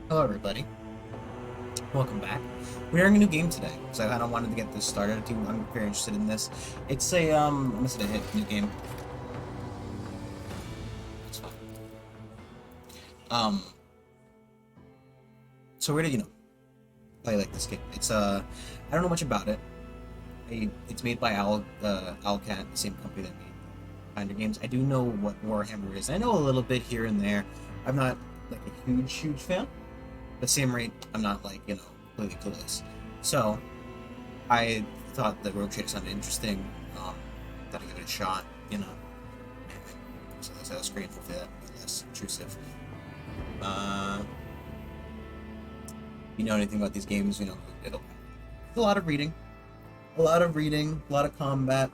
Hello, everybody. Welcome back. We're doing a new game today, so I kind of wanted to get this started. I'm very interested in this. It's a I'm gonna say a hit new game. It's fine. Um, so we're gonna play like this game. I don't know much about it. It's made by Owlcat, the same company that made Finder games. I do know what Warhammer is. I know a little bit here and there. I'm not like a huge fan. The same rate, I'm not like completely clueless. So I thought the road trade sounded interesting. Thought I'd give it a shot, So that's how the screen, hopefully that would be less intrusive. Uh, you know anything about these games, it's a lot of reading, a lot of combat,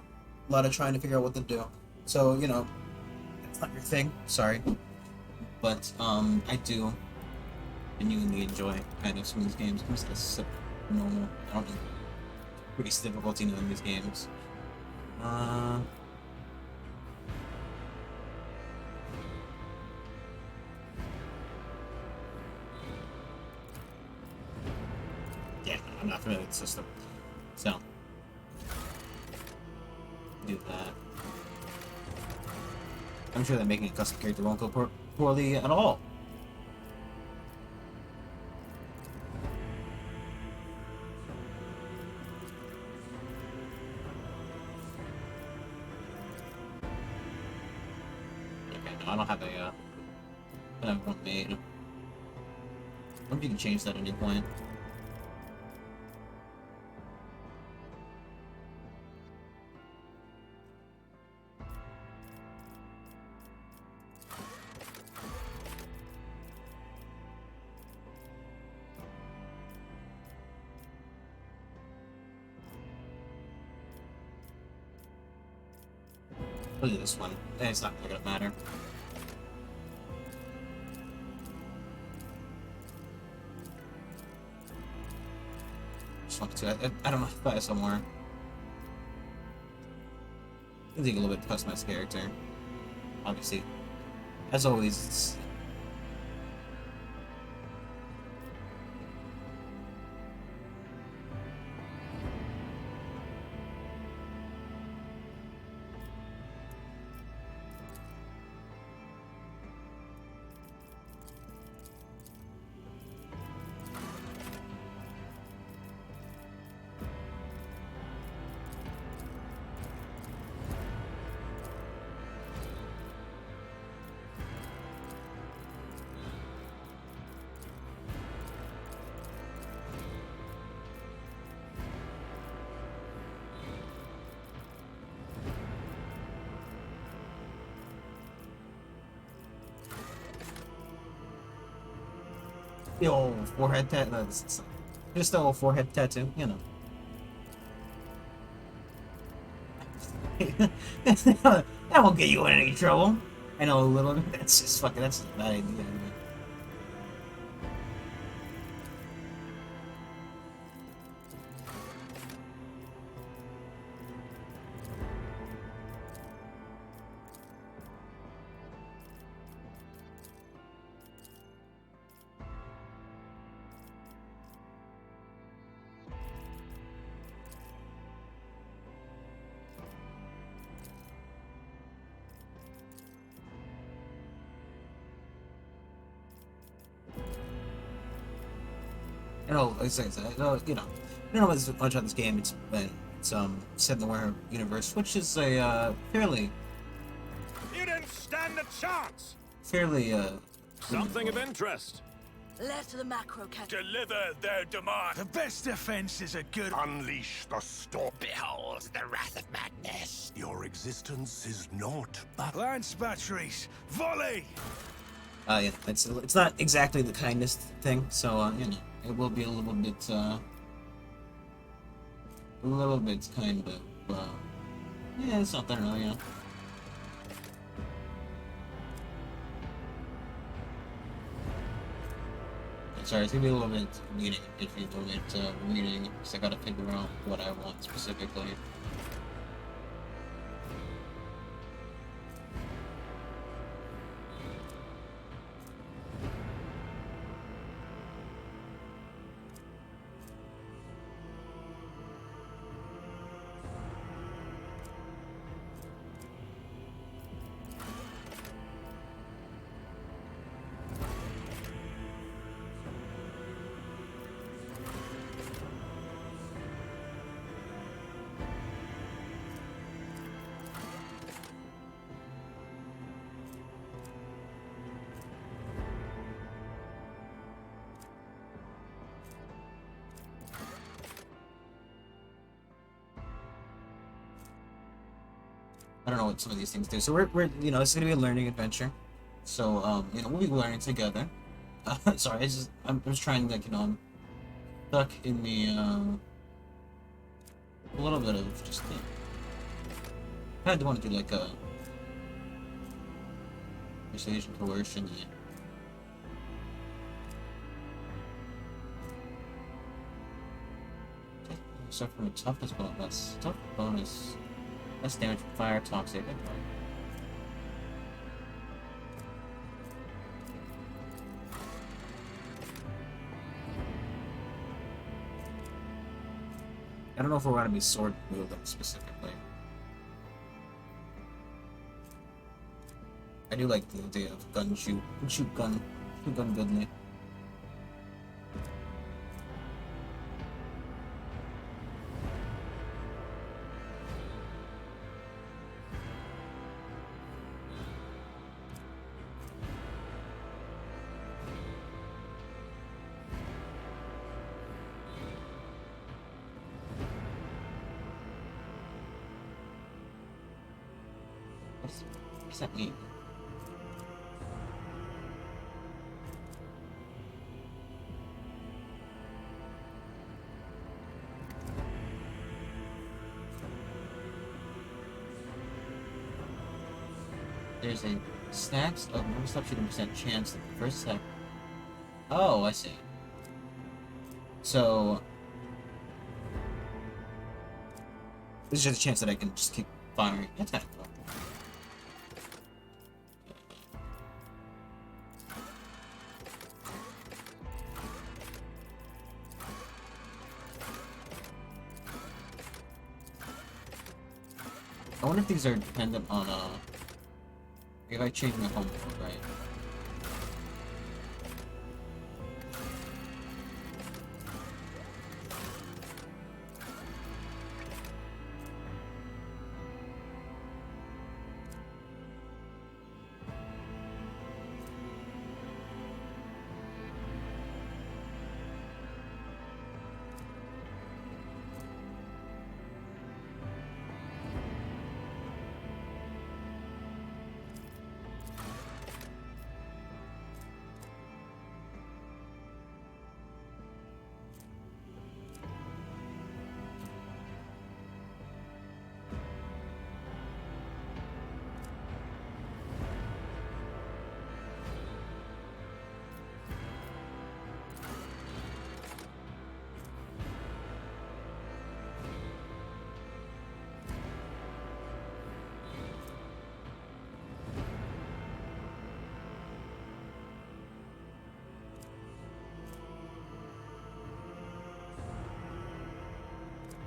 a lot of trying to figure out what to do. So, it's not your thing, sorry. But, I do genuinely enjoy kind of some of these games. I'm just normal. I don't increase difficulty in these games. Uh, yeah, I'm not familiar with the system. So, do that. I'm sure that making a custom character won't go poorly at all. Okay, no, I don't have I don't have one made. I wonder if you can change that at any point. Look at this one. It's not gonna matter. Just want to. I don't know if I somewhere. I think a little bit to customize the character. Obviously, as always, it's the old forehead tattoo. Just the old forehead tattoo, That won't get you in any trouble. I know a little. That's just fucking. That's a bad idea. Like I said, I don't know much about this game. It's set in the Warhammer universe, which is a fairly You didn't stand a chance! fairly Something of interest. Let the macro catch. Deliver their demand. The best defense is a good... Unleash the storm. Behold the wrath of madness. Your existence is naught but... Lance batteries! Volley! yeah, it's not exactly the kindest thing, so it will be a little bit kind of yeah, it's not that really, Sorry, it's gonna be a little bit reading, if you little bit reading, because I gotta figure out what I want specifically. know what some of these things do. So we're you know, it's gonna be a learning adventure. So you know, we'll be learning together. Sorry, I'm just trying, like, you know, I'm stuck in the a little bit of just I kind of want to do like a persuasion, coercion. Yeah. Start from a toughness bonus. Tough bonus. Less damage from fire, toxic. I don't know if we're going to be sword wielding specifically. I do like the idea of gun shoot gun goodly. What does that mean? There's a stacks of never stop shooting % chance that the first attack. Oh, I see. So there's just a chance that I can just keep firing. That's kind of cool. I wonder if these are dependent on if I change my home mode, right?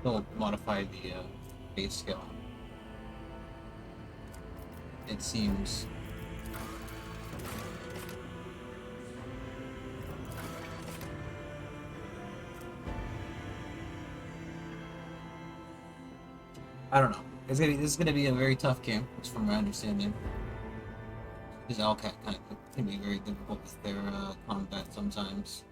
They'll modify the base skill. It seems. I don't know. This is gonna be a very tough game, just from my understanding. Because Alcat kind of can be very difficult with their combat sometimes.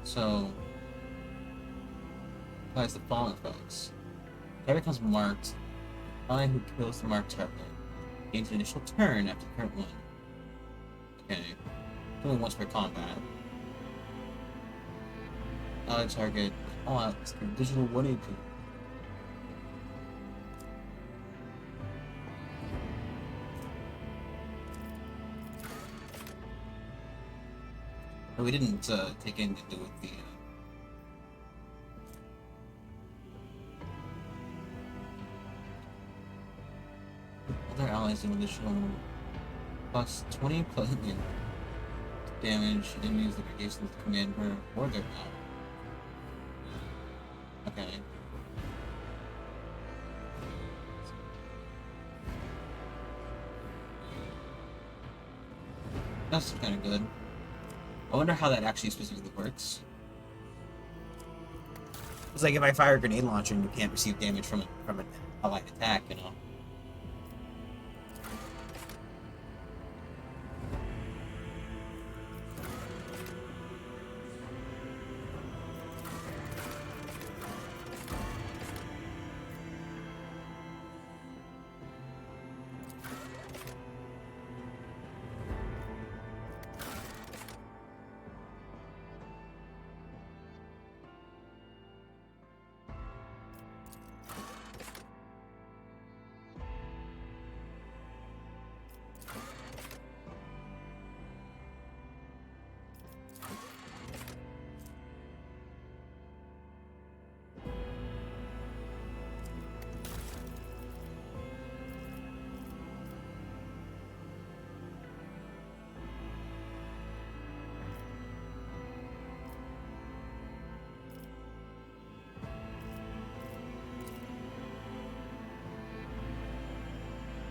So, applies the following effects. Target becomes marked. Ally who kills the marked target gains an initial turn after the current one. Okay. Only once per combat. Ally target. Oh, it's the digital 180. No, we didn't take anything to do with the. Other allies do additional plus 20 plus damage enemies that are used with the commander or their power. Okay. That's kind of good. I wonder how that actually specifically works. It's like if I fire a grenade launcher and you can't receive damage from an allied attack, you know.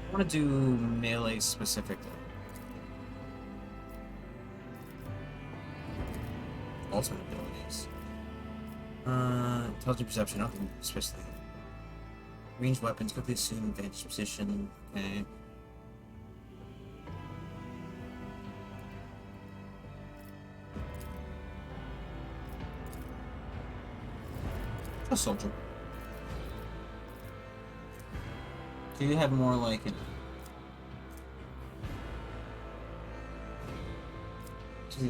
I want to do melee specifically. Ultimate abilities. Intelligent perception, nothing especially. Ranged weapons, quickly assume advantage position. Okay. A soldier. So you have more like an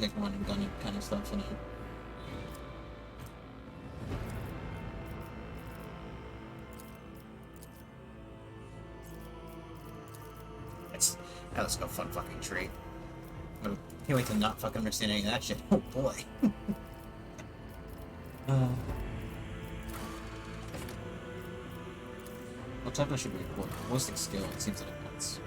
like run and gun kind of stuff, you know. Let's go fun fucking tree. I can't wait to not fucking understand any of that shit. Oh boy. What type of should be recorded? Ballistic skill, it seems like it's.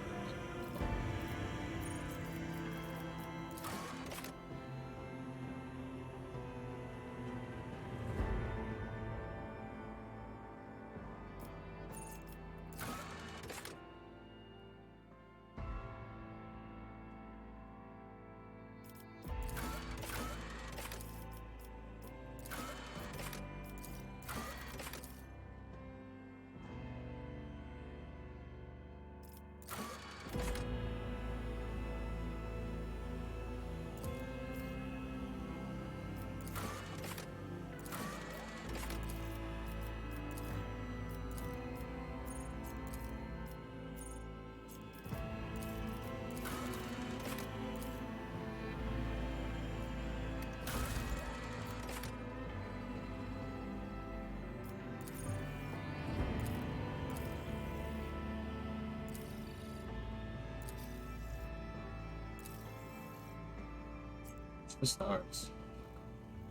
The stars.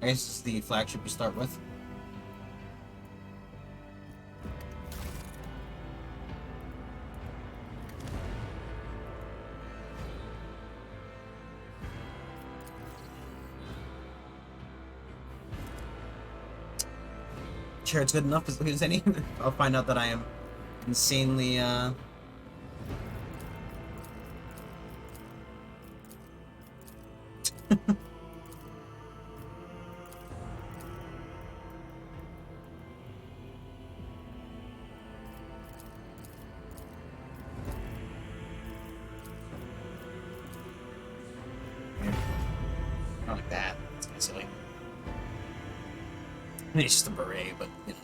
I guess it's the flagship you start with. Sure, it's good enough as good as any. I'll find out that I am insanely not like that. It's kind of silly. I mean, it's just a beret, but you know,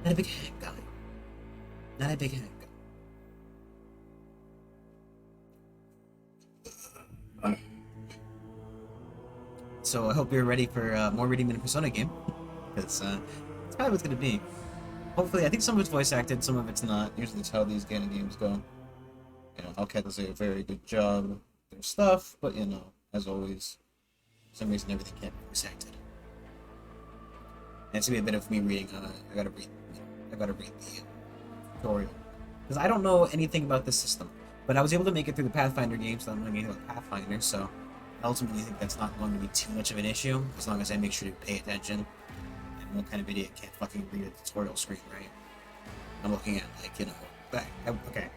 not a big handgun. Not a big handgun. So I hope you're ready for more Reading in Persona game, because it's probably what's gonna be. Hopefully, I think some of it's voice acted, some of it's not. Usually, that's how these kind of games go. You know, Hellcat does a very good job with their stuff, but you know, as always, for some reason everything can't be voice acted. And it's gonna be a bit of me reading. I gotta read the tutorial because I don't know anything about this system. But I was able to make it through the Pathfinder games, so I'm going to get a Pathfinder. So I ultimately think that's not going to be too much of an issue as long as I make sure to pay attention. And what kind of idiot can't fucking read a tutorial screen, right? I'm looking at like, you know, okay.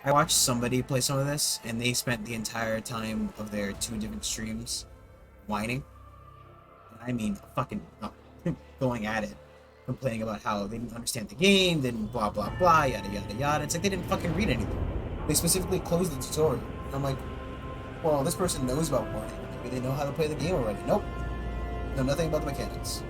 I watched somebody play some of this, and they spent the entire time of their 2 different streams whining. I mean, fucking going at it, complaining about how they didn't understand the game, didn't blah blah blah, yada yada yada. It's like they didn't fucking read anything. They specifically closed the tutorial. And I'm like, well, this person knows about Warhammer. Maybe they know how to play the game already. Nope. Know nothing about the mechanics.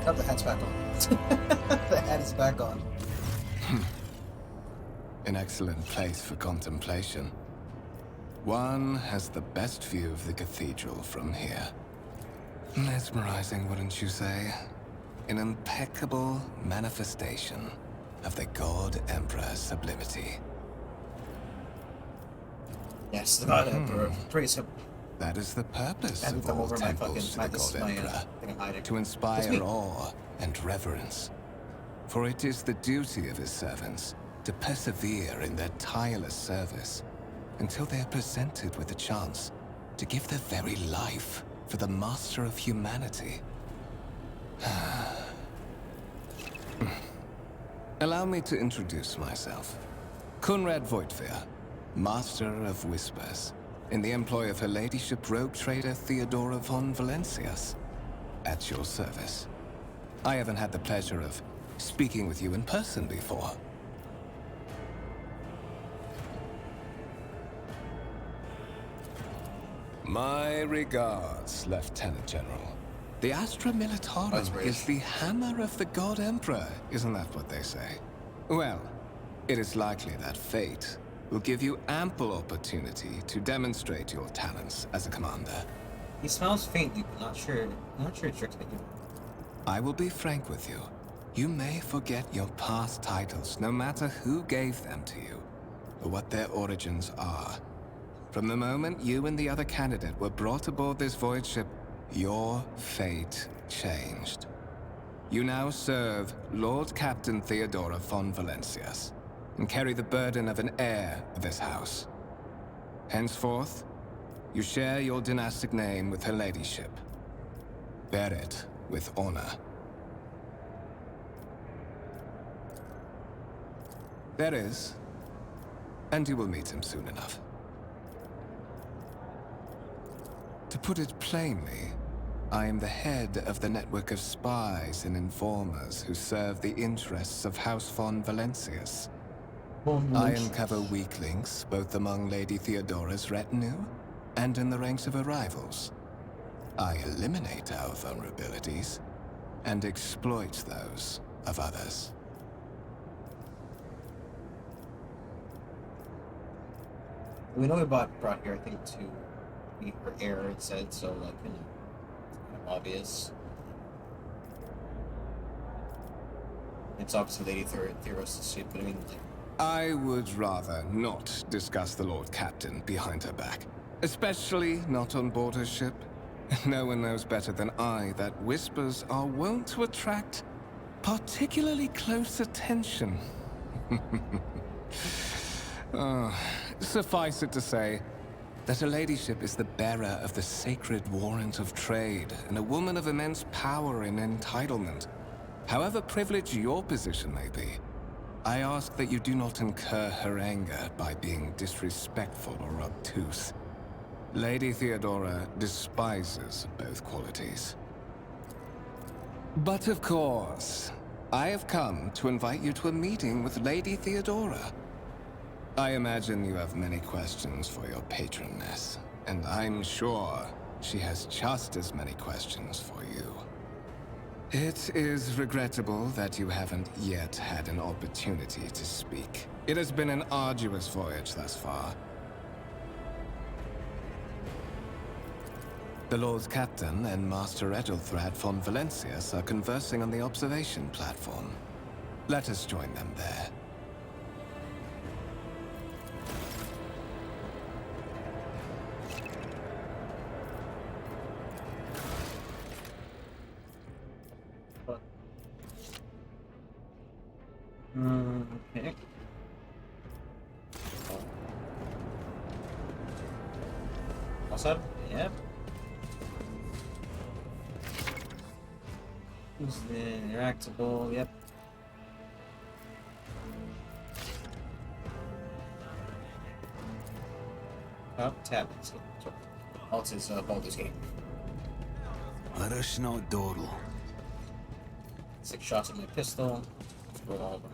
Oh, the hat's back on. The hat is back on. An excellent place for contemplation. One has the best view of the cathedral from here. Mesmerizing, wouldn't you say? An impeccable manifestation of the God Emperor's sublimity. Yes, the God Emperor. Praise him. That is the purpose Hadn't of come all over my temples to the this God my Emperor. thing I'm hiding. To It's inspire me. awe and reverence. For it is the duty of his servants to persevere in their tireless service until they are presented with the chance to give their very life for the master of humanity. Allow me to introduce myself. Kunrad Voigtveer, Master of Whispers, in the employ of Her Ladyship rogue trader Theodora von Valencias. At your service. I haven't had the pleasure of speaking with you in person before. My regards, Lieutenant General. The Astra Militarum is the hammer of the God Emperor, isn't that what they say? Well, it is likely that fate will give you ample opportunity to demonstrate your talents as a commander. He smells faintly, but not sure it's expected. I will be frank with you. You may forget your past titles, no matter who gave them to you, or what their origins are. From the moment you and the other candidate were brought aboard this void ship, your fate changed. You now serve Lord Captain Theodora von Valencias, and carry the burden of an heir of this house. Henceforth, you share your dynastic name with Her Ladyship. Bear it with honor. There is, and you will meet him soon enough. To put it plainly, I am the head of the network of spies and informers who serve the interests of House von Valencias. I uncover weak links both among Lady Theodora's retinue and in the ranks of her rivals. I eliminate our vulnerabilities and exploit those of others. We know we brought here, I think, to be her heir, it said, so, like, you know, it's kind of obvious. It's obviously Lady Theros' ship, but I mean, like, I would rather not discuss the Lord Captain behind her back. Especially not on board her ship. No one knows better than I that whispers are wont to attract particularly close attention. Suffice it to say that Her Ladyship is the bearer of the sacred warrant of trade and a woman of immense power and entitlement. However privileged your position may be, I ask that you do not incur her anger by being disrespectful or obtuse. Lady Theodora despises both qualities. But of course, I have come to invite you to a meeting with Lady Theodora. I imagine you have many questions for your patroness, and I'm sure she has just as many questions for you. It is regrettable that you haven't yet had an opportunity to speak. It has been an arduous voyage thus far. The Lord Captain and Master Edelthrad von Valencias are conversing on the observation platform. Let us join them there. What's up? Yep. Who's the interactable? Yep. Oh, tab. Alt is Baldur's Gate. Let us not dawdle. 6 shots of my pistol. Revolver.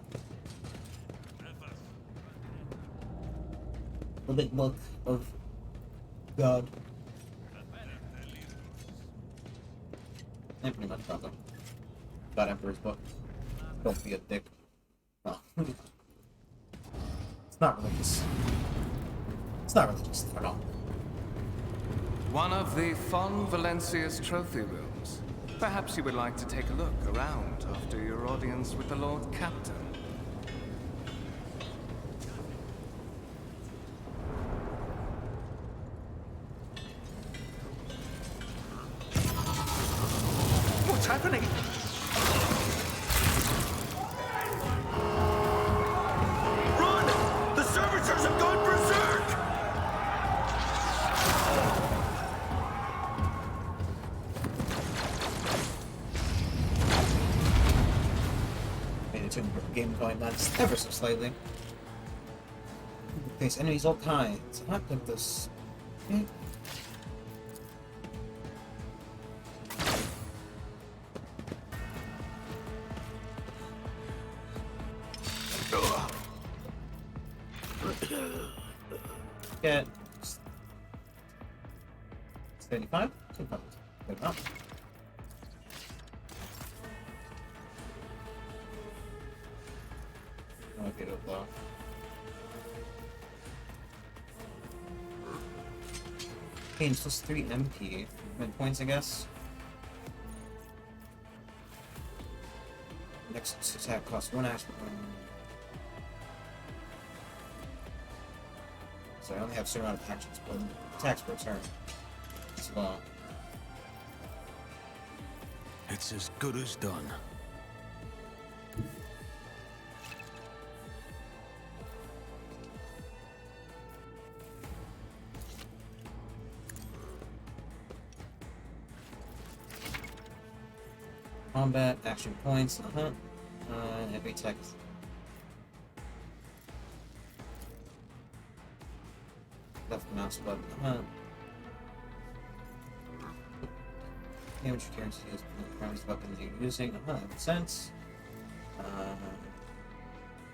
A big book of God. And pretty much probably. God Emperor's book. Don't be a dick. Oh. It's not religious. It's not religious at all. One of the Fon Valencia's trophy rooms. Perhaps you would like to take a look around after your audience with the Lord Captain. What's happening? Run! The servitors have gone berserk! Made it to the game going nuts ever so slightly. Face enemies all kinds. Not like this. Okay. Get 35? Good enough. I'll get it low. Gains plus 3 MP. Mid points, I guess. Next attack costs 1 action. So I only have a certain amount of actions, but attacks per turn as well. It's as good as done. Combat, action points, every attack. Left mouse button, Damage guarantees the primary weapons you're using, that makes sense.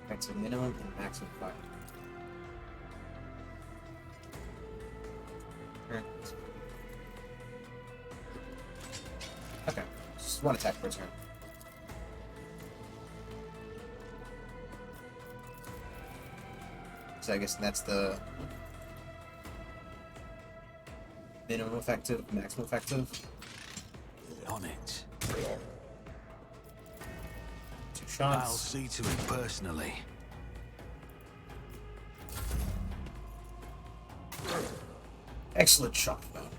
Back to minimum and maximum fire. Okay, just 1 attack per turn. So I guess that's the minimum effective, maximum effective. On it. 2 I'll shots. see to it personally. Excellent shot, though.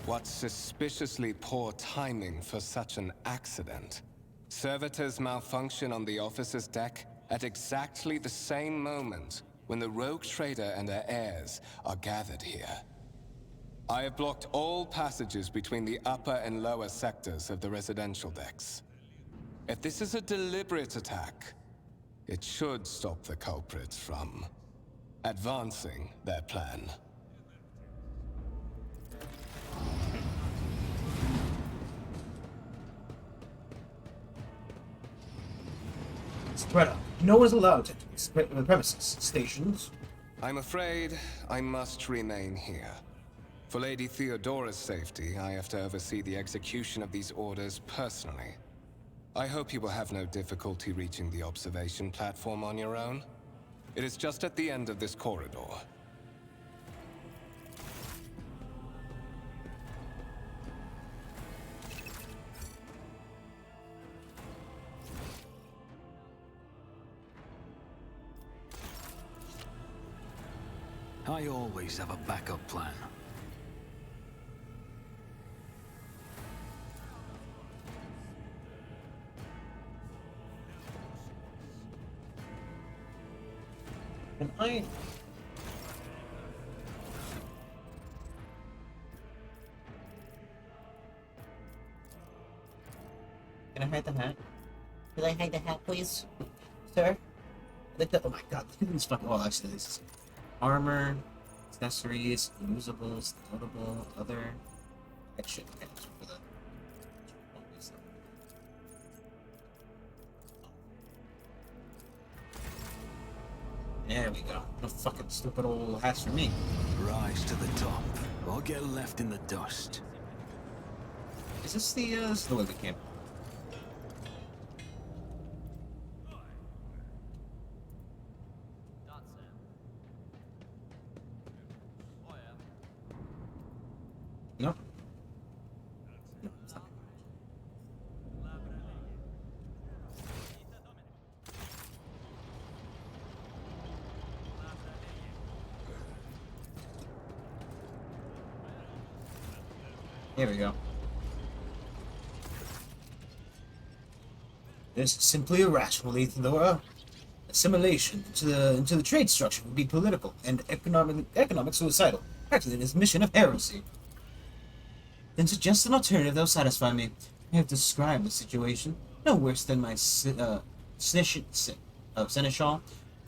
What suspiciously poor timing for such an accident. Servitors malfunction on the officer's deck at exactly the same moment when the rogue trader and her heirs are gathered here. I have blocked all passages between the upper and lower sectors of the residential decks. If this is a deliberate attack, it should stop the culprits from advancing their plan. Spread up. No one is allowed to enter the premises. Stations. I'm afraid I must remain here. For Lady Theodora's safety, I have to oversee the execution of these orders personally. I hope you will have no difficulty reaching the observation platform on your own. It is just at the end of this corridor. I always have a backup plan. Can I Can I hide the hat? Can I hide the hat, please? Sir? Like the, oh my god, look at these fucking, oh, actually, this is armor, accessories, usables, notable, other, action, okay, for the, there we go. No fucking stupid old hats for me. Rise to the top, or get left in the dust. Is this the way we came? Nope. No, it's not. Here we go. This is simply irrational, though. Assimilation into the trade structure would be political and economic suicidal, practically an admission of heresy. Then suggest an alternative that will satisfy me. I have described the situation no worse than my seneschal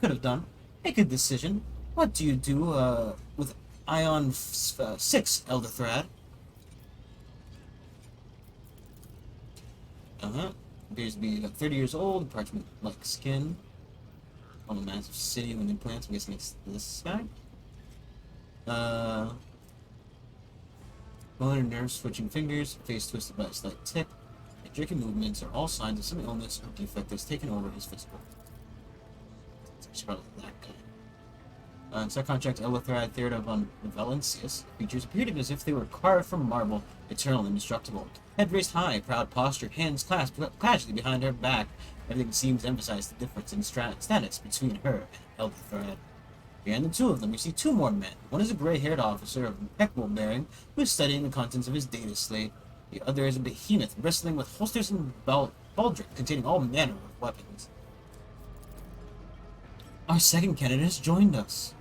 could have done. Make a decision. What do you do with Ion 6, Elder Thrad? Appears to be about 30 years old, parchment-like skin. On a massive city with implants. I'm guessing it's this guy. Bone and nerves, switching fingers, face twisted by a slight tick, and jerky movements are all signs of some illness or defect that's taken over his physical. It's probably that guy. Subcontract Elithrid, Third of Valencius. Features appeared as if they were carved from marble, eternal and indestructible. Head raised high, proud posture, hands clasped casually behind her back. Everything seems to emphasize the difference in status between her and Elithrid. Behind the two of them, we see two more men. One is a gray-haired officer of impeccable bearing who is studying the contents of his data slate. The other is a behemoth bristling with holsters and baldric containing all manner of weapons. Our second candidate has joined us.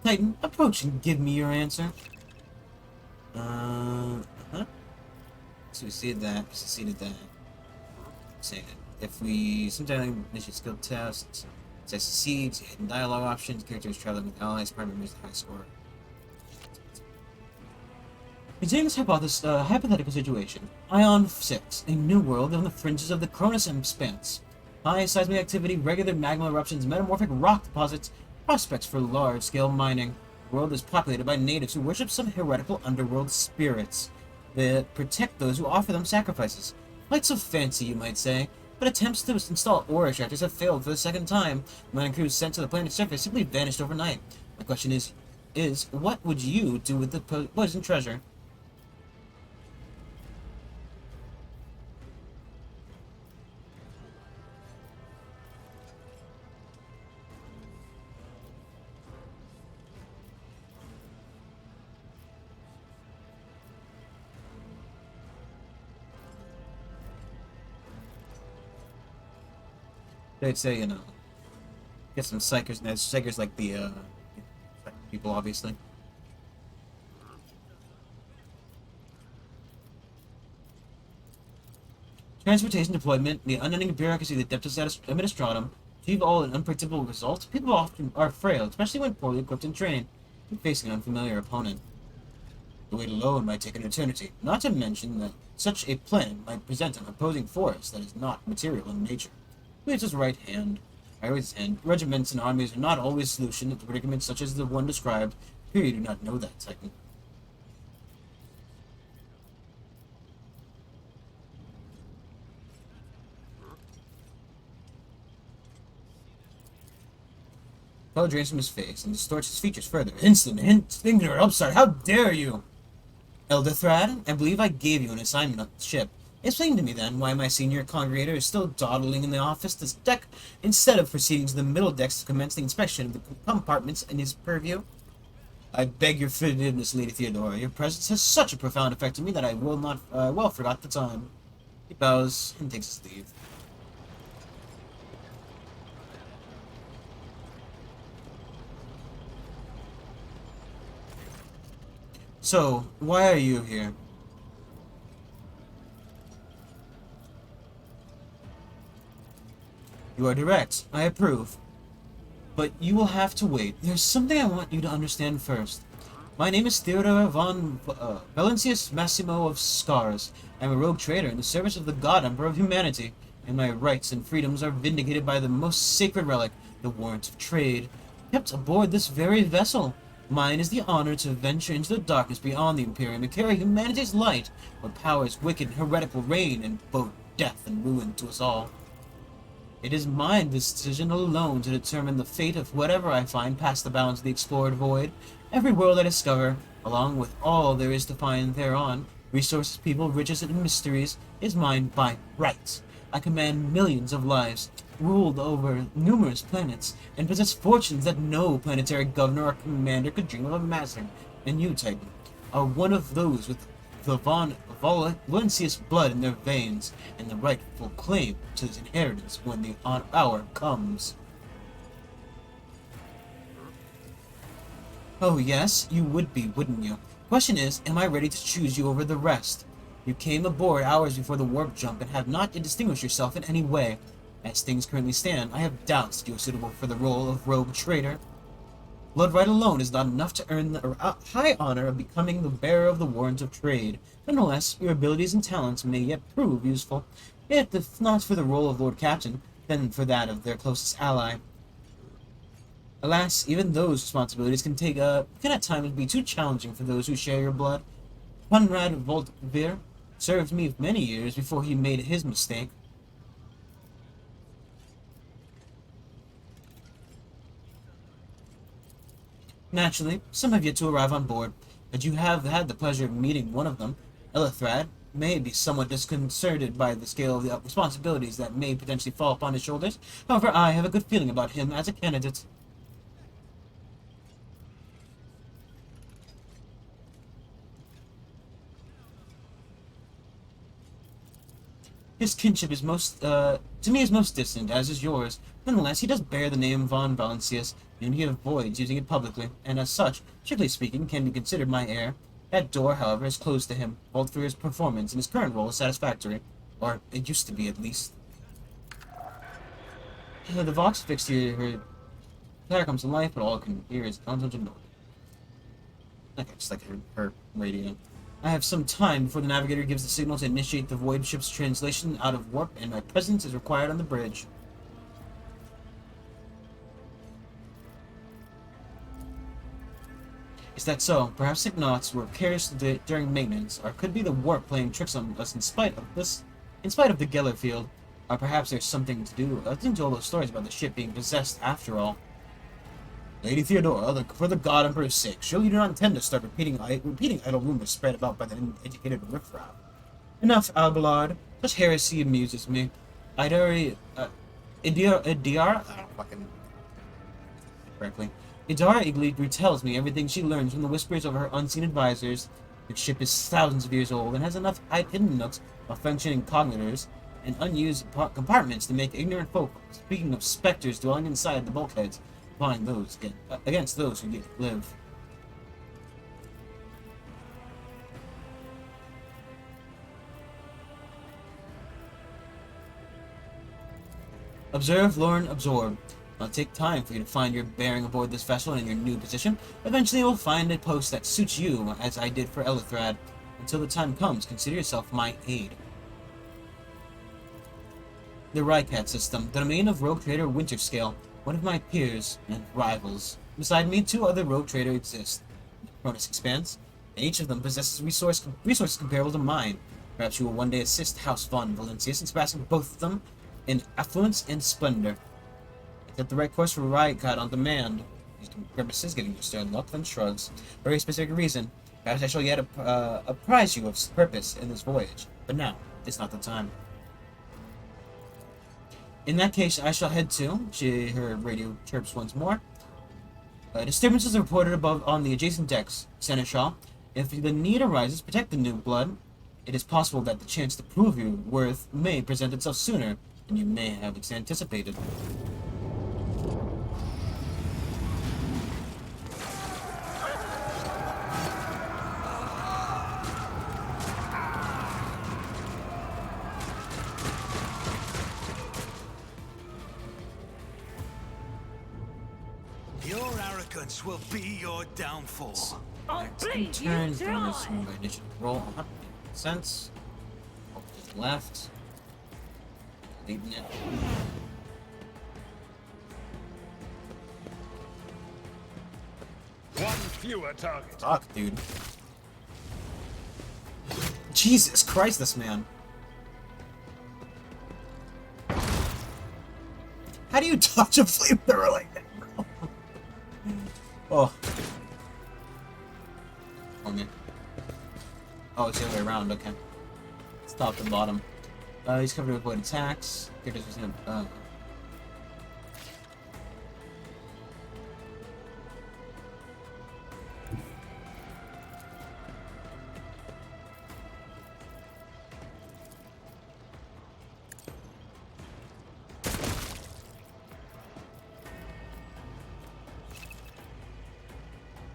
Titan, approach and give me your answer. So we see that, succeeded that. Say if we sometime initiate skill tests, success succeeds, hidden dialogue options, characters traveling with allies, party members, the high score. Considering this hypothetical situation, Ion 6, a new world on the fringes of the Cronus expanse. High seismic activity, regular magma eruptions, metamorphic rock deposits, prospects for large-scale mining. The world is populated by natives who worship some heretical underworld spirits that protect those who offer them sacrifices. Flights of fancy, you might say, but attempts to install ore extractors have failed for the second time. Mining crews sent to the planet's surface simply vanished overnight. My question is what would you do with the poison treasure? They'd say, get some psychers, and psychers like the, people, obviously. Transportation deployment, the unending bureaucracy that depths administratum, achieve all an unpredictable results. People often are frail, especially when poorly equipped and trained, and facing an unfamiliar opponent. The wait alone might take an eternity, not to mention that such a plan might present an opposing force that is not material in nature. It's his right hand. Regiments and armies are not always a solution to predicaments such as the one described. Here you do not know that, Titan. Color drains from his face and distorts his features further. Instant finger upstart. How dare you? Elder Thrad, I believe I gave you an assignment on the ship. Explain to me, then, why my senior congregator is still dawdling in the office this deck instead of proceeding to the middle decks to commence the inspection of the compartments in his purview. I beg your forgiveness, Lady Theodora. Your presence has such a profound effect on me that I will not, well forgot the time. He bows and takes his leave. So, why are you here? You are direct. I approve. But you will have to wait. There's something I want you to understand first. My name is Theodore von Valencius Massimo of Scars. I am a rogue trader in the service of the God Emperor of humanity, and my rights and freedoms are vindicated by the most sacred relic, the warrant of trade, kept aboard this very vessel. Mine is the honor to venture into the darkness beyond the Imperium and carry humanity's light, where powers wicked and heretical reign, and both death and ruin to us all. It is mine decision alone to determine the fate of whatever I find past the bounds of the explored void. Every world I discover, along with all there is to find thereon, resources, people, riches, and mysteries, is mine by right. I command millions of lives, ruled over numerous planets, and possess fortunes that no planetary governor or commander could dream of amassing. And you, Titan, are one of those with the von Valencius blood in their veins, and the rightful claim to this inheritance when the hour comes. Oh yes, you would be, wouldn't you? Question is, am I ready to choose you over the rest? You came aboard hours before the warp jump and have not yet distinguished yourself in any way. As things currently stand, I have doubts that you are suitable for the role of rogue trader. Blood right alone is not enough to earn the high honor of becoming the bearer of the warrant of trade. Nonetheless, your abilities and talents may yet prove useful, yet if not for the role of Lord Captain, then for that of their closest ally. Alas, even those responsibilities can at times be too challenging for those who share your blood. Conrad Voltvir served me many years before he made his mistake. Naturally, some have yet to arrive on board, but you have had the pleasure of meeting one of them. Elithrad may be somewhat disconcerted by the scale of the responsibilities that may potentially fall upon his shoulders. However, I have a good feeling about him as a candidate. His kinship is to me is most distant, as is yours. Nonetheless, he does bear the name von Valencius, and he avoids using it publicly, and as such, strictly speaking, can be considered my heir. That door, however, is closed to him. Voltvir's performance in his current role is satisfactory, or it used to be at least. The Vox fixed her Claire comes to life, but all I can hear is constant noise. Okay, just like her radio. I have some time before the navigator gives the signal to initiate the void ship's translation out of warp, and my presence is required on the bridge. Is that so? Perhaps Ignaughts were careless during maintenance, or could be the warp playing tricks on us in spite of the Geller field, or perhaps there's something to do to all those stories about the ship being possessed after all. Lady Theodora, for the God Emperor's sake, surely you do not intend to start repeating idle rumors spread about by the uneducated riffraff. Enough, Abelard. Such heresy amuses me. Idar, correctly. Idara eagerly retells me everything she learns from the whispers of her unseen advisors. The ship is thousands of years old and has enough hidden nooks, malfunctioning cognitors, and unused compartments to make ignorant folk, speaking of specters dwelling inside the bulkheads, find those against those who live. Observe, learn, absorb. It'll take time for you to find your bearing aboard this vessel in your new position. Eventually you'll find a post that suits you, as I did for Elithrad. Until the time comes, consider yourself my aide. The Rycat system, the domain of Rogue Trader Winterscale, one of my peers and rivals. Beside me, 2 other Rogue Traders exist. Cronus Expanse, and each of them possesses resources comparable to mine. Perhaps you will one day assist House von Valencius in surpassing both of them in affluence and splendor. Set the right course for Rycat on demand. These grimaces, giving you stern look, then shrugs. For a specific reason. Perhaps I shall yet apprise you of purpose in this voyage. But now is not the time. In that case, I shall head to. Her radio chirps once more. Disturbances are reported above on the adjacent decks, Seneschal. If the need arises, protect the new blood. It is possible that the chance to prove your worth may present itself sooner than you may have anticipated. arrogance will be your downfall. Oh, please, you Turn try. bonus my initiative roll. Makes sense. Over to the left. Leaving it. One fewer target. Fuck, dude. Jesus Christ, this man. How do you touch a flamethrower like that, bro? Oh. Oh, man. Oh, it's the other way around, okay. It's top and bottom. He's covered with avoid attacks. Characters using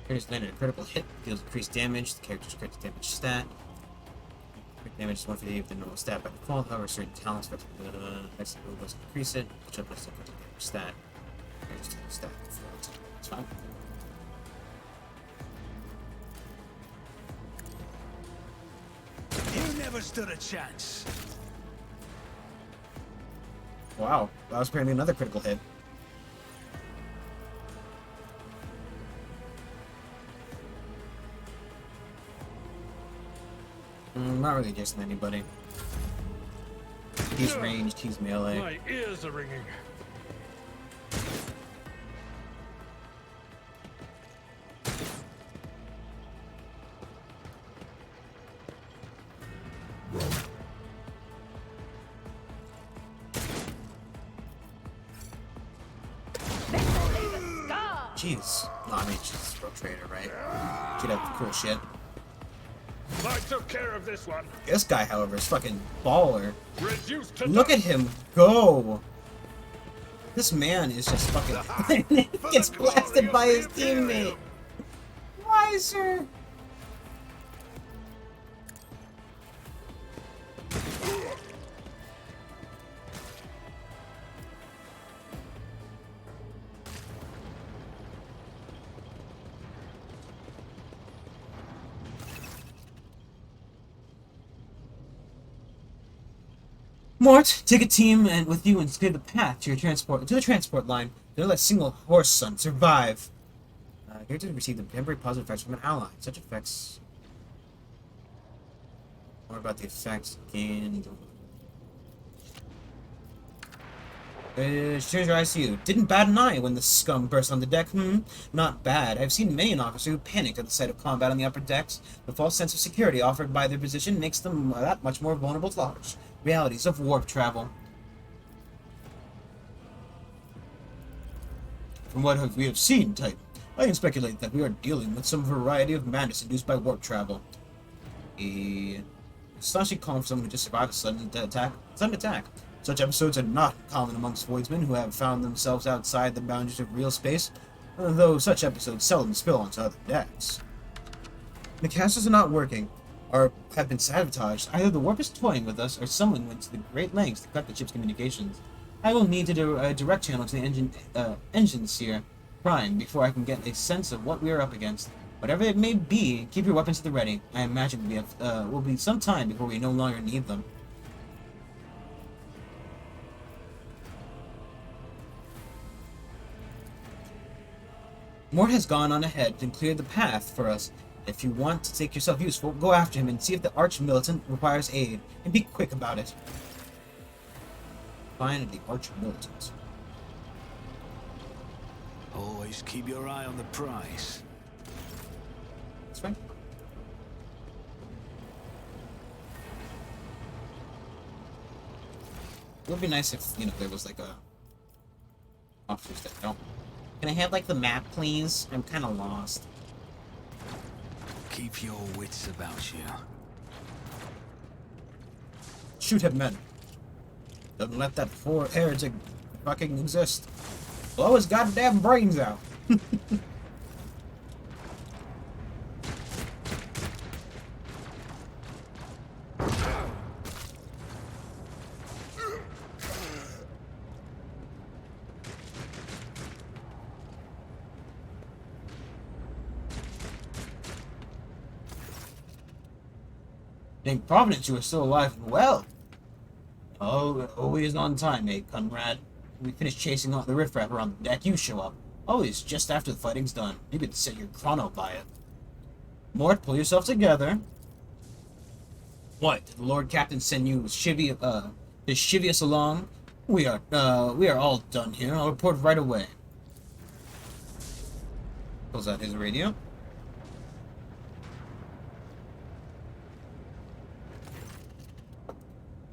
Characters landed a critical hit, deals increased damage. The character's critical damage stat. Crit damage is 158 with the normal stat by default. However, certain talents next ability increase it, which uplifts the critical damage stat. Character's total stat. It's fine. You never stood a chance. Wow, that was apparently another critical hit. Not really just anybody. He's ranged, he's melee. My ears are ringing. Jeez. No, I mean, she's a rogue trader, right? She'd have cool shit. I took care of this one. This guy, however, is fucking baller. Reduced to Look at him go! This man is just fucking... he gets blasted by his teammate! Why, sir? Mort, take a team and with you and clear the path to the transport line. Don't let single horse son survive. Characters receive the temporary positive effects from an ally. Such effects. More about the effects gained. Here's your ICU. Didn't bat an eye when the scum burst on the deck. Not bad. I've seen many an officer who panicked at the sight of combat on the upper decks. The false sense of security offered by their position makes them that much more vulnerable to harsh realities of warp travel. From what we have seen, Titan, I can speculate that we are dealing with some variety of madness induced by warp travel. Astonishing calm for someone who just survived a sudden attack. Such episodes are not common amongst voidsmen who have found themselves outside the boundaries of real space, though such episodes seldom spill onto other decks. The casters are not working, or have been sabotaged. Either the warp is toying with us, or someone went to the great lengths to cut the ship's communications. I will need to do a direct channel to the engines here, Prime, before I can get a sense of what we are up against. Whatever it may be, keep your weapons at the ready. I imagine we have will be some time before we no longer need them. Mort has gone on ahead and cleared the path for us. If you want to take yourself useful, go after him and see if the arch-militant requires aid, and be quick about it. Find the arch-militant. Always keep your eye on the prize. That's right. It would be nice if, there was like a officers that don't. Can I have like the map, please? I'm kind of lost. Keep your wits about you. Shoot him, men. Don't let that poor heretic fucking exist. Blow his goddamn brains out. Thank Providence you are still alive and well. Oh, always on time, eh, comrade? We finish chasing off the riffraff around the deck, you show up. Always just after the fighting's done. You could set your chrono by it. Mort, pull yourself together. What? Did the Lord Captain send you to chivvy us along? We are all done here. I'll report right away. Pulls out his radio.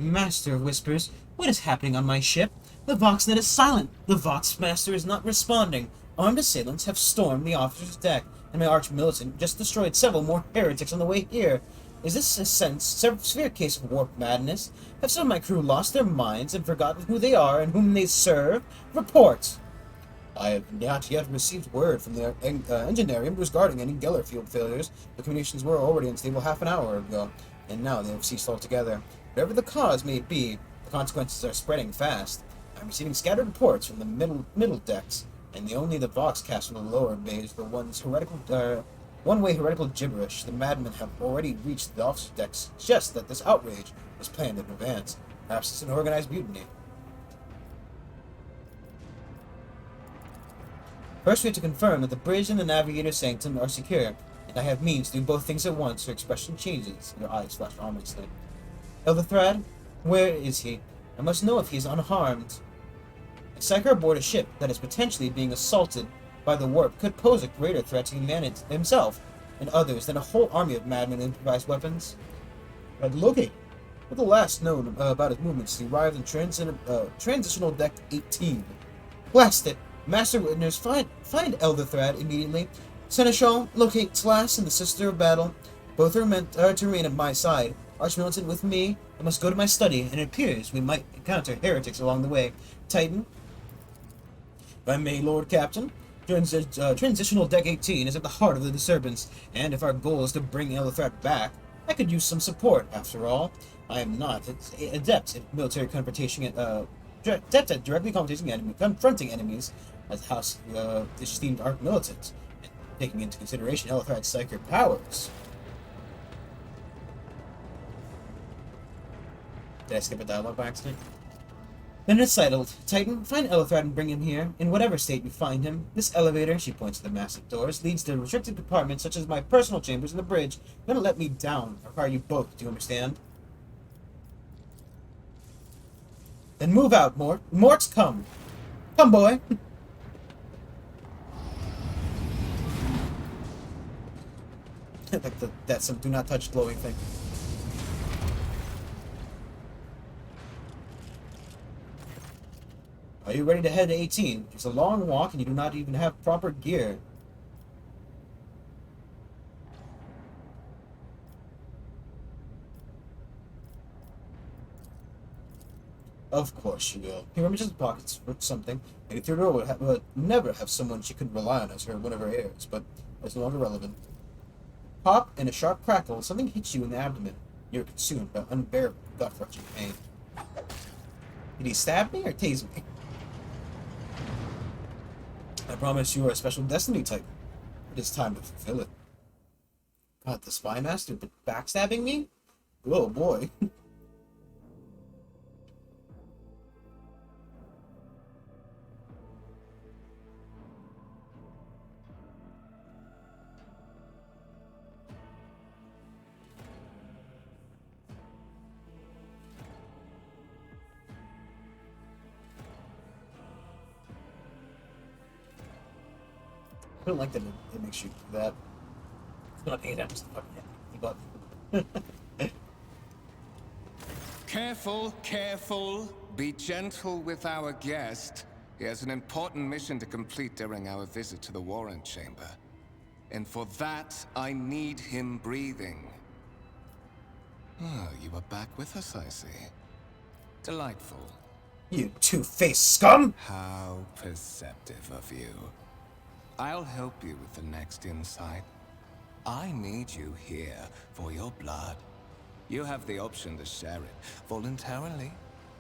Master of Whispers, what is happening on my ship? The Voxnet is silent. The Vox Master is not responding. Armed assailants have stormed the officer's deck, and my arch-militant just destroyed several more heretics on the way here. Is this a severe case of warp madness? Have some of my crew lost their minds and forgotten who they are and whom they serve? Report! I have not yet received word from the engineering regarding any Geller field failures. The communications were already unstable half an hour ago, and now they have ceased altogether. Whatever the cause may be, the consequences are spreading fast. I'm receiving scattered reports from the middle decks, and only the Vox cast from the lower bays for one-way heretical gibberish. The madmen have already reached the officer decks. Suggests that this outrage was planned in advance. Perhaps it's an organized mutiny. First, we have to confirm that the bridge and the navigator's sanctum are secure, and I have means to do both things at once. Her expression changes. Your eyes flash ominously. Elderthrad? Where is he? I must know if he is unharmed. A psyker aboard a ship that is potentially being assaulted by the warp could pose a greater threat to humanity himself and others than a whole army of madmen and improvised weapons. But locate. With the last known about his movements, he arrived in transitional deck 18. Blast it! Master Witness, find Elderthrad immediately. Seneschal, locate Tlass and the Sister of Battle. Both are meant to remain at my side. Archmilitant with me. I must go to my study, and it appears we might encounter heretics along the way. Titan. If I may, Lord Captain, Transitional Deck 18 is at the heart of the disturbance, and if our goal is to bring Elderthrad back, I could use some support, after all. I am not adept at military confrontation, adept at directly confronting enemies as the House esteemed Arch-Militant, and taking into consideration Elderthrad's psychic powers. Did I skip a dialogue by accident? Then it's settled. Titan, find Elderthrad and bring him here, in whatever state you find him. This elevator, she points to the massive doors, leads to restricted compartments such as my personal chambers and the bridge. You're gonna let me down. I require you both, do you understand? Then move out, Mort. Mort's come. Come, boy. Like that's some do not touch glowing thing. Are you ready to head to 18? It's a long walk and you do not even have proper gear. Of course you will. He rummaged his pockets for something. Maybe Theodora would never have someone she could rely on as one of her heirs, but it's no longer relevant. Pop, in a sharp crackle, something hits you in the abdomen. You're consumed by unbearable gut-wrenching pain. Did he stab me or tase me? I promise you are a special destiny type. It is time to fulfill it. God, the spy master backstabbing me? Oh boy. I don't like that it makes you do that. It's not 8 hours to fucking hit but Careful, careful. Be gentle with our guest. He has an important mission to complete during our visit to the Warrant Chamber. And for that, I need him breathing. Oh, you are back with us, I see. Delightful. You two-faced scum! How perceptive of you. I'll help you with the next insight. I need you here for your blood. You have the option to share it voluntarily,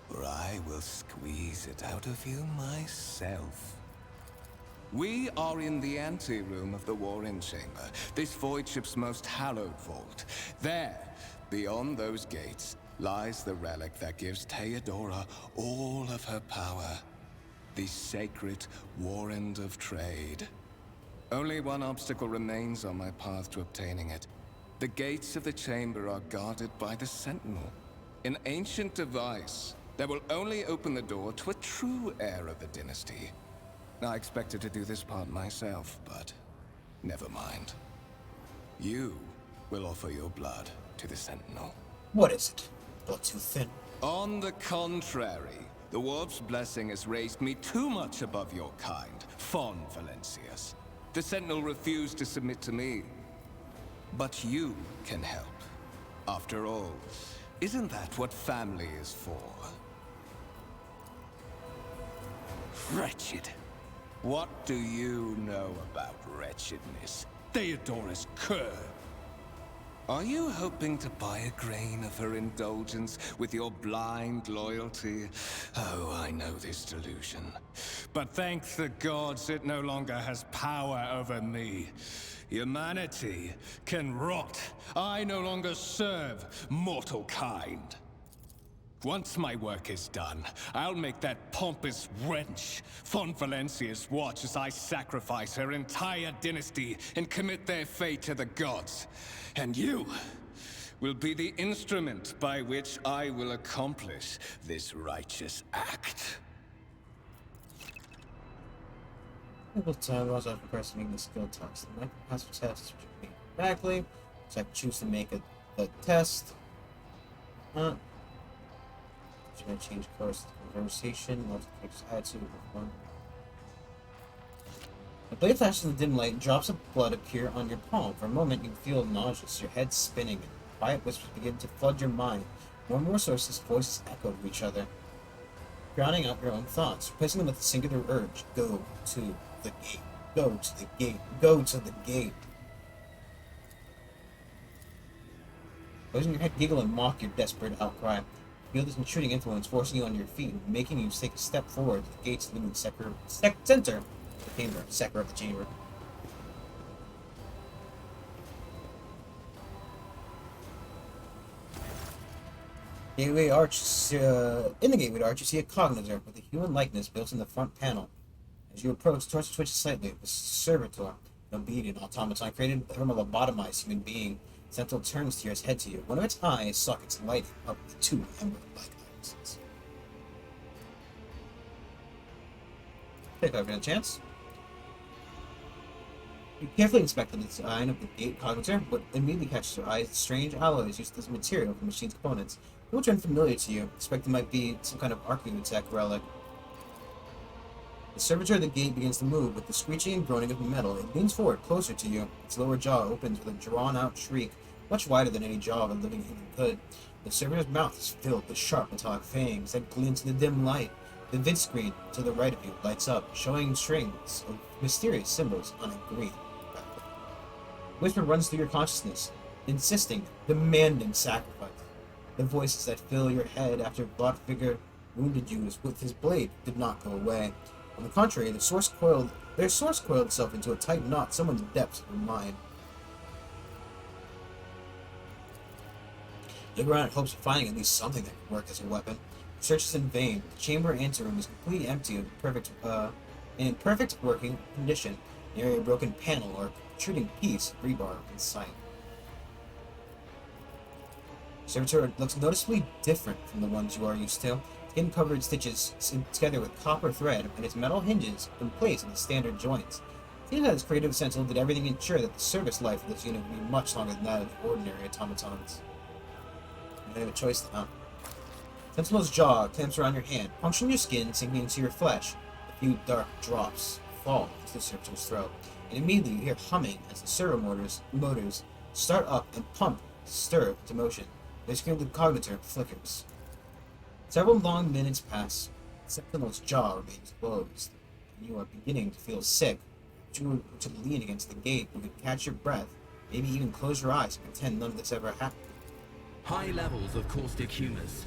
or I will squeeze it out of you myself. We are in the anteroom of the Warren Chamber, this void ship's most hallowed vault. There, beyond those gates, lies the relic that gives Theodora all of her power. The sacred Warrant of Trade. Only one obstacle remains on my path to obtaining it. The gates of the chamber are guarded by the Sentinel, an ancient device that will only open the door to a true heir of the dynasty. I expected to do this part myself, but never mind. You will offer your blood to the Sentinel. What is it? Blood too thin. On the contrary, the Warp's blessing has raised me too much above your kind, Fon Valencius. The Sentinel refused to submit to me. But you can help. After all, isn't that what family is for? Wretched. What do you know about wretchedness? Theodora's cur. Are you hoping to buy a grain of her indulgence with your blind loyalty? Oh, I know this delusion. But thank the gods it no longer has power over me. Humanity can rot. I no longer serve mortal kind. Once my work is done, I'll make that pompous wench, Fon Valencius, watch as I sacrifice her entire dynasty and commit their fate to the gods. And you will be the instrument by which I will accomplish this righteous act. Able time was after pressing the skill test. The might pass the test which correctly. So I can choose to make a test. Should I change course to conversation? Multiplication attitude. A blade flashes in the dim light, and drops of blood appear on your palm. For a moment, you feel nauseous, your head spinning, and quiet whispers begin to flood your mind. More and more sources' voices echo to each other, drowning out your own thoughts, replacing them with a singular urge: go to the gate. Go to the gate. Go to the gate. Closing your head, giggle and mock your desperate outcry. Feel this intruding influence forcing you on your feet, making you take a step forward to the gates leading to the center of the chamber. Sector of the chamber. Gateway Arch. In the Gateway Arch, you see a cognitor with a human likeness built in the front panel. As you approach, the torch twitches slightly. The servitor, an obedient automaton created from a lobotomized human being, Sentinel turns to its head to you. One of its eyes sockets lighting up with two emerald-like irises. Take over a chance. You carefully inspect the design of the gate cognitor, but immediately catches your eye as strange alloys used as material for the machine's components. It will turn familiar to you. Expect it might be some kind of archaeotech relic. The servitor of the gate begins to move with the screeching and groaning of metal. It leans forward, closer to you. Its lower jaw opens with a drawn-out shriek, much wider than any jaw of a living human could. The servitor's mouth is filled with sharp metallic fangs that glint in the dim light. The vid screen to the right of you lights up, showing strings of mysterious symbols on a green background. Whisper runs through your consciousness, insisting, demanding sacrifice. The voices that fill your head after Black Figure wounded you with his blade did not go away. On the contrary, their source coiled itself into a tight knot someone's depths of mind. You look around in hopes of finding at least something that can work as a weapon. You search in vain. The chamber anteroom is completely empty in perfect working condition, near a broken panel or a protruding piece of rebar in sight. The servitor looks noticeably different from the ones you are used to. Skin-covered stitches together with copper thread, and its metal hinges in place in the standard joints. It seems that its creative Sentinel did everything to ensure that the service life of this unit would be much longer than that of the ordinary automatons. You don't have a choice now. Sentinel's jaw clamps around your hand, puncturing your skin, sinking into your flesh. A few dark drops fall into the servitor's throat, and immediately you hear humming as the servo motors start up and pump, stir into motion. The screen of the cognitor flickers. Several long minutes pass. Sentinel's jaw remains closed, and you are beginning to feel sick. You to lean against the gate, you can catch your breath, maybe even close your eyes and pretend none of this ever happened. High levels of caustic humors.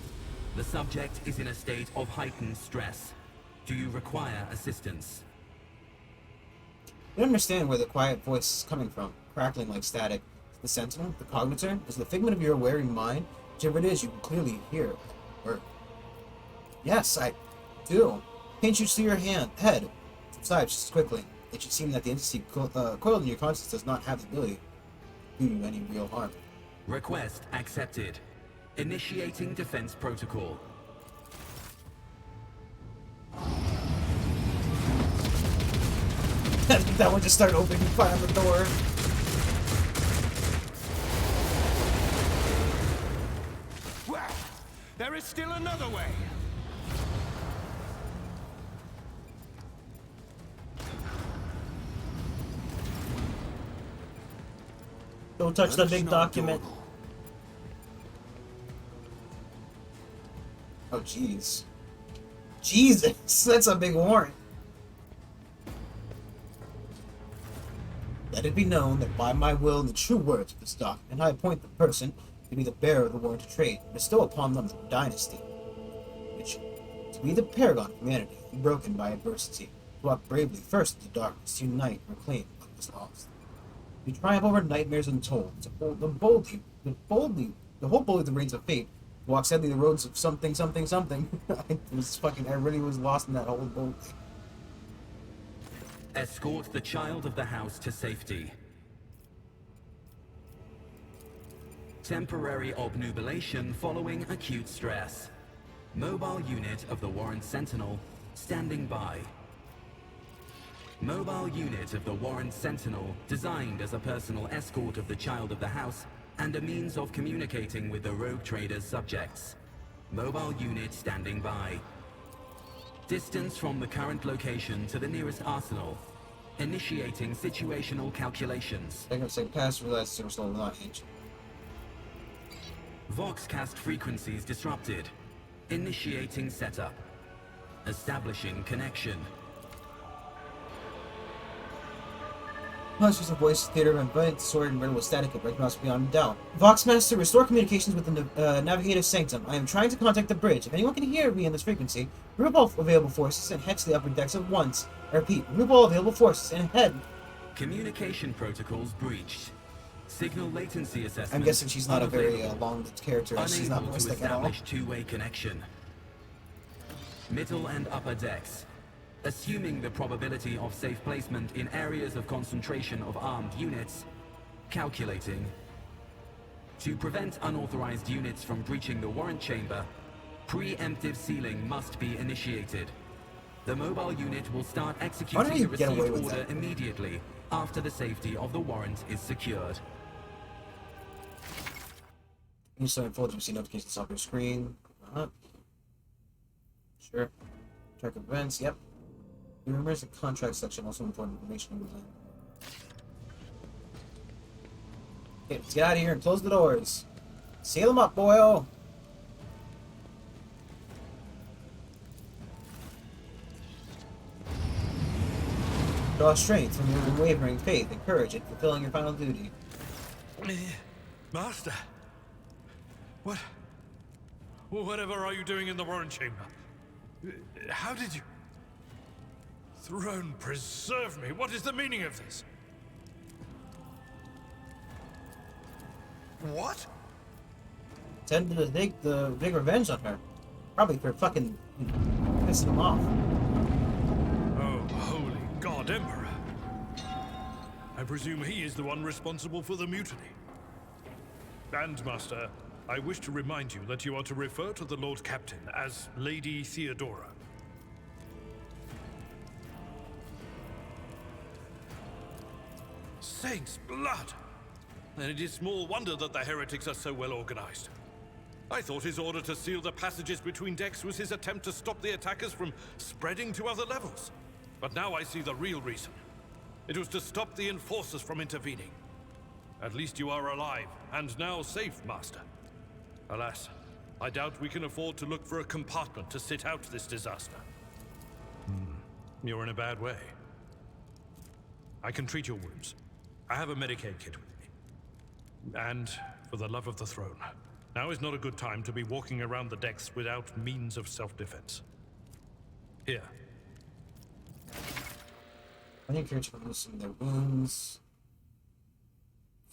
The subject is in a state of heightened stress. Do you require assistance? You don't understand where the quiet voice is coming from, crackling like static. The sentinel, the cognitor, is the figment of your wearing mind. Whichever it is, you can clearly hear or yes, I do. Pain shoots through your head. Subsides just quickly. It should seem that the entity coiled in your conscience does not have the ability to do you any real harm. Request accepted. Initiating defense protocol. That one just started opening fire on the door. Well, there is still another way. Don't touch the big document. Oh, jeez. Jesus, that's a big warrant. Let it be known that by my will and the true words of this document, I appoint the person to be the bearer of the warrant to trade, and bestow upon them the dynasty, which, to be the paragon of humanity, broken by adversity, to walk bravely first in the darkness, to unite and reclaim what was lost. To triumph over nightmares untold, to hold them boldly, to hold boldly the reins of fate, to walk steadily the roads of something. I really was lost in that whole boldly. Escort the child of the house to safety. Temporary obnubilation following acute stress. Mobile unit of the Warren Sentinel standing by. Mobile unit of the Warren Sentinel designed as a personal escort of the child of the house and a means of communicating with the rogue trader's subjects. Mobile unit standing by. Distance from the current location to the nearest arsenal. Initiating situational calculations. I'm going to say pass realize service level not ancient. Voxcast frequencies disrupted. Initiating setup. Establishing connection. Monsters of voice, theater, and brilliant sword and riddle with static and recognized beyond doubt. Voxmaster, restore communications with the navigative sanctum. I am trying to contact the bridge. If anyone can hear me on this frequency, group all available forces and head to the upper decks at once. I repeat, group all available forces and head. Communication protocols breached. Signal latency assessment. I'm guessing she's not a very long-lived character. She's not Unable to voice at all. establish two-way connection. Middle and upper decks. Assuming the probability of safe placement in areas of concentration of armed units. Calculating. To prevent unauthorized units from breaching the warrant chamber, preemptive sealing must be initiated. The mobile unit will start executing the received order immediately after the safety of the warrant is secured. You still folders receive notifications off your screen. Sure. Track events, yep. Remember the contract section, also important information. Okay, let's get out of here and close the doors. Seal them up, boyo! Draw strength from your unwavering faith and courage in fulfilling your final duty. Master, whatever are you doing in the warrant chamber? How did you... Throne preserve me, what is the meaning of this? What? Tend to take the big revenge on her. Probably for fucking pissing him off. Oh, holy God, Emperor. I presume he is the one responsible for the mutiny. And, Master, I wish to remind you that you are to refer to the Lord Captain as Lady Theodora. Saints' blood! And it is small wonder that the heretics are so well organized. I thought his order to seal the passages between decks was his attempt to stop the attackers from spreading to other levels. But now I see the real reason. It was to stop the enforcers from intervening. At least you are alive, and now safe, Master. Alas, I doubt we can afford to look for a compartment to sit out this disaster. You're in a bad way. I can treat your wounds. I have a Medicaid kit with me. And, for the love of the throne, now is not a good time to be walking around the decks without means of self-defense. Here. When your character removes some of their wounds,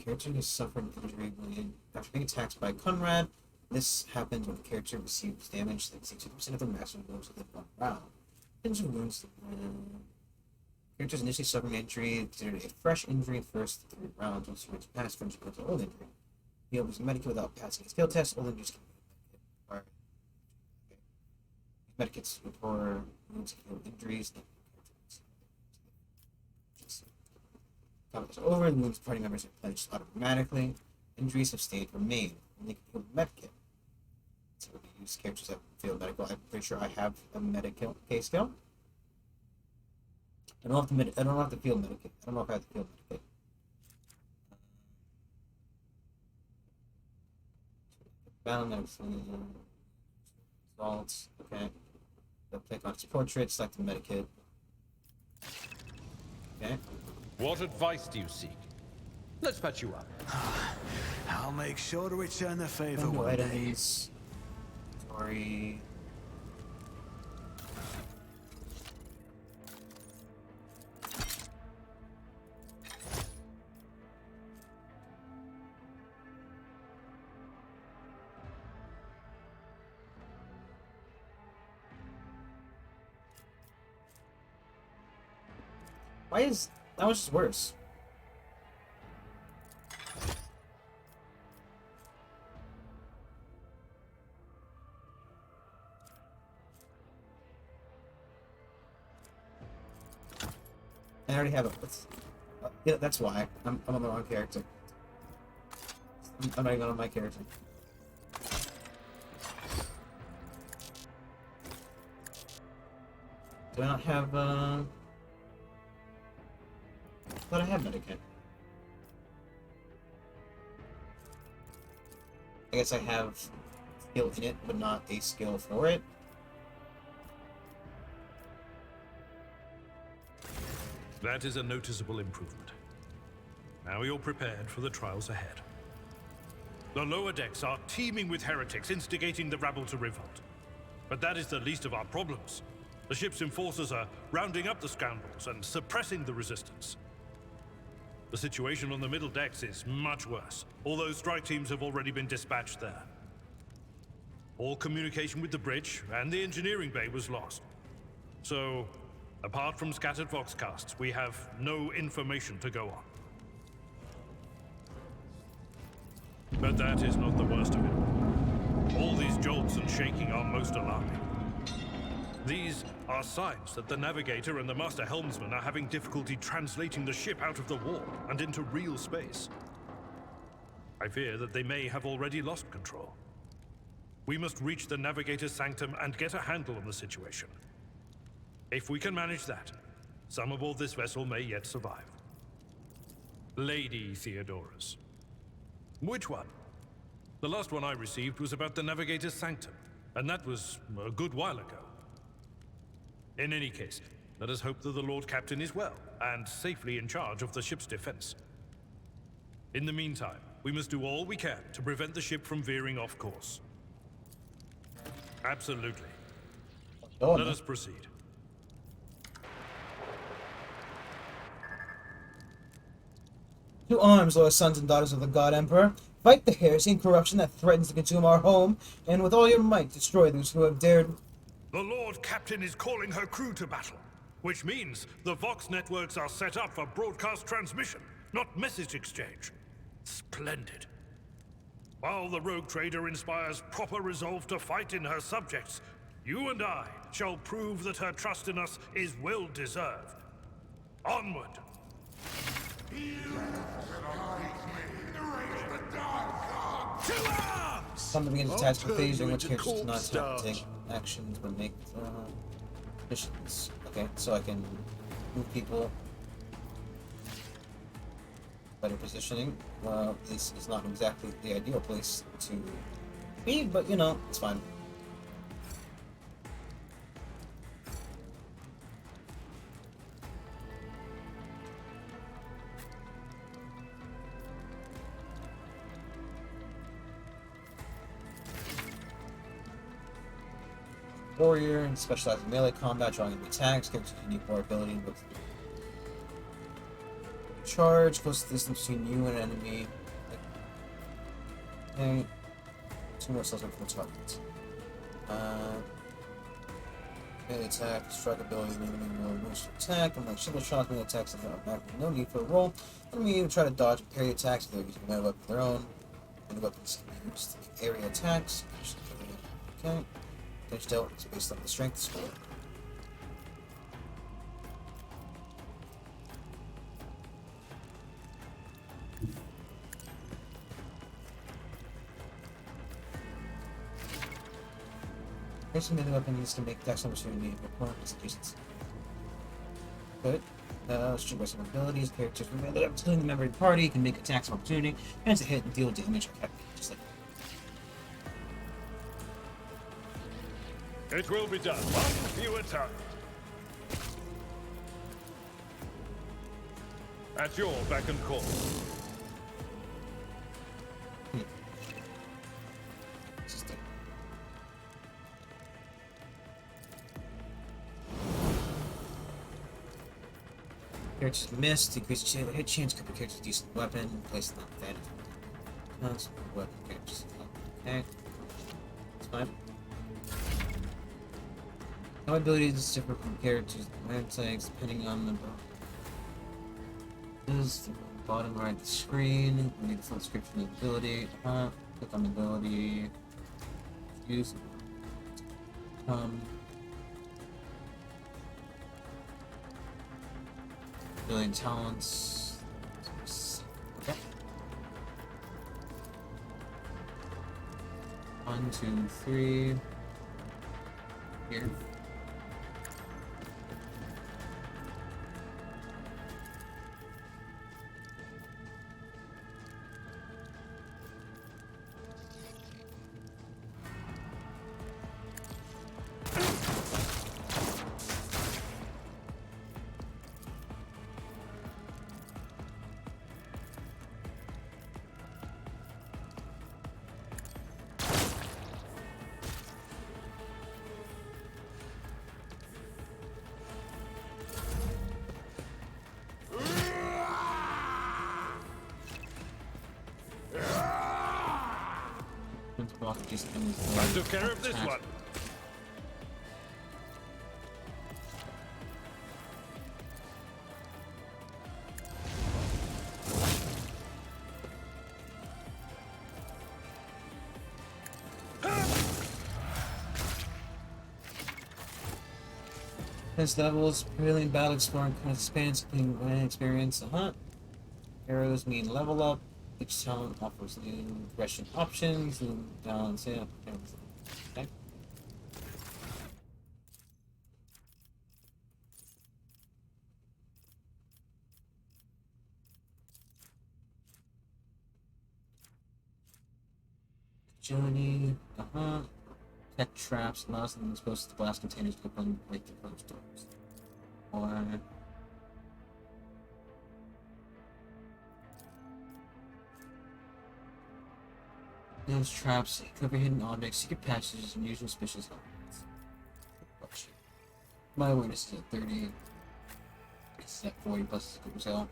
character has suffered an injury when after being attacked by Conrad. This happens when the character receives damage that exceeds 2% of their maximum wounds within 1 round. Injury wounds. Characters initially suffering an injury considered a fresh injury first 3 rounds once you reach past from an old injury. He opens a medikit without passing a skill test. Old injuries can be medikit. Medikits for wounds and heal injuries. Combat is over. The wounds party members are replenished automatically. Injuries have stayed remain. And they can heal medikit. So we use characters that feel medical. I'm pretty sure I have a medical K skill. I don't have the field medikit. I don't know if I have the field medikit. Battle medicine. Results. Okay. They'll click on his portrait, select the medikit. Okay. What advice do you seek? Let's patch you up. I'll make sure to return the favor New one day. items. Story. Why is that was just worse? I already have it. Yeah, that's why. I'm on the wrong character. I'm not even on my character. Do I not have, I thought I had medikit. I guess I have skill in it, but not a skill for it. That is a noticeable improvement. Now you're prepared for the trials ahead. The lower decks are teeming with heretics instigating the rabble to revolt. But that is the least of our problems. The ship's enforcers are rounding up the scoundrels and suppressing the resistance. The situation on the middle decks is much worse, although strike teams have already been dispatched there. All communication with the bridge and the engineering bay was lost. So, apart from scattered voxcasts, we have no information to go on. But that is not the worst of it. All these jolts and shaking are most alarming. These are signs that the navigator and the master helmsman are having difficulty translating the ship out of the warp and into real space. I fear that they may have already lost control. We must reach the navigator's sanctum and get a handle on the situation. If we can manage that, some aboard this vessel may yet survive. Lady Theodoras. Which one? The last one I received was about the navigator's sanctum, and that was a good while ago. In any case, let us hope that the Lord Captain is well, and safely in charge of the ship's defense. In the meantime, we must do all we can to prevent the ship from veering off course. Absolutely. Let us proceed. To arms, loyal sons and daughters of the God Emperor. Fight the heresy and corruption that threatens to consume our home, and with all your might destroy those who have dared. The Lord Captain is calling her crew to battle, which means the Vox networks are set up for broadcast transmission, not message exchange. Splendid. While the rogue trader inspires proper resolve to fight in her subjects, you and I shall prove that her trust in us is well deserved. Onward! To arms! Some begins attached to phase during which characters do not have to take actions but make missions. Okay, so I can move people. Better positioning. Well, this is not exactly the ideal place to be, but you know, it's fine. Warrior and specialized in melee combat, drawing the attacks, gives you unique war ability with charge, close the distance between you and an enemy. Okay. 2 more cells for targets. Melee attack, strike ability, enemy will boost attack. Unlike shield shots, melee attacks have automatically no need for a roll. Enemy will try to dodge and parry attacks if they're using melee weapon of their own. Melee weapons can be used to make area attacks. Okay. Damage dealt is based on the strength score. Person melee weapon needs to make dex opportunity if opponent executions. Good. Shoot by some abilities, characters with melee weapons including the member of the party can make attacks of opportunity, and to hit and deal damage or just like It will be done. One fewer time. At your beck and call. Characters missed, decrease hit chance, could be characters decent weapon, place not advantage. Weapon characters. Okay. That's fine. No abilities differ from characters and tags depending on the is the bottom right of the screen. We need the full description of the ability. Click on the ability. Use ability talents. Okay. 1, 2, 3. Here. I took care of this one. This levels, brilliant battle exploring kind of expands, including experience. Arrows mean level up. Each talent offers new progression options and balance. Yeah. Okay. Agility. Tech traps allows them to expose the blast containers to open break the closed doors. Or those traps cover hidden objects, secret passages, and usual suspicious elements. My awareness is at 30. It's at 40 plus Cooper's Hill.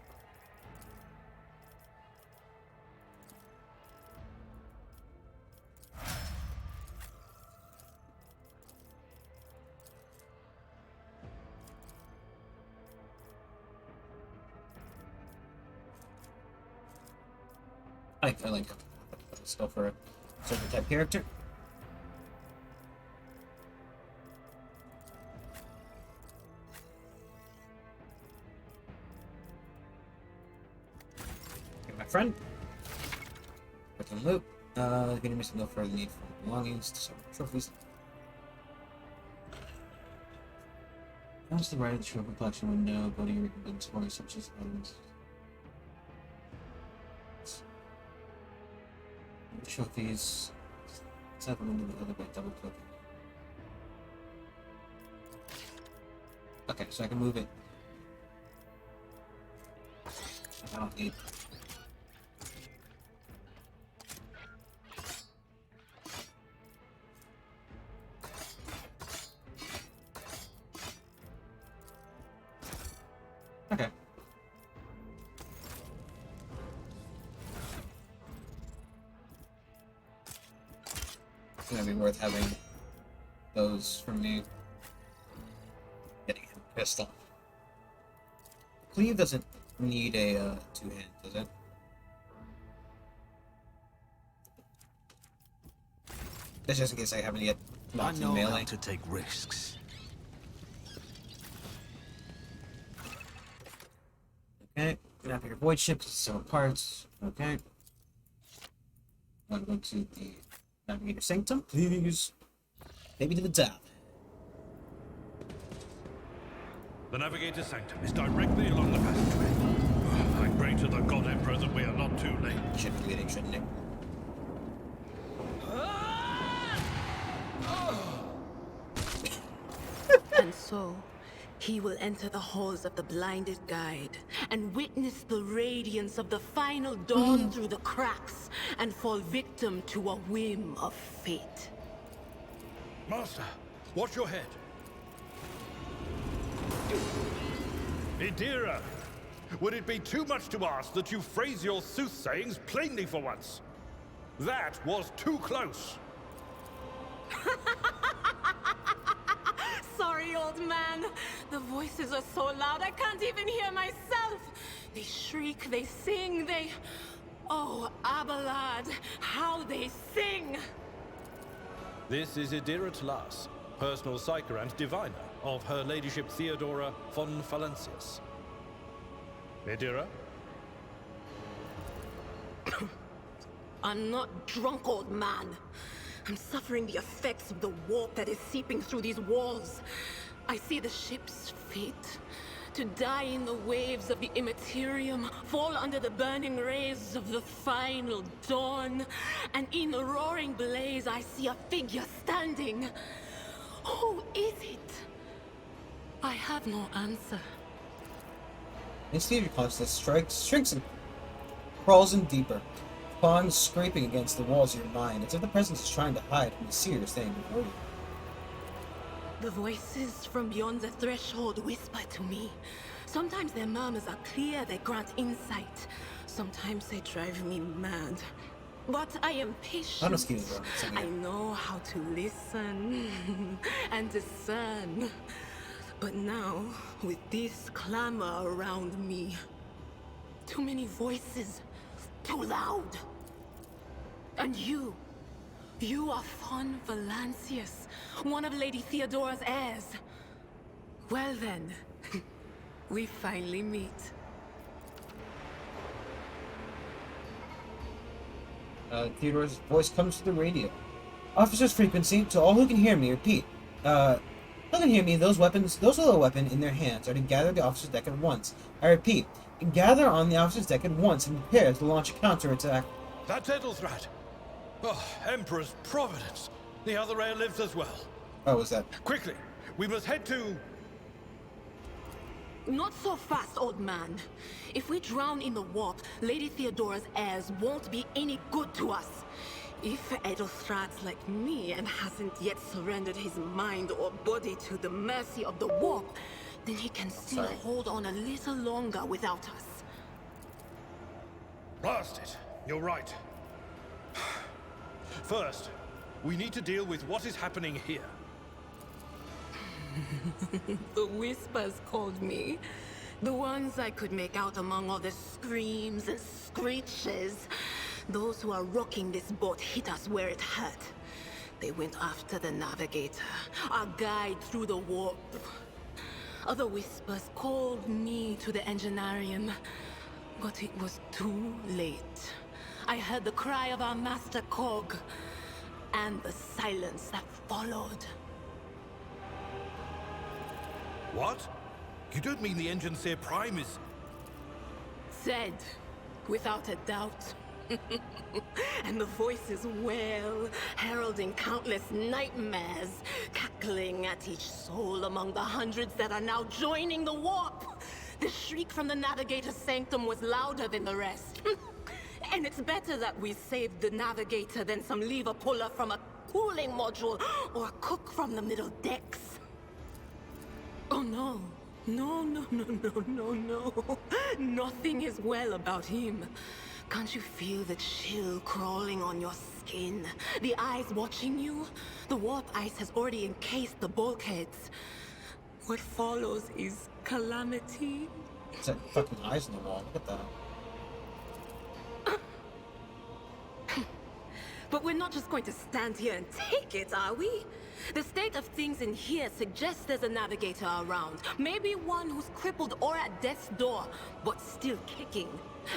I like it. Let's go for a certain type character. Okay, my friend. Put on loop. Getting missing no further need for belongings to several trophies. Down to the right of the trophy collection window, go to your inventory, such as items. Trophies. Let's have them into the other by double clicking. Okay, so I can move it. I don't need. Okay. It's gonna be worth having those for me. Getting a pistol. Cleave doesn't need a two-hand, does it? That's just in case I haven't yet I locked in know melee. how to take risks. Okay, Navigator Void Ship, several parts. Okay. I'm going to the Navigator Sanctum, please. Maybe to the top. The Navigator Sanctum is directly along the passageway. I pray to the God Emperor that we are not too late. Should be leading, shouldn't it? And so, he will enter the halls of the blinded guide and witness the radiance of the final dawn through the cracks and fall victim to a whim of fate. Master, watch your head. Idira, would it be too much to ask that you phrase your soothsayings plainly for once? That was too close. Sorry, old man. The voices are so loud I can't even hear myself. They shriek, they sing, they... Oh, Abelard, how they sing! This is Idira Tlas, personal psyker and diviner of Her Ladyship Theodora von Valancius. Idira? I'm not drunk, old man. I'm suffering the effects of the warp that is seeping through these walls. I see the ship's fate. To die in the waves of the immaterium, fall under the burning rays of the final dawn. And in the roaring blaze, I see a figure standing. Who is it? I have no answer. Instantly consciousness shrinks and crawls in deeper. Pawns scraping against the walls of your mind, as if the presence is trying to hide from the seer standing before you. The voices from beyond the threshold whisper to me. Sometimes their murmurs are clear, they grant insight. Sometimes they drive me mad. But I am patient. I know how to listen and discern. But now, with this clamor around me, too many voices, too loud. And you are von Valancius, one of Lady Theodora's heirs. Well then, we finally meet. Theodora's voice comes through the radio. Officer's frequency, to all who can hear me, repeat. Who can hear me, those with a weapon in their hands are to gather the officer's deck at once. I repeat, gather on the officer's deck at once and prepare to launch a counterattack. That's Edelthrat. Oh, Emperor's Providence. The other heir lives as well. Oh, was that? Quickly, we must head to... Not so fast, old man. If we drown in the warp, Lady Theodora's heirs won't be any good to us. If Edelthrat's like me and hasn't yet surrendered his mind or body to the mercy of the warp, then he can still hold on a little longer without us. Blast it. You're right. First, we need to deal with what is happening here. The whispers called me. The ones I could make out among all the screams and screeches. Those who are rocking this boat hit us where it hurt. They went after the Navigator, our guide through the warp. Other whispers called me to the Engineerium, but it was too late. I heard the cry of our master Cog, and the silence that followed. What? You don't mean the Engineer Prime is... Said, without a doubt. And the voices wail, heralding countless nightmares, cackling at each soul among the hundreds that are now joining the warp. The shriek from the Navigator's sanctum was louder than the rest. And it's better that we saved the Navigator than some lever puller from a cooling module or a cook from the middle decks. Oh no. No. Nothing is well about him. Can't you feel the chill crawling on your skin? The eyes watching you? The warp ice has already encased the bulkheads. What follows is calamity. It's like fucking eyes on the wall. Look at that. But we're not just going to stand here and take it, are we? The state of things in here suggests there's a navigator around. Maybe one who's crippled or at death's door, but still kicking.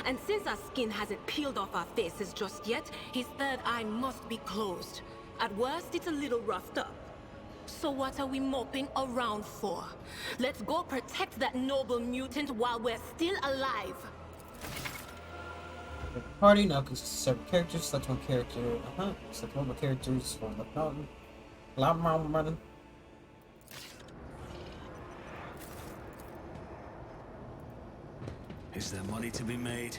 And since our skin hasn't peeled off our faces just yet, his third eye must be closed. At worst, it's a little roughed up. So what are we moping around for? Let's go protect that noble mutant while we're still alive. The party now consists of several characters. Select one character. Select one of the characters from the mountain. Mountain. Is there money to be made?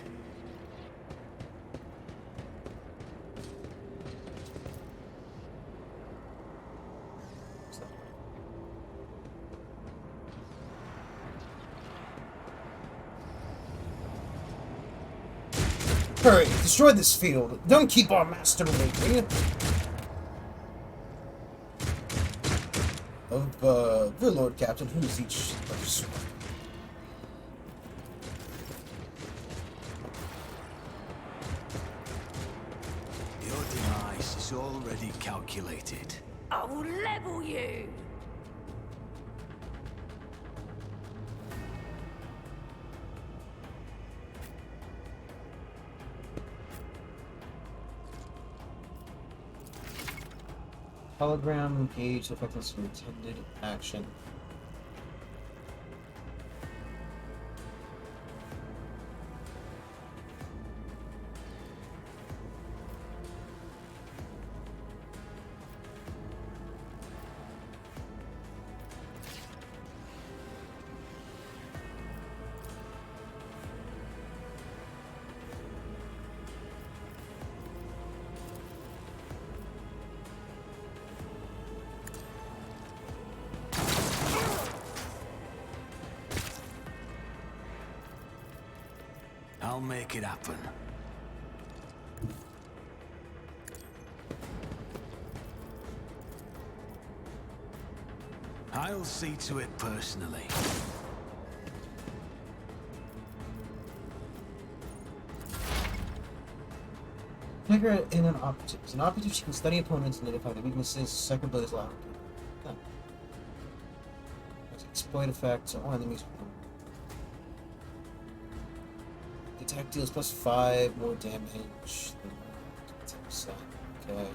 Hurry! Destroy this field! Don't keep our master waiting! The Lord Captain, who is each other's? Your demise is already calculated. I will level you! Hologram gauge the effectiveness of intended action. I'll make it happen. I'll see to it personally. Trigger in an operative. As an operative, she can study opponents and identify their weaknesses. Second ability is loud. Exploit effects on enemies. Attack deals +5 more damage. 10%. Okay.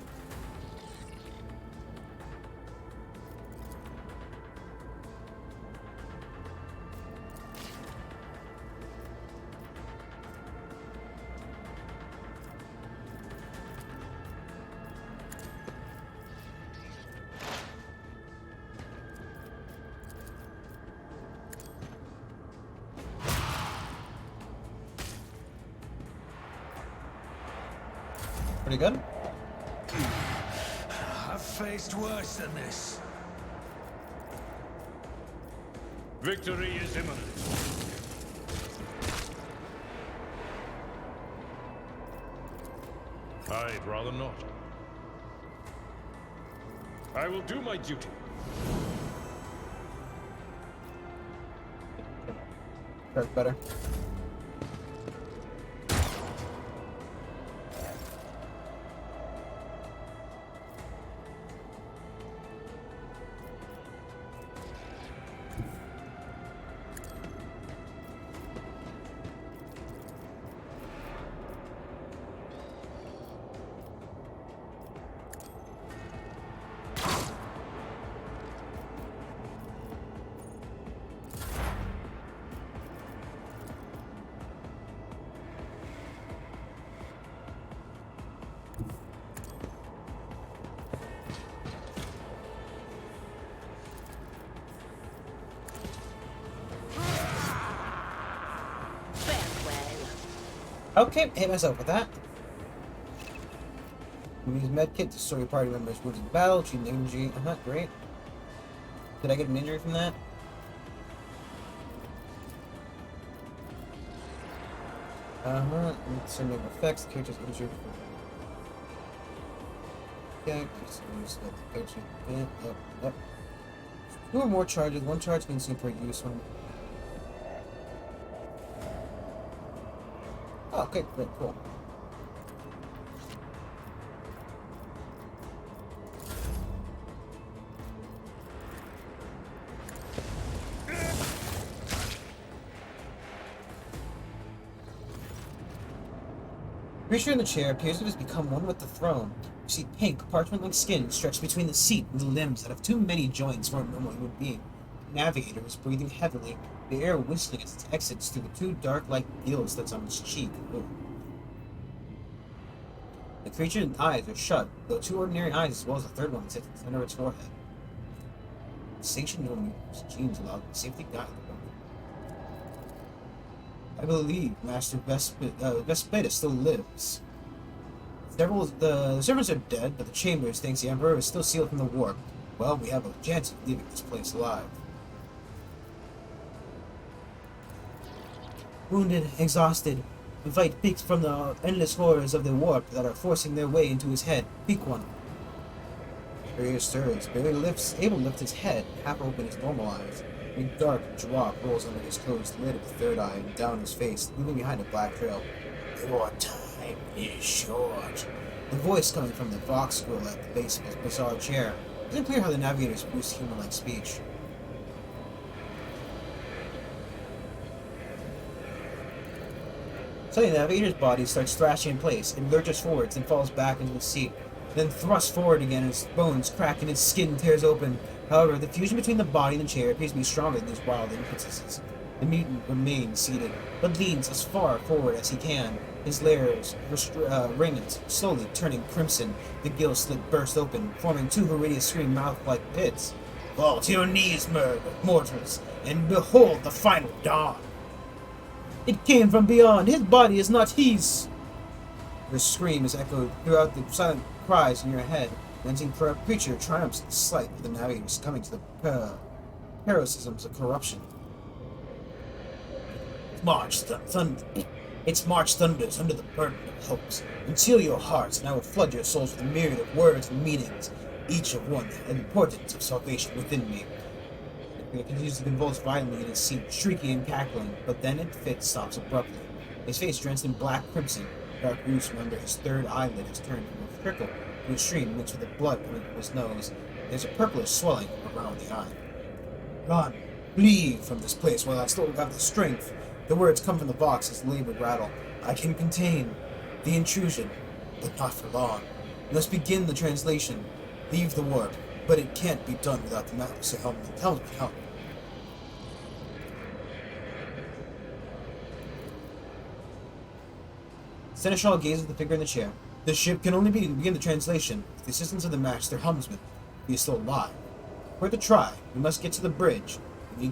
Pretty good. I've faced worse than this. Victory is imminent. I'd rather not. I will do my duty. That's better. Okay, hit myself with that. We use medkit to restore your party members wounded in battle, achieve an injury. Great. Did I get an injury from that? And certain effects, the character's injured. Yeah, just use the coaching. Yep. 2 or more charges. 1 charge consumed per use. One. Oh, okay, great, cool. The creature in the chair appears to have become one with the throne. You see pink, parchment-like skin stretched between the seat and the limbs that have too many joints for a normal human being. The navigator is breathing heavily, the air whistling as it exits through the 2 dark-like gills that's on his cheek. Ooh. The creature's eyes are shut, though 2 ordinary eyes as well as a third one sits at the center of its forehead. Sanctioned no moves, genes allow the safety guide. I believe Master Vespeda still lives. The servants are dead, but the Chambers thinks the Emperor is still sealed from the warp. Well, we have a chance of leaving this place alive. Wounded, exhausted, the fight peeks from the endless horrors of the warp that are forcing their way into his head. Peak one. Barrier stirs, barely able to lift his head, half open his normal eyes. A dark drop rolls under his closed lid of the third eye and down his face, leaving behind a black trail. Your time is short. The voice coming from the Vox scroll at the base of his bizarre chair. It isn't clear how the navigators boost human-like speech. Suddenly, the navigator's body starts thrashing in place. It lurches forwards and falls back into the seat. Then thrusts forward again, and his bones crack and his skin tears open. However, the fusion between the body and the chair appears to be stronger than these wild impetuses. The mutant remains seated, but leans as far forward as he can. His layers raiment slowly turning crimson. The gill slit burst open, forming 2 hideous scream mouth-like pits. Fall to your knees, mortals, and behold the final dawn. It came from beyond. His body is not his. Your scream is echoed throughout the silent cries in your head. The unseen creature triumphs in sight of the navigators coming to the paroxysms of corruption. Its march thunders under the burden of hopes. Unseal your hearts, and I will flood your souls with a myriad of words and meanings, each of one the importance of salvation within me. It continues to convulse violently in his seat, shrieking and cackling, but then it stops abruptly. His face drenched in black crimson. Dark ooze from under his third eyelid has turned from a trickle to a stream mixed with the blood coming from his nose. There's a purplish swelling around the eye. Run! Flee from this place while I still have the strength. The words come from the Vox's labored rattle. I can contain the intrusion, but not for long. Let's begin the translation. Leave the warp, but it can't be done without the Master helmet help. Seneschal gazes at the figure in the chair. The ship can only begin the translation with the assistance of the Master Helmsman. He is still alive. We're to try. We must get to the bridge.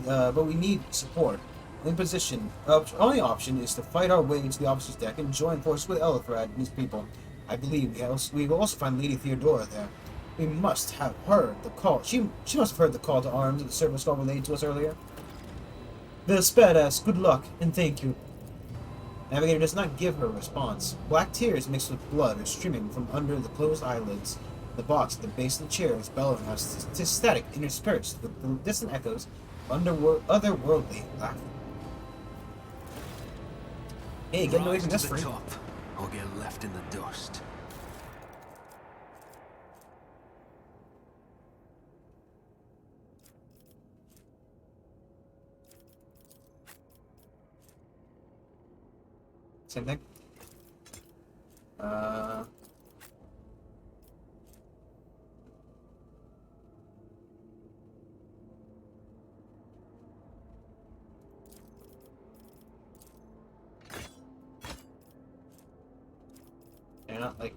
But we need support. In position, only option is to fight our way to the officer's deck and join forces with Elithrad and his people. I believe we will also find Lady Theodora there. We must have heard the call. She must have heard the call to arms that the service call relayed to us earlier. Vespedas, good luck and thank you. Navigator does not give her a response. Black tears mixed with blood are streaming from under the closed eyelids. The box at the base of the chair is bellowing out static, interspersed with the distant echoes of otherworldly laughter. Hey, get away from this free. Top, or get left in the dust. Same thing. You're not like.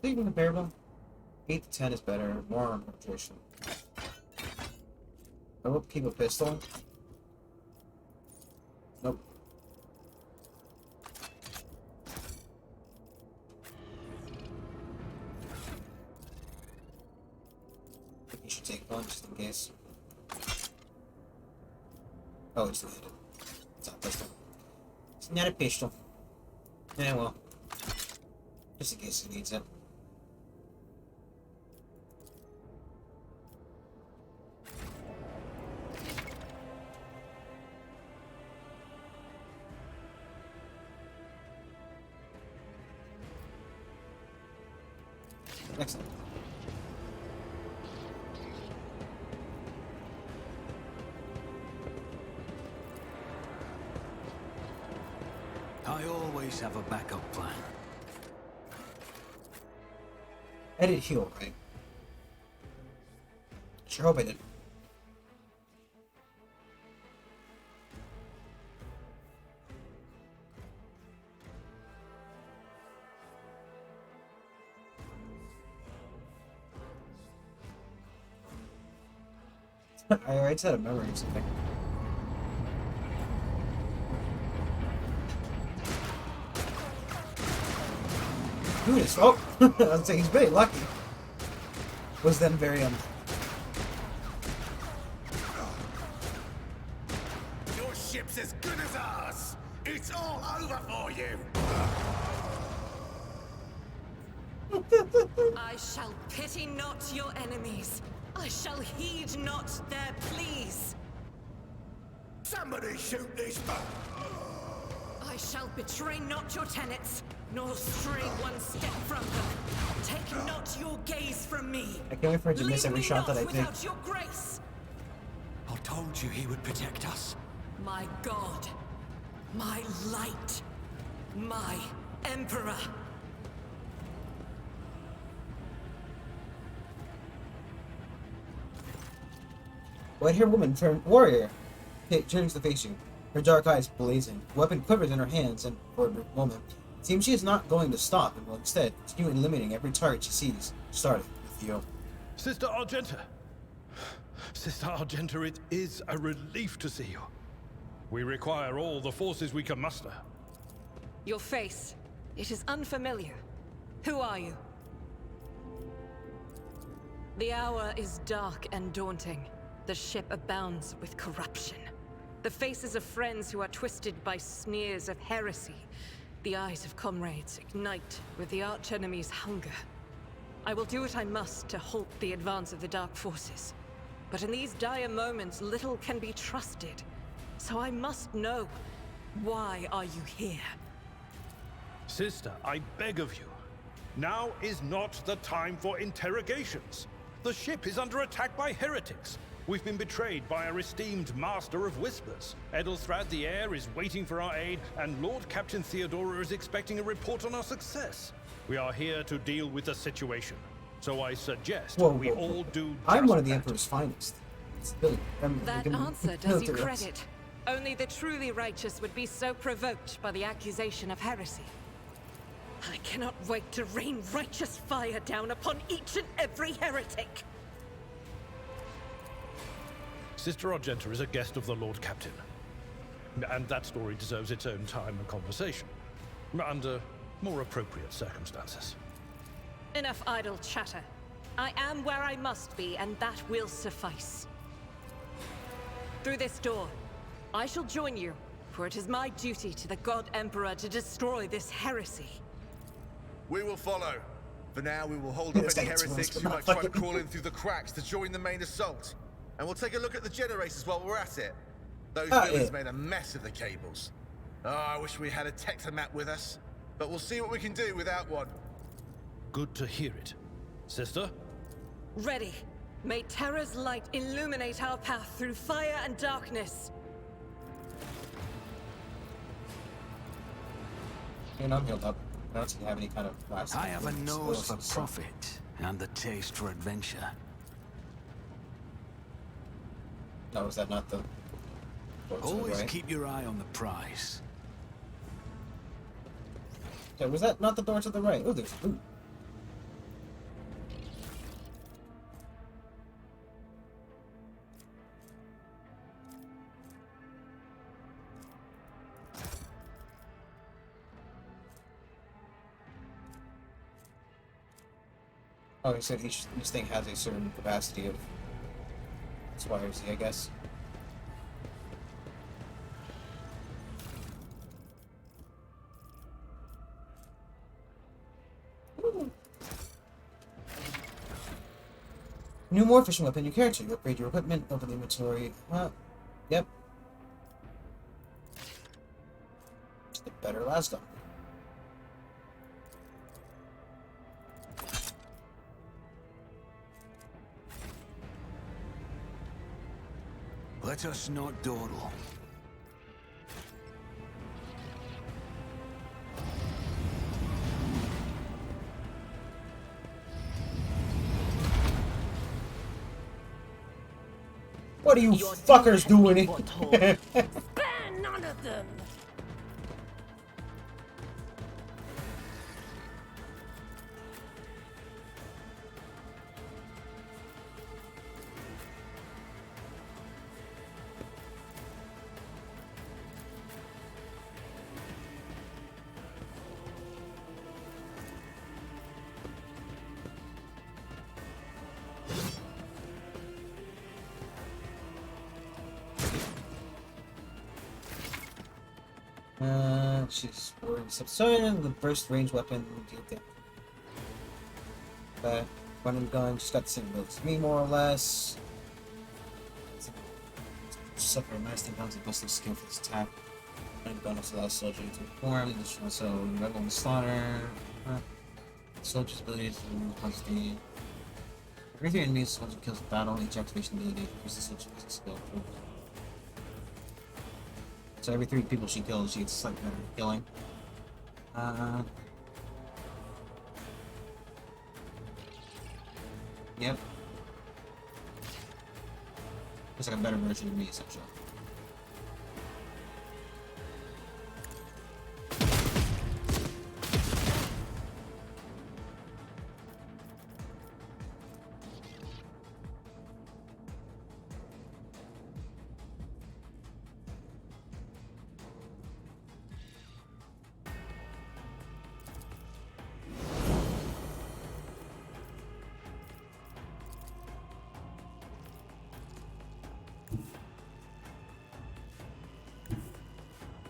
Even comparable. 8 to 10 is better. More on penetration. I will keep a pistol. Nope. on just in case. Oh, it's deleted. It's not this one. It's not a pistol. Yeah, well. Just in case it needs it. Excellent. I always have a backup plan. I did heal, right? Sure hope I did. I already said a memory or something. Who is? Oh, I'd say he's very lucky. Was them very Your ship's as good as ours. It's all over for you. I shall pity not your enemies. I shall heed not their pleas. Somebody shoot these I shall betray not your tenets, nor stray one step from them. Take not your gaze from me. I can't wait for it to miss every shot that I take. Without your grace. I told you he would protect us. My God, my light, my emperor. White-haired woman turned warrior. Turns to face you. Her dark eyes blazing. Weapon quivers in her hands, and for a moment, it seems she is not going to stop, and will instead continue eliminating every target she sees, starting with you. Sister Argenta. Sister Argenta, it is a relief to see you. We require all the forces we can muster. Your face, it is unfamiliar. Who are you? The hour is dark and daunting. The ship abounds with corruption. The faces of friends who are twisted by sneers of heresy. The eyes of comrades ignite with the archenemy's hunger. I will do what I must to halt the advance of the dark forces. But in these dire moments, little can be trusted. So I must know, why are you here? Sister, I beg of you. Now is not the time for interrogations. The ship is under attack by heretics. We've been betrayed by our esteemed Master of Whispers. Edelthrad the Heir is waiting for our aid, and Lord Captain Theodora is expecting a report on our success. We are here to deal with the situation. So I suggest we all do I'm one of the that. Emperor's finest. That answer does you credit. Only the truly righteous would be so provoked by the accusation of heresy. I cannot wait to rain righteous fire down upon each and every heretic. Sister Argenta is a guest of the Lord Captain. And that story deserves its own time and conversation. Under more appropriate circumstances. Enough idle chatter. I am where I must be, and that will suffice. Through this door, I shall join you, for it is my duty to the God Emperor to destroy this heresy. We will follow. For now, we will hold off any heretics who might try to crawl in through the cracks to join the main assault. And we'll take a look at the generators while we're at it. Those villains made a mess of the cables. Oh, I wish we had a Tectomat with us. But we'll see what we can do without one. Good to hear it. Sister? Ready. May Terra's light illuminate our path through fire and darkness. And I'm healed up. I don't seem to have any kind of last. I have a nose for profit and the taste for adventure. No, is that not the... Always keep your eye on the prize. Yeah, was that not the door to the right? Oh, there's loot. Oh, he said each thing has a certain capacity of It's YRZ, I guess. New more fishing weapon, your character. You upgrade your equipment, open the inventory. Yep. It's the better last gun. Let us not dawdle. What are you Your fuckers doing? Spare none of them. She's subsonic, the burst range weapon, deal damage. Run and gun, just got the same abilities as me, more or less. Suffer a nice 10 pounds of busting skill for this attack. Run and gun also allows soldier to perform, so rebel and slaughter. Soldier's ability to cause the. Every 3 enemies, soldier kills the battle, each activation ability increases the soldier's skill. So every 3 people she kills, she gets slightly better at killing. Yep. Looks like a better version of me, essentially.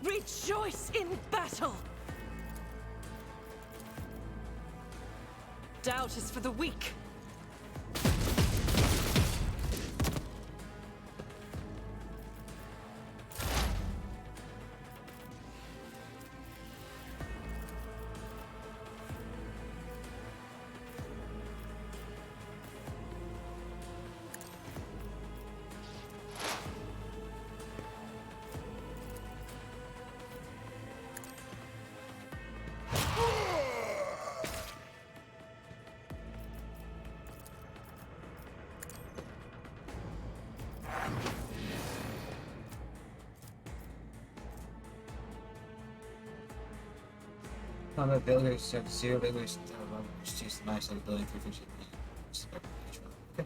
Rejoice in battle! Doubt is for the weak. Combat failures have 0 failures, which is nice ability for efficient. Okay.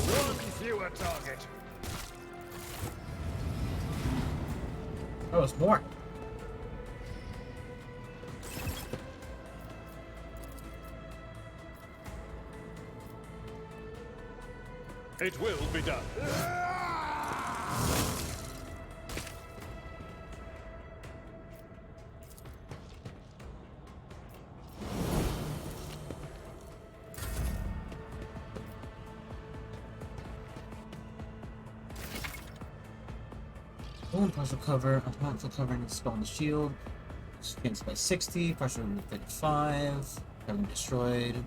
One fewer target. Oh, it's more. It will be done. One partial cover, a partial cover and spell on the shield. Against by 60, partial 35, having destroyed.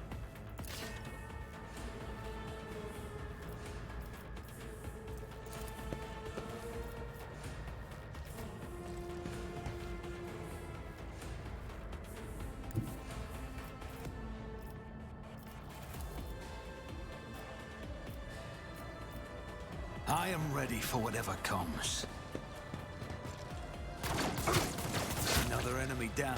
I am ready for whatever comes. Another enemy down.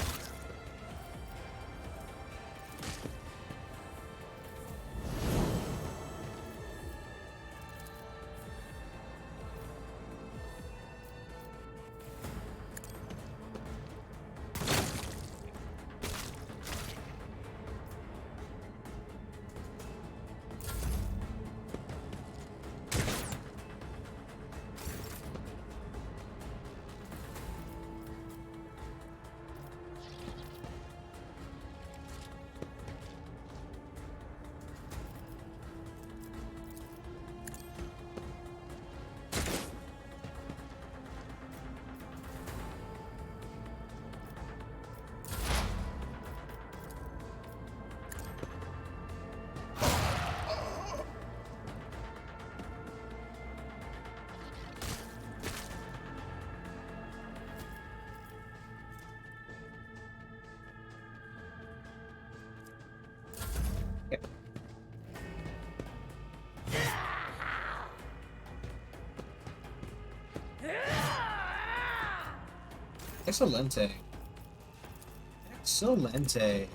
Excelente. Excelente.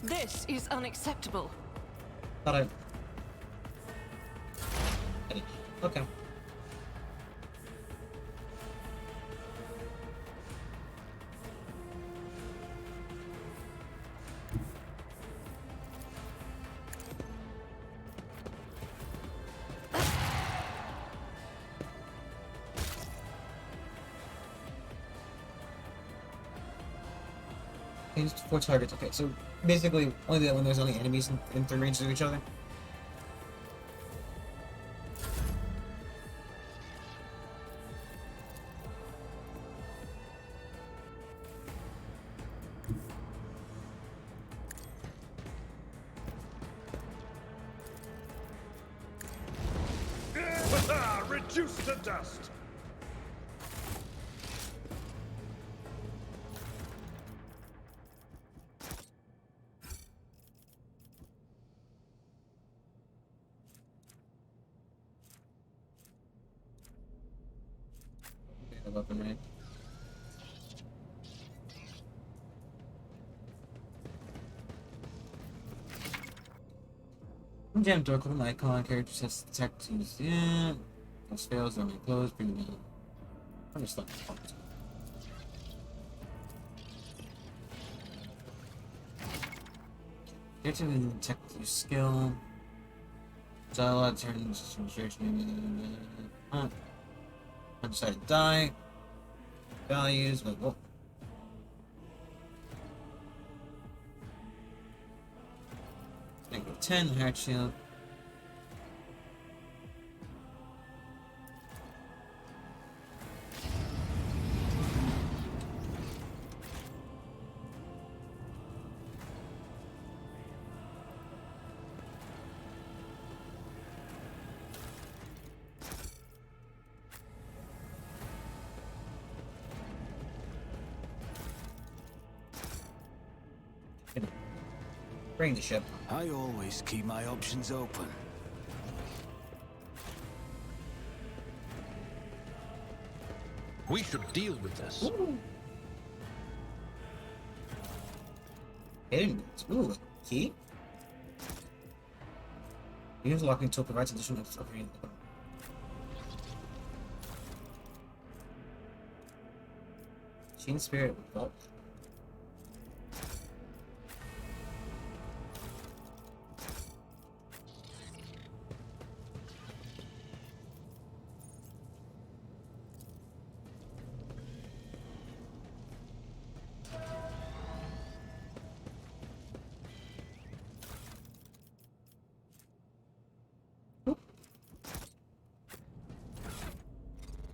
This is unacceptable. Thought I. Okay. Used 4 targets. Okay, so basically only that when there's only enemies in 3 ranges of each other. Reduced to dust. The weapon range. Jam door, click on the icon, character sets detect use. Yeah. This fails, then we close, bring it down. I'm just like get to the detect use skill. Dialogue turns demonstration. I decided to die. Values, but whoa. -10, heart shield. Bring the ship. I always keep my options open. We should deal with this. Hidden goods. Ooh, a key? Use locking tool provides additional upgrade. Gene Spirit Vault.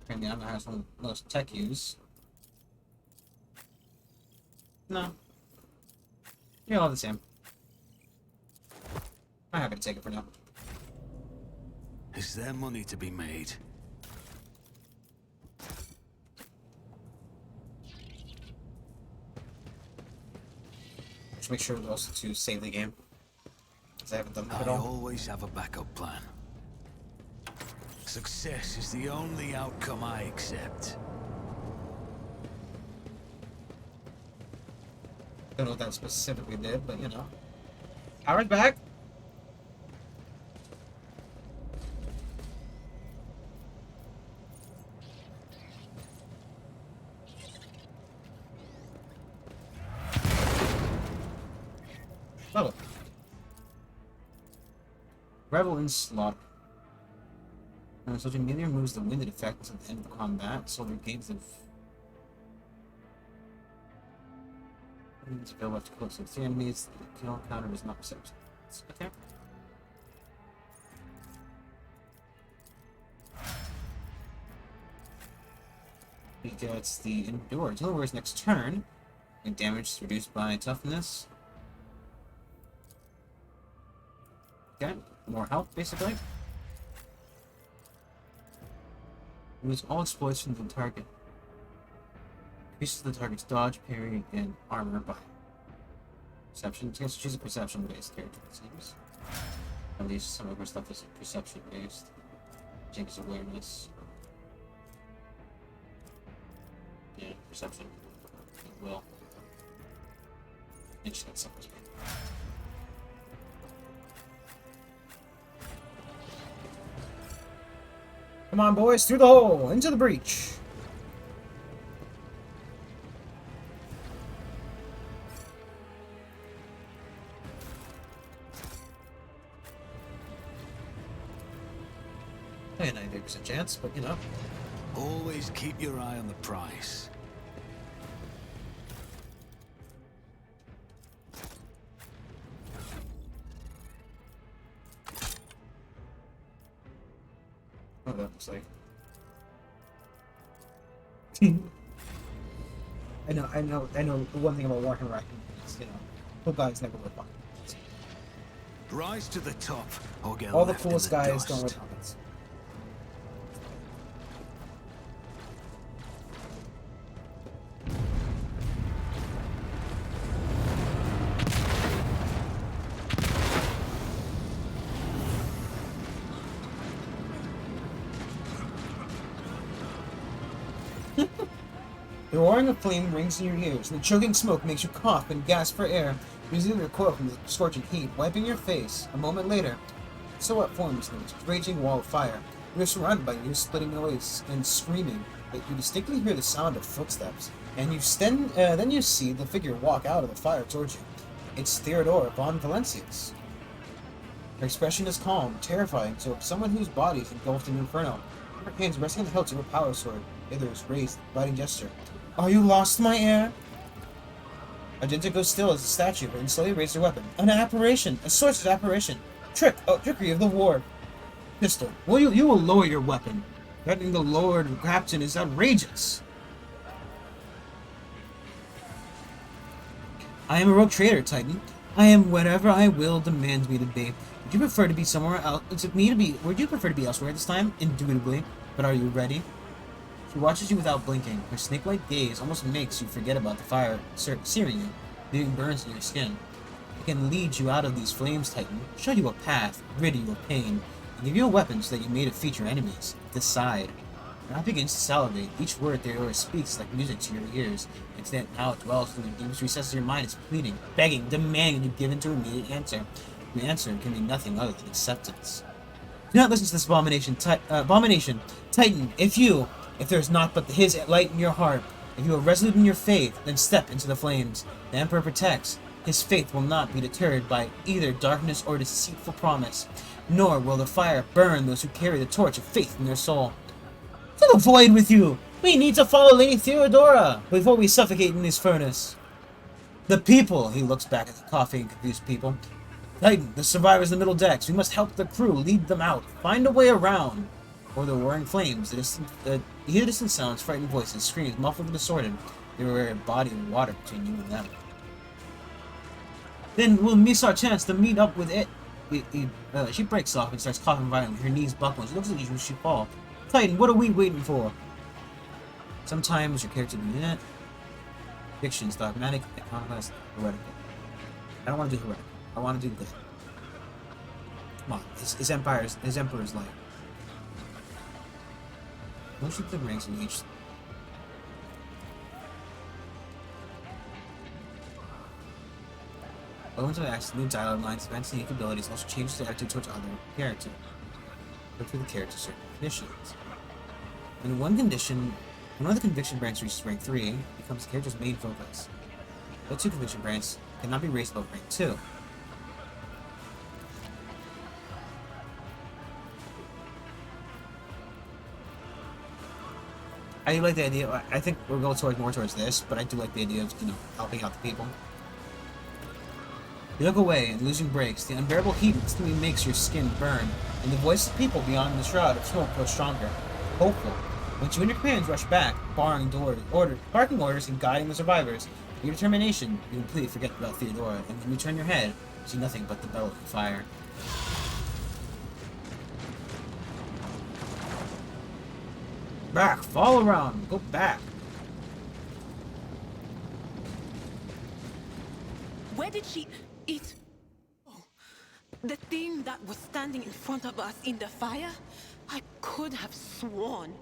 And the other has one of the most tech use. No. You're all the same. I'm happy to take it for now. Is there money to be made? Just make sure also to save the game. Because I haven't done that I at all. always have a backup plan. Success is the only outcome I accept. Don't know what that specifically did, but you know. Power's back! Level. Revel in slaughter. Soldier immediately removes the winded effect until the end of the combat. Soldier gains the available after close to 3 enemies. The kill counter is not perception. Okay. He gets the Endure. Until his next turn. And damage is reduced by toughness. Okay, more health basically. Use all exploits from the target. Increases the target's dodge, parry, and armor by perception. You can choose a perception-based character, it seems. At least some of our stuff is perception-based. Jake's awareness. Yeah, perception. Will. And just got suffers. Come on, boys, through the hole, into the breach. I had a 98% chance, but you know. Always keep your eye on the price. Oh, that looks like. I know. One thing about Warhammer is, you know, cool guys never wear pockets. Rise to the top, or get All the left in coolest the guys dust. don't wear pockets. The roaring of flame rings in your ears, and the choking smoke makes you cough and gasp for air. You easily recoil from the scorching heat, wiping your face. A moment later, silhouette forms in a raging wall of fire. You are surrounded by ear-splitting noise and screaming, but you distinctly hear the sound of footsteps. And then you see the figure walk out of the fire towards you. It's Theodora von Valencius. Her expression is calm, terrifying, so someone whose body is engulfed in inferno. Her hands resting on the hilt of her power sword, the other is raised, biting gesture. Are you lost, my heir? Argenta goes still as a statue and slowly raises her weapon. An apparition! A sorcerer's apparition! Trickery of the war! Pistol. Well, you will lower your weapon. Threatening the Lord Captain is outrageous. I am a rogue trader, Titan. I am whatever I will demand me to be. Would you prefer to be somewhere else? Would you prefer to be elsewhere this time? Indubitably. But are you ready? She watches you without blinking. Her snake-like gaze almost makes you forget about the fire searing you, leaving burns in your skin. It can lead you out of these flames, Titan, show you a path, rid you of pain, and give you a weapon so that you may defeat your enemies. Decide. Your mouth begins to salivate. Each word Theodora speaks like music to your ears. Instead, now it dwells in the deepest recesses of your mind. It's pleading, begging, demanding you give into immediate answer. Your answer can be nothing other than acceptance. Do not listen to this abomination, Titan. If there is naught but his light in your heart, if you are resolute in your faith, then step into the flames. The Emperor protects. His faith will not be deterred by either darkness or deceitful promise, nor will the fire burn those who carry the torch of faith in their soul. To the void with you! We need to follow Lady Theodora before we suffocate in this furnace. The people, he looks back at the coughing and confused people. Titan, the survivors in the middle decks, we must help the crew, lead them out, find a way around. Or the roaring flames, you hear distant sounds, frightened voices, screams, muffled and distorted. There were a body of water between you and them. Then we'll miss our chance to meet up with it. She breaks off and starts coughing violently. Her knees buckle. She looks at you as she falls. Titan, what are we waiting for? Sometimes your character be in it. Fictions, dogmatic, iconoclast, heretical. I don't want to do heretical. I want to do good. Come on, his emperor's life. Most of the ranks in each. Owing to the access to new dialogue lines, events, and unique abilities also changes their attitude towards other characters. Look for the character certain conditions. When one of the conviction brands reaches rank 3, it becomes the character's main focus. The 2 conviction brands cannot be raised above rank 2. I do like the idea. I think we're going towards more towards this, but I do like the idea of helping out the people. You look away and losing breaks. The unbearable heat instantly makes your skin burn, and the voice of people beyond the shroud of smoke grows stronger. Hopeful. Once you and your companions rush back, barking orders and guiding the survivors, your determination, you completely forget about Theodora, and when you turn your head, you see nothing but the bellowing fire. Back! Fall around! Go back! Where did she eat? Oh, the thing that was standing in front of us in the fire? I could have sworn.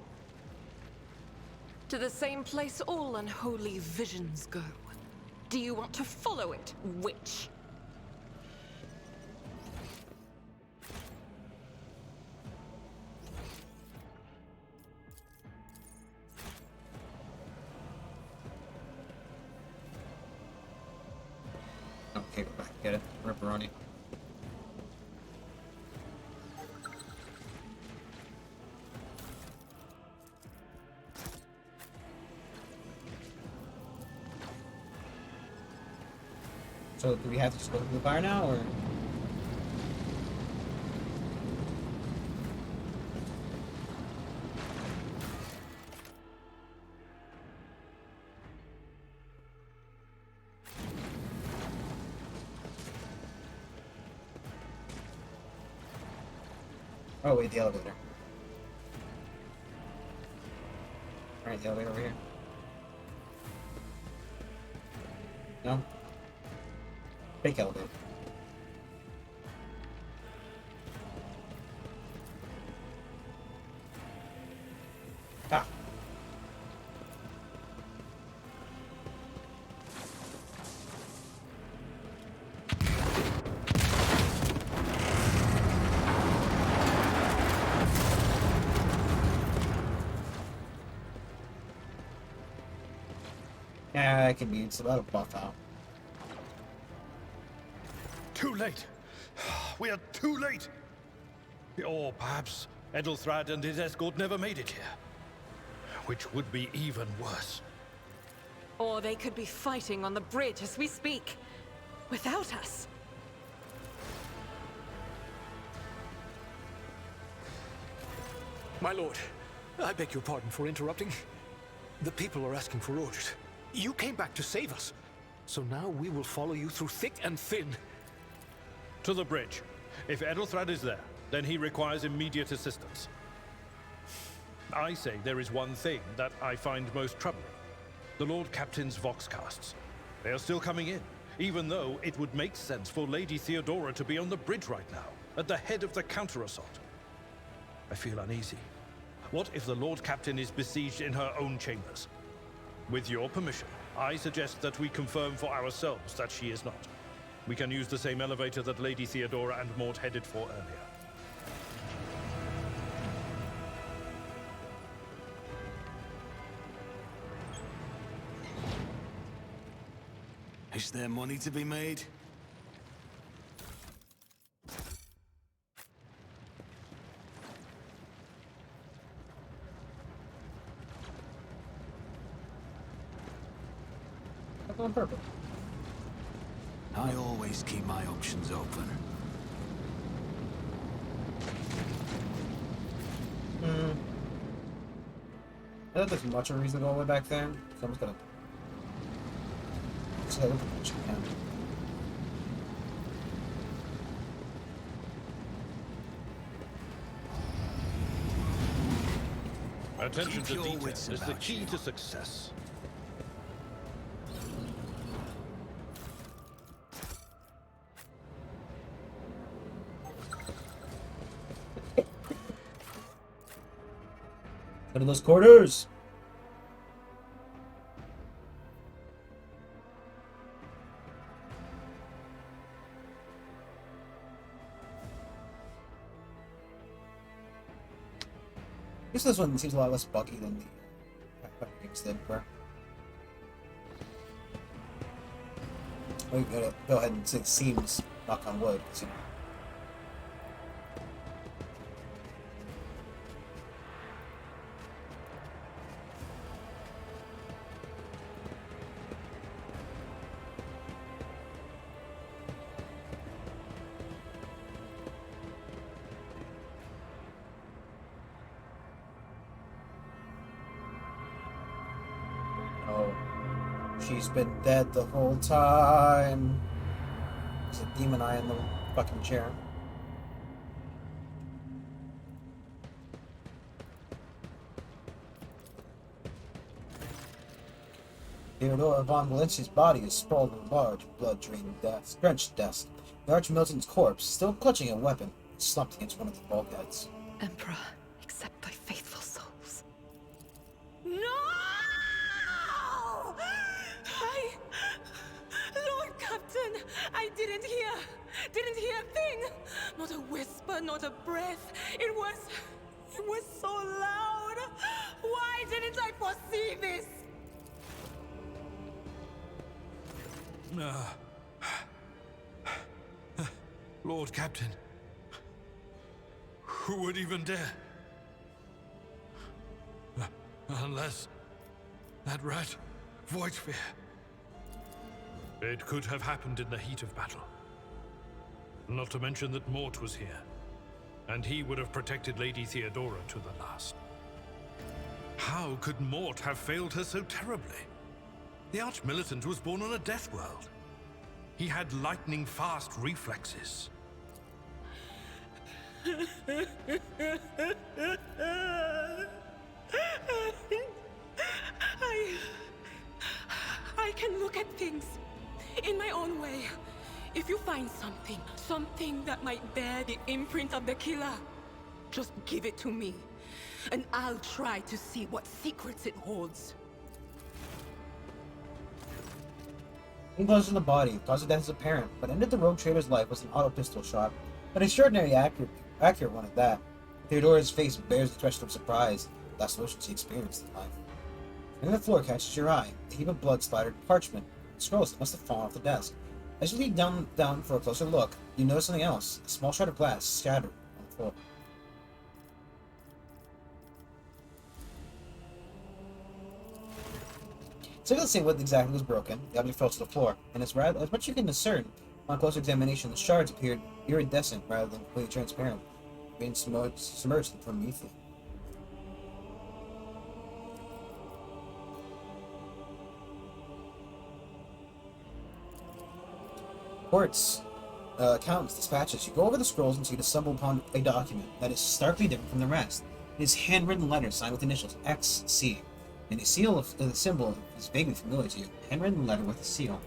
To the same place all unholy visions go. Do you want to follow it, witch? Okay, go back. Get it. Ripperoni. So, do we have to just go through the fire now, or...? Oh, wait, the elevator. Alright, the elevator over here. No? Fake elevator. Ah. Yeah, that can be. It's about a buff out. Too late. We are too late. Or perhaps Edelthrad and his escort never made it here. Which would be even worse. Or they could be fighting on the bridge as we speak, without us. My lord, I beg your pardon for interrupting. The people are asking for orders. You came back to save us. So now we will follow you through thick and thin. To the bridge. If Edelthrad is there, then he requires immediate assistance. I say there is one thing that I find most troubling. The Lord Captain's Voxcasts. They are still coming in, even though it would make sense for Lady Theodora to be on the bridge right now, at the head of the counter-assault. I feel uneasy. What if the Lord Captain is besieged in her own chambers? With your permission, I suggest that we confirm for ourselves that she is not. We can use the same elevator that Lady Theodora and Mort headed for earlier. Is there money to be made? On purpose. I always keep my options open. I don't think there's much of a reason to go all the way back there, so I'm just gonna... Just gotta look at what you can. Attention to Keep your detail wits is the about key you. to success. Go to those quarters! I guess this one seems a lot less buggy than the games did, were. We gotta go ahead and say it seems, knock on wood, 'cause, you know. She's been dead the whole time. There's a demon eye in the fucking chair. Theodora von Valencia's body is sprawled in a large, blood-drained drenched desk. The Archmilitan's corpse, still clutching a weapon, is slumped against one of the bulkheads. Emperor, accept thy faithful souls. No! Lord Captain, I didn't hear a thing. Not a whisper, not a breath. It was so loud. Why didn't I foresee this? Lord Captain. Who would even dare? Unless that rat, Voidsphere. It could have happened in the heat of battle. Not to mention that Mort was here, and he would have protected Lady Theodora to the last. How could Mort have failed her so terribly? The Archmilitant was born on a death world. He had lightning-fast reflexes. I can look at things in my own way. If you find something that might bear the imprint of the killer, just give it to me, and I'll try to see what secrets it holds. In close to the body, cause of death is apparent, but ended the rogue trader's life was an auto pistol shot, an extraordinarily accurate one at that. Theodora's face bears the expression of surprise, last emotion she experienced in life. And the floor catches your eye, a heap of blood-splattered parchment, scrolls that must have fallen off the desk. As you lean down for a closer look, you notice something else, a small shard of glass shattered on the floor. It's difficult to say what exactly was broken. The object fell to the floor, and as much as you can discern, on closer examination, the shards appeared iridescent rather than completely transparent, being submerged in Prometheus. Reports, accountants, dispatches. You go over the scrolls until you stumble upon a document that is starkly different from the rest. It is handwritten letters signed with initials XC, and a seal of the symbol is vaguely familiar to you. Handwritten letter with a seal.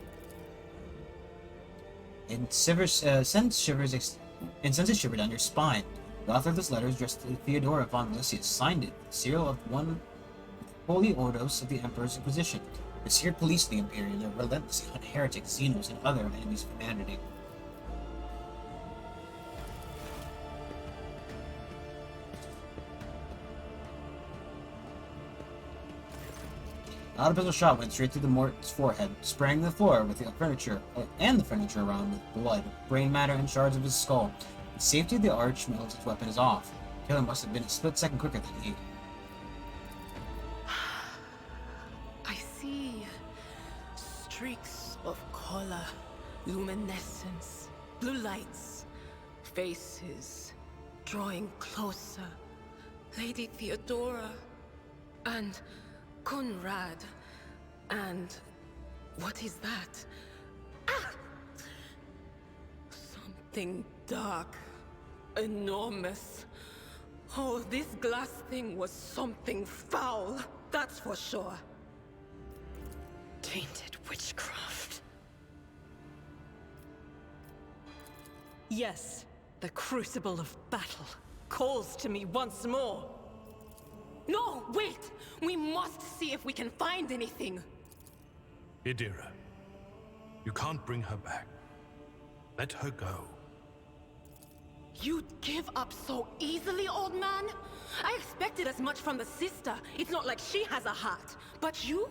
And sends a shiver down your spine. The author of this letter is dressed to Theodora von Valencia, signed it, the seal of one holy ordos of the Emperor's Inquisition. The secret police of the Imperium, they're relentlessly hunt heretics, xenos, and other enemies of humanity. An auto-pistol shot went straight through the Mort's forehead, spraying the floor with the furniture around with blood, brain matter, and shards of his skull. The safety of the Archmilitant's weapon is off. The killer must have been a split second quicker than he. I see streaks of color, luminescence, blue lights, faces drawing closer. Lady Theodora and Conrad and what is that? Ah! Something dark, enormous. Oh, this glass thing was something foul, that's for sure. Tainted witchcraft. Yes, The crucible of battle calls to me once more. no, wait! We must see if we can find anything. Idira, you can't bring her back. Let her go. You'd give up so easily, old man? I expected as much from the sister. It's not like she has a heart. But you?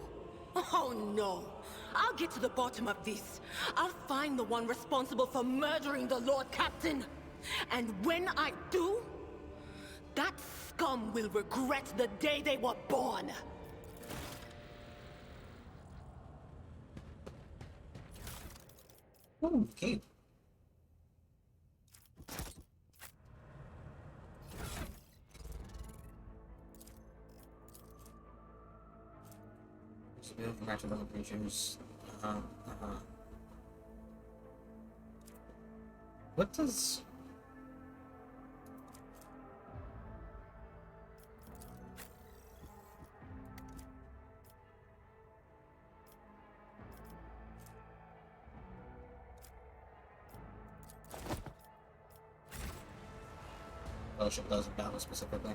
Oh no. I'll get to the bottom of this. I'll find the one responsible for murdering the Lord Captain. And when I do, that scum will regret the day they were born. Oh, okay. interact with other creatures. What does... Fellowship does in battle specifically?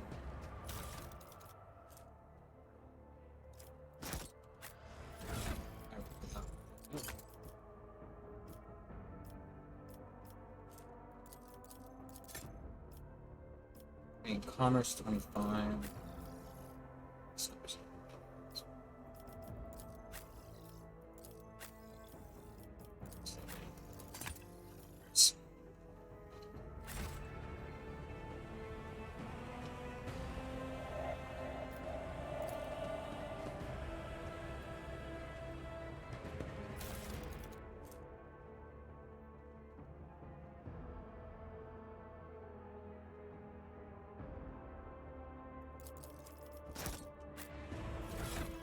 Commerce 25.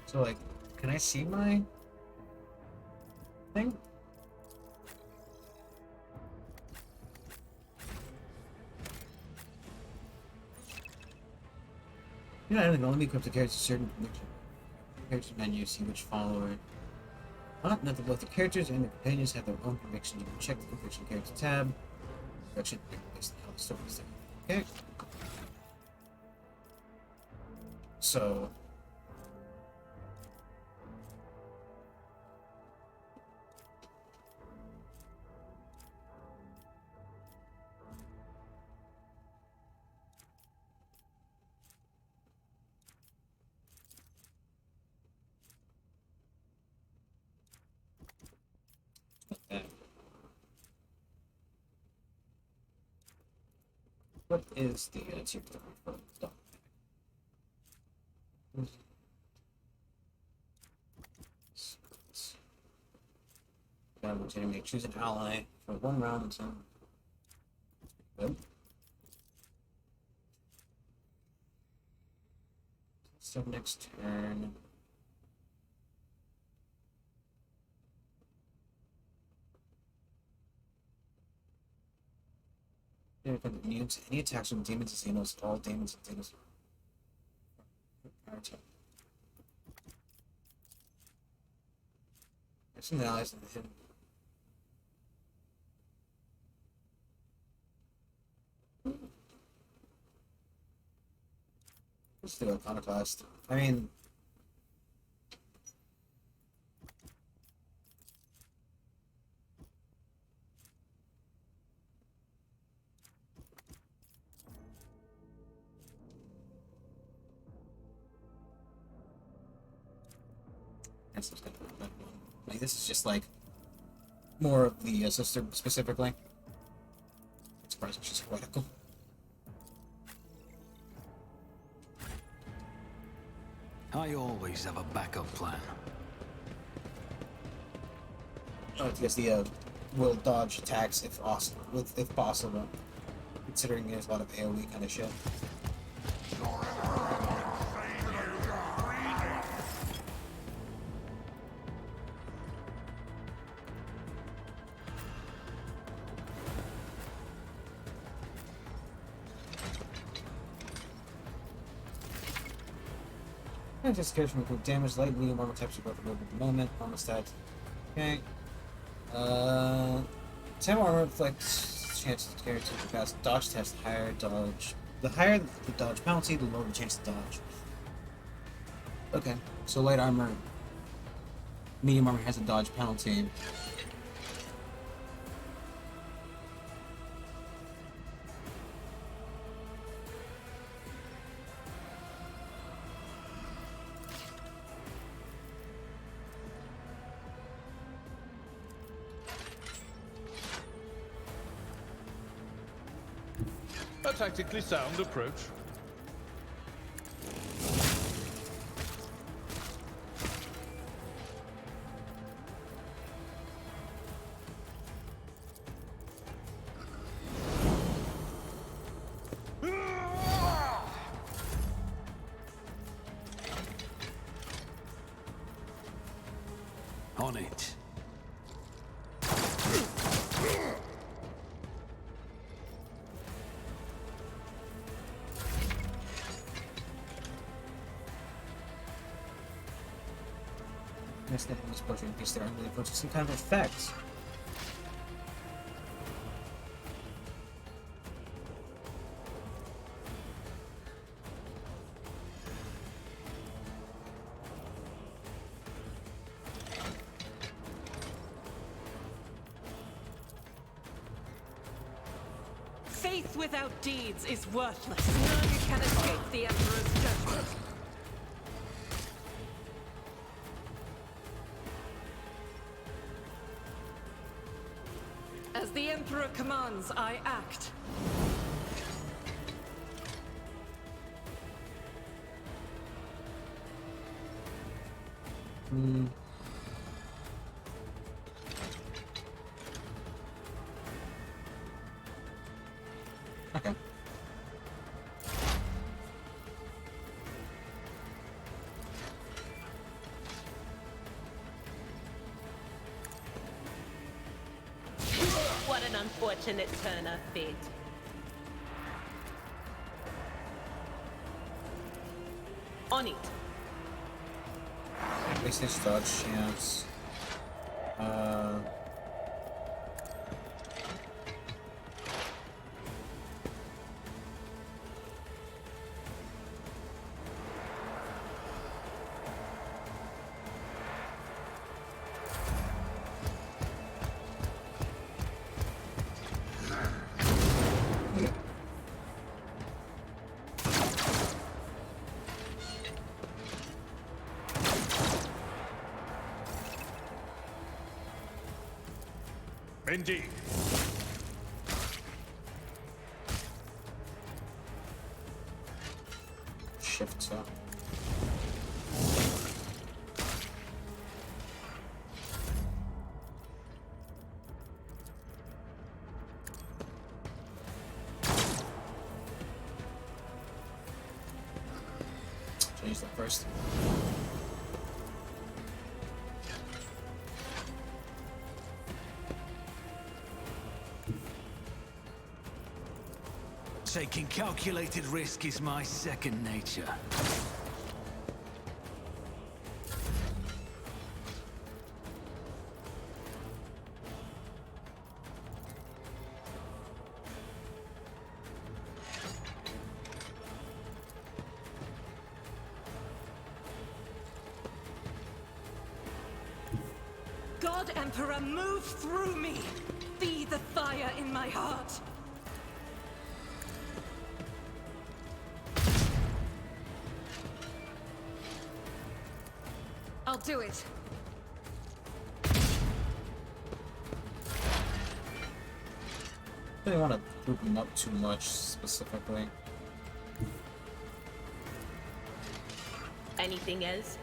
So, like, can I see my thing? Yeah, I don't know. Let me equip the character to certain character menu, see which follower. Note that both the characters and the companions have their own conviction. You can check the conviction character tab. Conviction based on how the story is there. Okay. So. What is the tier 3 for the dog? Legitimate. Choose an ally for 1 round. So good. So next turn. Any attacks from demons and xenos, all demons and xenos. There's some allies in the hidden. Let's do Iconoclast. I mean, like, this is just like more of the sister specifically. It's surprising she's poetical. I always have a backup plan. Oh, because the will dodge attacks if possible, considering there's a lot of AoE kind of shit. Just cares from quick damage, light, medium armor types are both available at the moment. Armor stats. Okay. 10 armor reflects chances to carry to pass dodge test, higher dodge. The higher the dodge penalty, the lower the chance to dodge. Okay, so light armor, medium armor has a dodge penalty. A tactically sound approach. On it. Next step in this portrait in case there aren't really approaching some kind of effects. Faith without deeds is worthless. None can escape the Emperor's judgment. As the Emperor commands, I act. Okay. What an unfortunate turn of fate. On it. Wastage dodge chance. Indeed. Shift up. Change that first. Taking calculated risk is my second nature. God, Emperor, move through me! Be the fire in my heart! I'll do it. I don't want to group them up too much specifically. Anything else?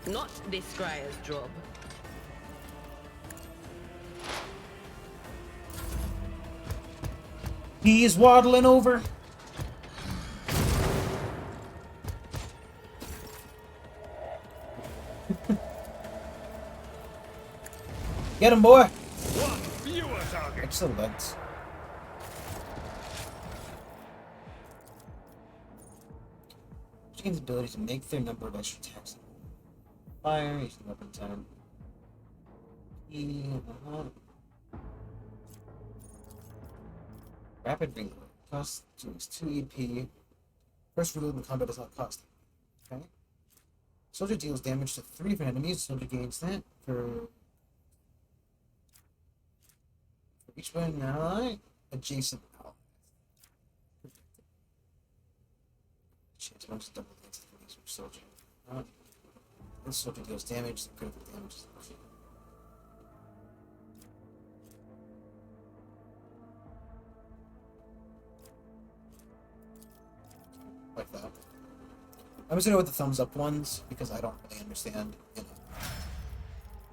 Not this Scryer's job. He's waddling over. Get him, boy. One fewer target. Excellent. Which gains the ability to make their number of extra attacks. Fire, using weapon time. Rapid reload. Cost 2 EP. First reload in combat does not cost. Okay. Soldier deals damage to 3 different enemies. Soldier gains that for each one ally adjacent ally. Chance bonus double against the each soldier. This soldier deals damage, the critical damage is pushing. Like that. I'm just gonna go with the thumbs up ones because I don't really understand,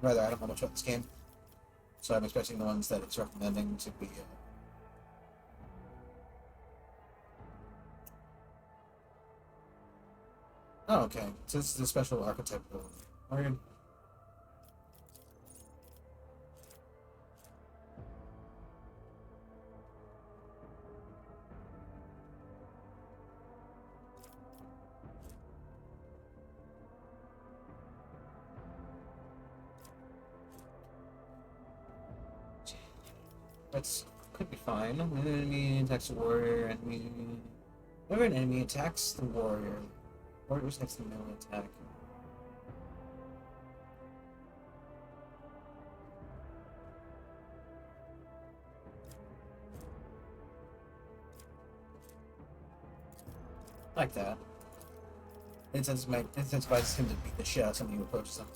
Rather, I don't know much about this game. So I'm expecting the ones that it's recommending to be Oh, okay. So this is a special archetype build. Weird. That's could be fine. When an enemy attacks a warrior, whenever an enemy attacks the warrior takes the melee attack. Like that. It incentivizes him to beat the shit out of somebody who approaches him.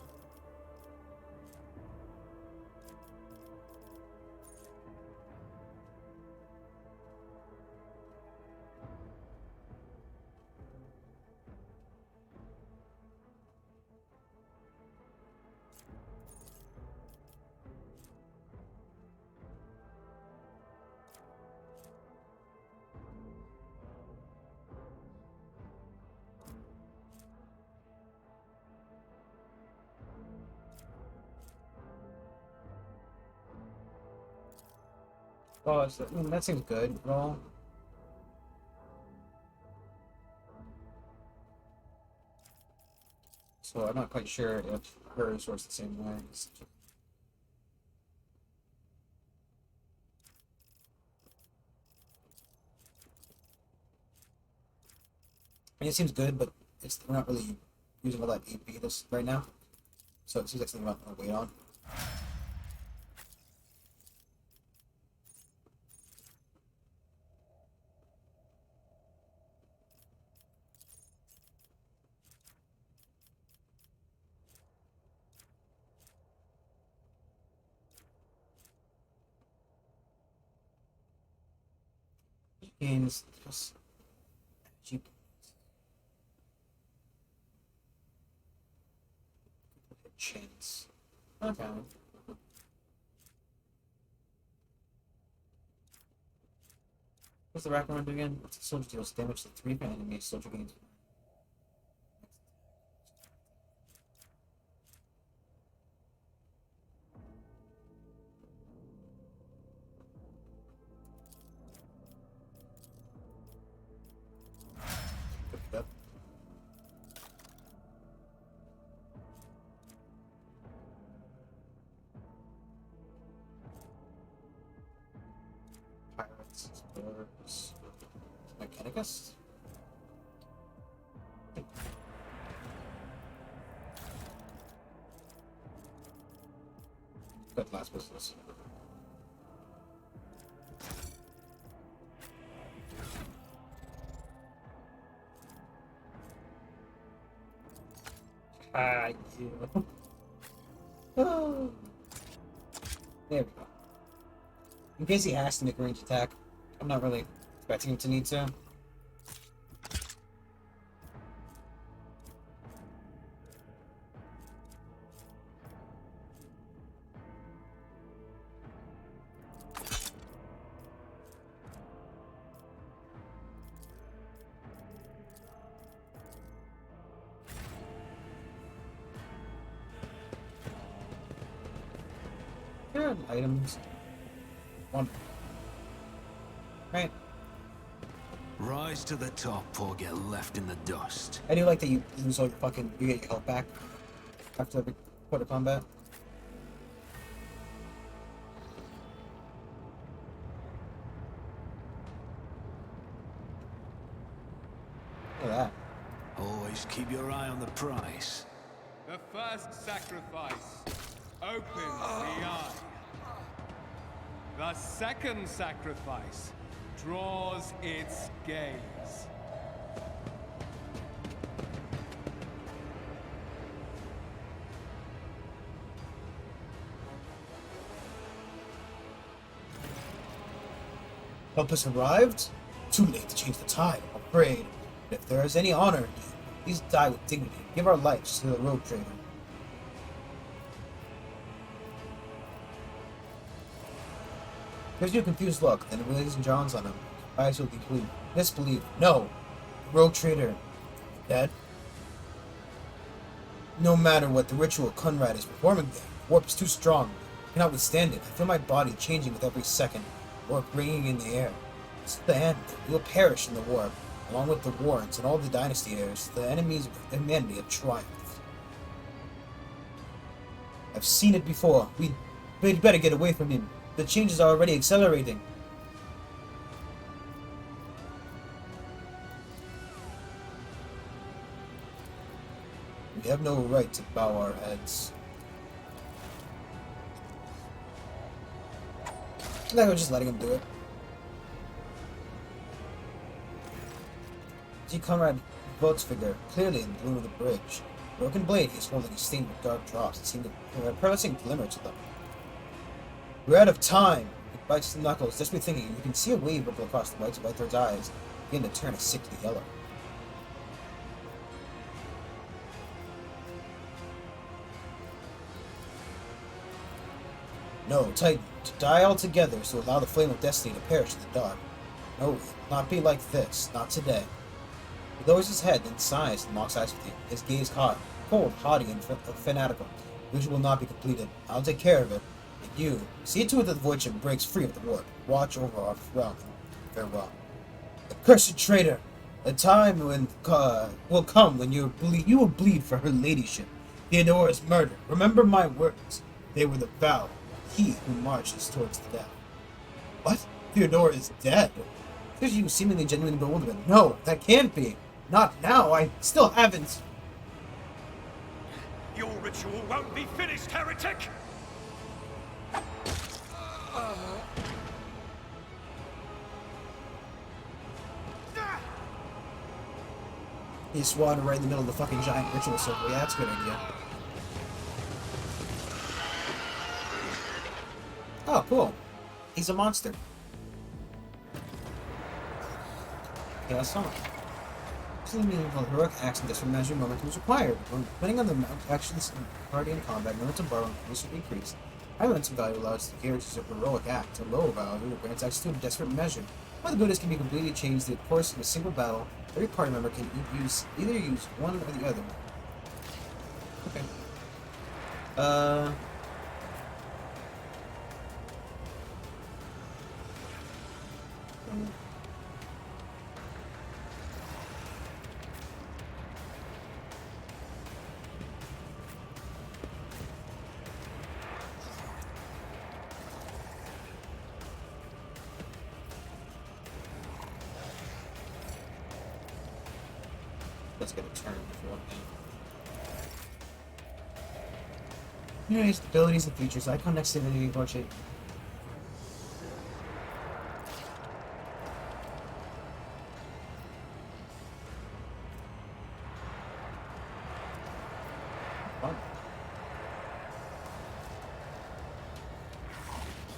Oh, that seems good. Roll. So I'm not quite sure if hers works the same way. I mean, it seems good, but we're not really using all that AP this right now. So it seems like something I'm not gonna wait on. Gains plus chance. Okay. What's the rack one do again? Soldier deals damage to 3 enemies. Soldier gains. Yep. Pirates, explorers, Mechanicus. Good last business. Ah, you. Oh. There we go. In case he has to make a range attack, I'm not really expecting him to need to. Good items. One. Right. Rise to the top or get left in the dust. I do like that you lose all you get your health back after every quarter combat. Look at that. Always keep your eye on the prize. The first sacrifice opens the eye. The second sacrifice draws its gaze. Help has arrived? Too late to change the tide, I'm afraid. But if there is any honor in you, please die with dignity. Give our lives to the road trader. Gives you a confused look, then relays and John's on him. Eyes will disbelief. No! The rogue trader. Dead? No matter what the ritual Conrad is performing there, the warp is too strong. I cannot withstand it. I feel my body changing with every second, warp ringing in the air. This is the end. We will perish in the warp, along with the Warrens and all the dynasty heirs. The enemies of humanity have triumphed. I've seen it before. We'd better get away from him. The changes are already accelerating. We have no right to bow our heads. No, we're just letting him do it. See Conrad Boat's figure clearly in the gloom of the bridge. Broken blade he is holding is stained with dark drops that seem to pearlescent glimmer to them. We're out of time! He bites his knuckles, just thinking. You can see a wave ripple across the whites of Whitethorn's eyes, begin to turn a sickly yellow. No, Titan, to die altogether is to allow the flame of destiny to perish in the dark. No, it will not be like this, not today. He lowers his head, then sighs and locks eyes with you, his gaze hot, cold, haughty, and fanatical. The vision will not be completed. I'll take care of it. And you, see to it that the void ship breaks free of the warp. Watch over our realm. Farewell. Accursed traitor! A time when will come when you will bleed for her ladyship. Theodora's murder. Remember my words. They were the vow. He who marches towards the death. What? Theodora is dead? Because you seemingly genuinely bewildered. No, that can't be. Not now. I still haven't. Your ritual won't be finished, heretic! He swatted right in the middle of the fucking giant ritual circle. Yeah, that's a good idea. Oh, cool. He's a monster. Okay, let's saw it. This is the meaning of heroic acts in this measured moment was required. When depending on the actions party in combat, moments of borrow increase or decrease. High moments of value allows the hero to use a heroic act. A lower value grants access to a desperate measure. While the Buddhas can be completely changed in the course of a single battle, every party member can either use one or the other. Okay. Let's get a turn before that. Anyways, abilities and features. Icon next to the portrait.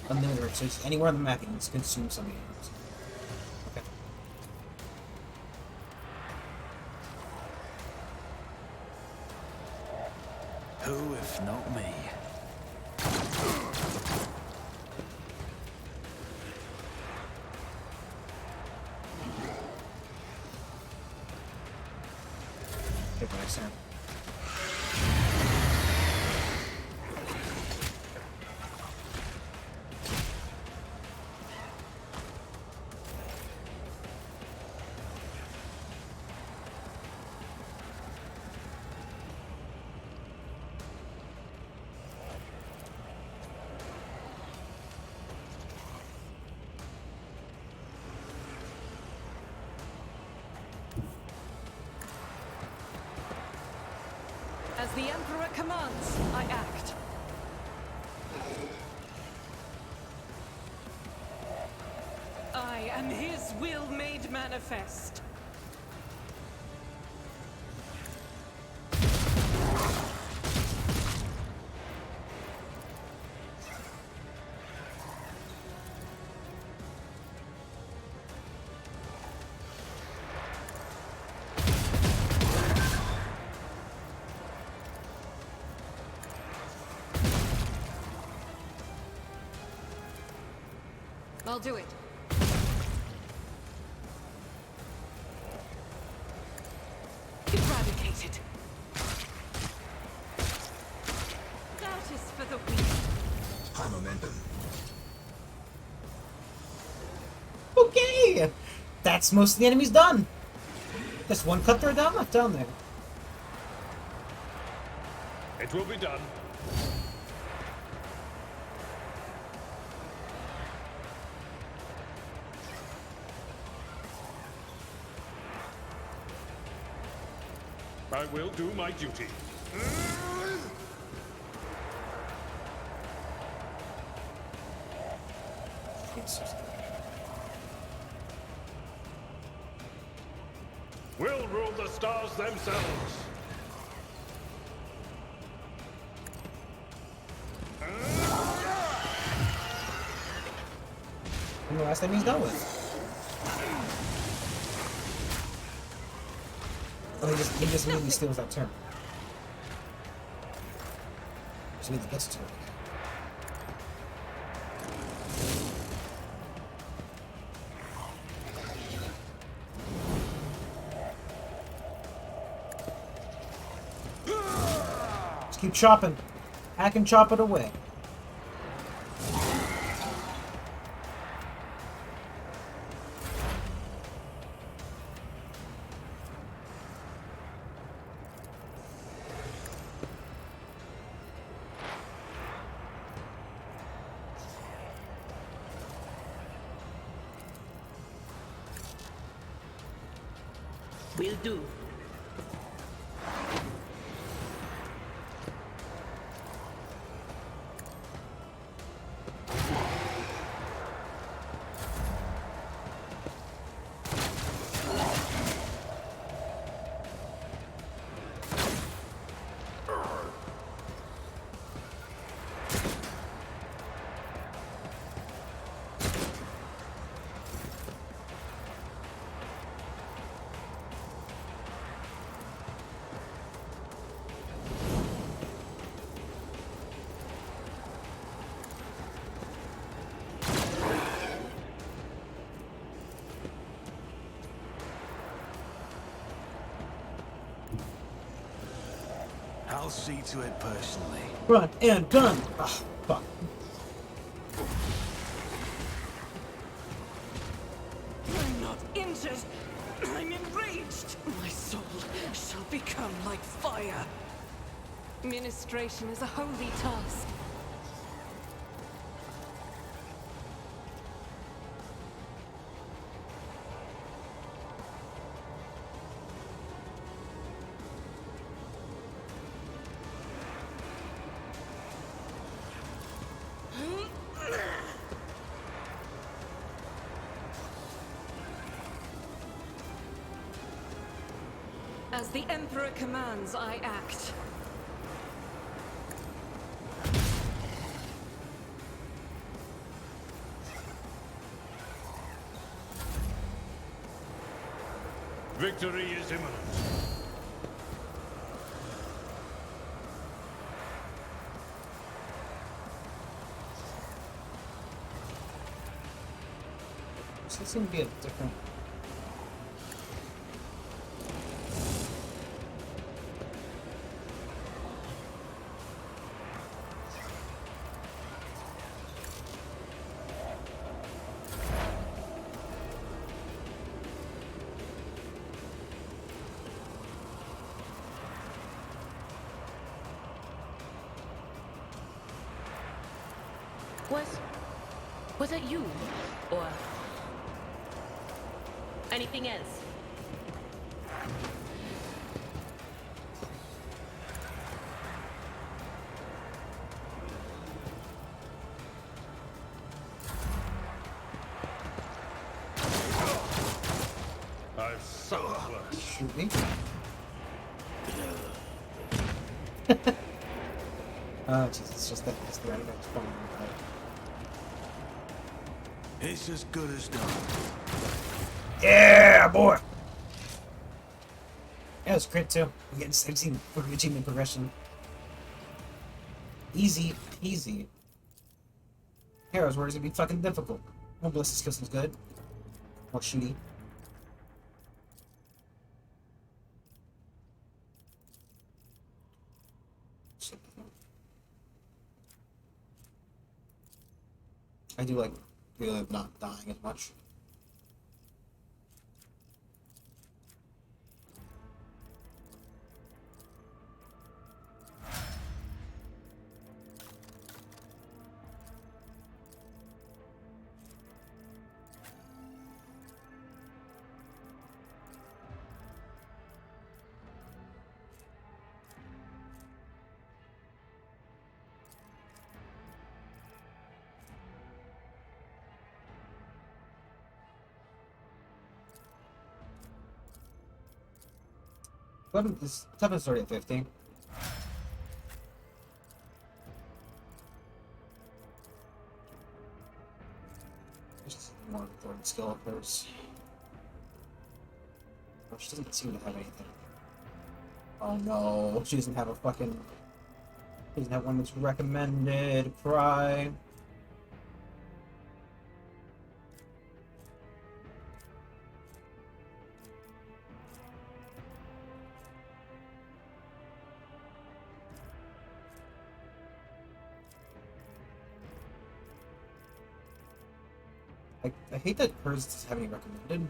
Unlimited, so it's anywhere on the map you can consume some items. Okay. Who, if not me? Take my turn. As the Emperor commands, I act. I am his will made manifest. I'll do it. Eradicated. the weak. High momentum. Okay! That's most of the enemies done. Just one cutthroat down left down there. It will be done. I will do my duty. We'll rule the stars themselves. And the last time he's done with. Oh, he just really steals that turn. Just really gets to it. Just keep chopping. Hack and chop it away. Will do. I'll see to it personally. Run and gun! Ah, fuck. I'm not injured. I'm enraged. My soul shall become like fire. Ministration is a holy task. As the Emperor commands, I act. Victory is imminent. This seems to be a different. Was it you? Or anything else? I've so close. Shoot me. Oh, Jesus, it's just that it's the right next phone. It's as good as done. Yeah, boy! Yeah, it was crit too. I'm getting 17 for achievement progression. Easy peasy. Heroes, where is it be fucking difficult? More ballistic skill seems good. More shooty. I do like feeling of not dying as much. This toughness is already at 50. Just more of a third skill of hers. Oh, she doesn't seem to have anything. Oh no, she doesn't have a fucking... She doesn't have one that's recommended. Cry. I hate that hers doesn't have any recommended.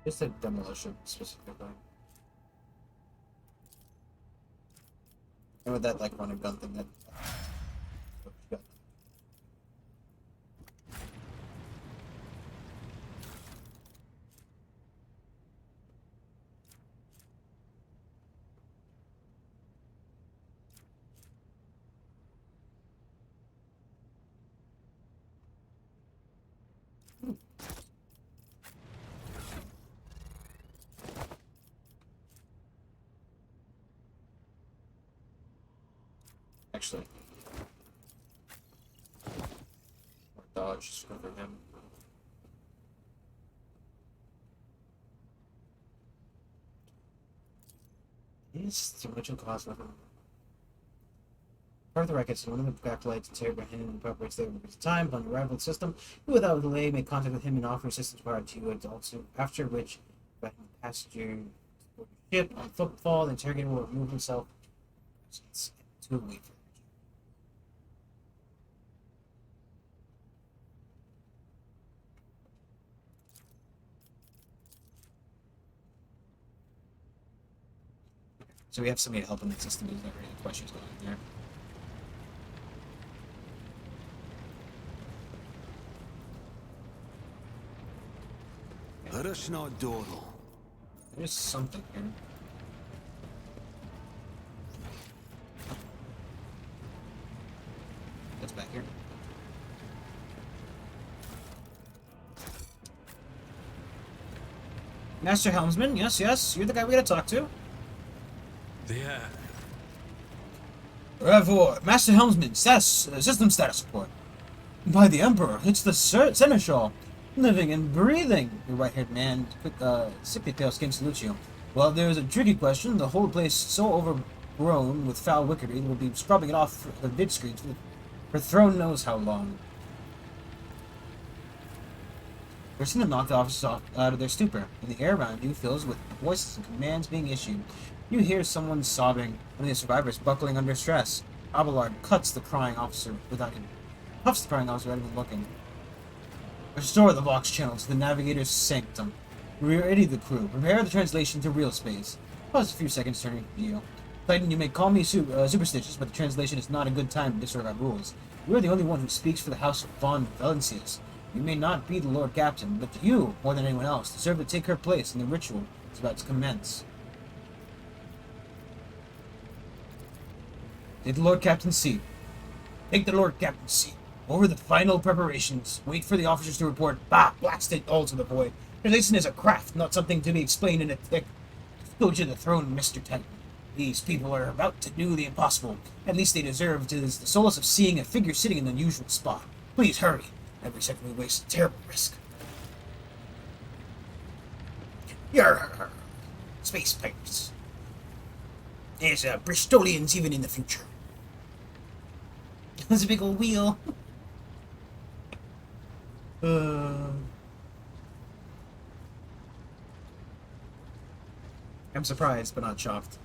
Just a demolition specifically. And with that, like, run and gun thing that. Actually, or dodge just cover him. He's too much of a cost weapon. Part of the records, one of the acolytes interrogate him and incorporates their time on the rival system, who without delay make contact with him and offer assistance prior to adults, after which the passenger ship on footfall, the interrogator will remove himself to wait for. So we have somebody to help in the system who's not really the questions going on there. Let us not dawdle. There's something here. That's back here. Master Helmsman, yes, you're the guy we gotta talk to. Yeah. Revoir, Master Helmsman, system status report. By the Emperor, it's the Seneschal, living and breathing. The white-haired man, sickly pale skin salutes you. Well, there's a tricky question. The whole place so overgrown with foul wickery, we'll be scrubbing it off the vid screens for throne knows how long. We're seeing them knock the officers out of their stupor, and the air around you fills with voices and commands being issued. You hear someone sobbing, one of the survivors buckling under stress. Abelard puffs the crying officer without even looking. Restore the Vox channel to the navigator's sanctum. Ready the crew. Prepare the translation to real space. Pause a few seconds to turn your view. Titan, you may call me superstitious, but the translation is not a good time to disregard rules. You are the only one who speaks for the House of Von Valencius. You may not be the Lord Captain, but you, more than anyone else, deserve to take her place in the ritual that's about to commence. Take the Lord Captain's seat. Take the Lord Captain's seat. Over the final preparations. Wait for the officers to report. Bah! Blast it all to the void. Translation is a craft, not something to be explained in a tick. Go to the throne, Mr. Tenton. These people are about to do the impossible. At least they deserve to the solace of seeing a figure sitting in an unusual spot. Please hurry. Every second we waste is a terrible risk. Yarr! Space pirates. There's Bristolians even in the future. There's a big old wheel. I'm surprised, but not shocked.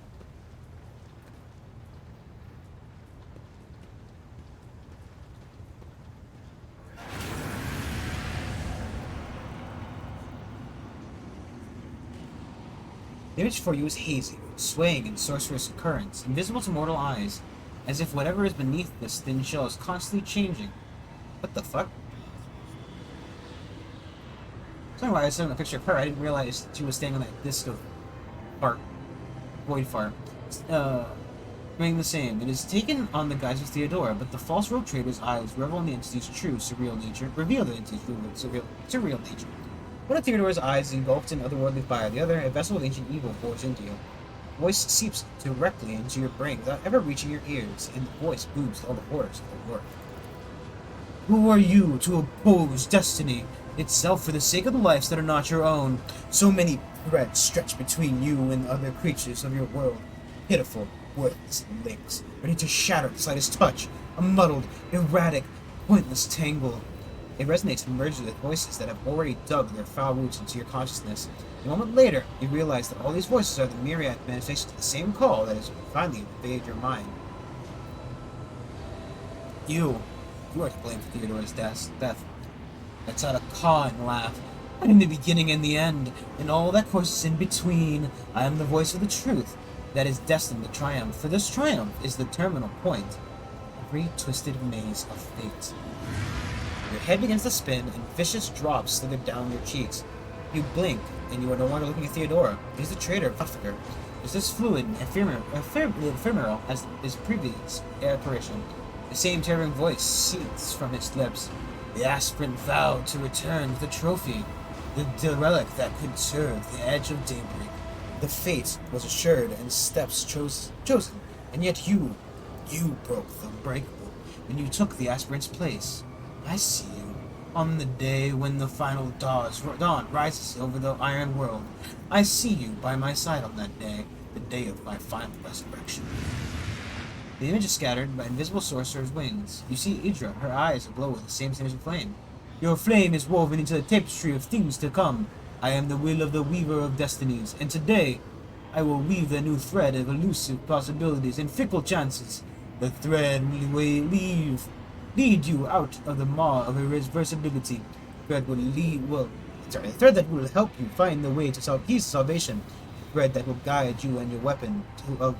The image for you is hazy, swaying in sorcerous currents, invisible to mortal eyes, as if whatever is beneath this thin shell is constantly changing. What the fuck? So why I saw a picture of her, I didn't realize she was staying on that disc of fart. Void fart. Remain the same. It is taken on the guise of Theodora, but the false rogue trader's eyes revel in the entity's true surreal nature, reveal the entity's true surreal nature. One of Theodora's eyes is engulfed in otherworldly fire, the other, a vessel of ancient evil, pours into you. The voice seeps directly into your brain without ever reaching your ears, and the voice booms all the horrors of the work. Who are you to oppose destiny itself for the sake of the lives that are not your own? So many threads stretch between you and other creatures of your world. Pitiful, worthless links, ready to shatter the slightest touch. A muddled, erratic, pointless tangle. It resonates and merges with voices that have already dug their foul roots into your consciousness. A moment later, you realize that all these voices are the myriad manifestations of the same call that has finally invaded your mind. You are to blame for Theodora's death. That's not a cawing laugh. And in the beginning and the end, and all that courses in between, I am the voice of the truth that is destined to triumph. For this triumph is the terminal point. Every twisted maze of fate. Your head begins to spin, and vicious drops slither down your cheeks. You blink, and you are no longer looking at Theodora. It is the traitor, Butfiger. It is as fluid and ephemeral as his previous apparition. The same tearing voice seethes from his lips. The aspirant vowed to return with the trophy, the relic that could serve the edge of daybreak. The fate was assured and steps chosen, and yet you broke the unbreakable, and you took the aspirant's place. I see you. On the day when the final dawn rises over the iron world, I see you by my side on that day, the day of my final resurrection. The image is scattered by invisible sorcerer's wings. You see Idra, her eyes aglow with the same of flame. Your flame is woven into the tapestry of things to come. I am the will of the weaver of destinies, and today I will weave the new thread of elusive possibilities and fickle chances. The thread will lead you out of the maw of irreversibility. The thread that will help you find the way to peace, salvation. The thread that will guide you and your weapon of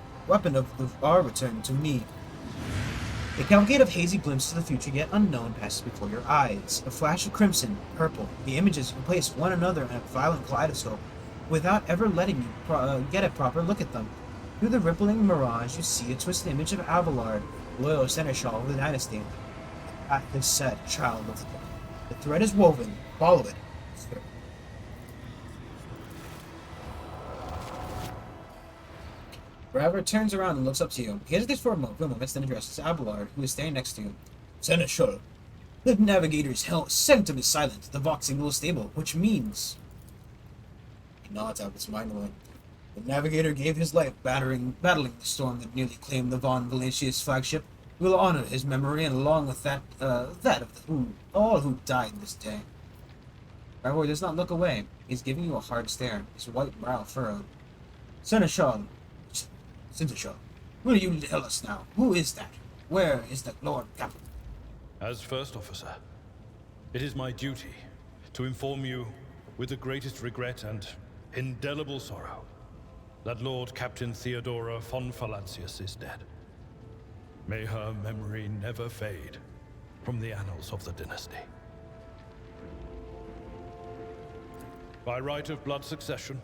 our return to me. A cavalcade of hazy glimpses of the future yet unknown passes before your eyes. A flash of crimson, purple. The images replace one another in a violent kaleidoscope, without ever letting you get a proper look at them. Through the rippling mirage, you see a twisted image of Abelard, loyal seneschal of the dynasty. At this said, child of the book. The thread is woven. Follow it. Raver turns around and looks up to you. He hesitates for a moment, then addresses Abelard, who is standing next to you. Seneschal, the navigator's sanctum is silent. The Vox signal is stable, which means... He nods out his mind alone. The navigator gave his life battling the storm that nearly claimed the Von Valentius flagship. We will honor his memory, and along with that of all who died this day. Raver does not look away. He's giving you a hard stare, his white brow furrowed. Seneschal, will you tell us now? Who is that? Where is that Lord Captain? As First Officer, it is my duty to inform you, with the greatest regret and indelible sorrow, that Lord Captain Theodora von Valancius is dead. May her memory never fade from the annals of the dynasty. By right of blood succession,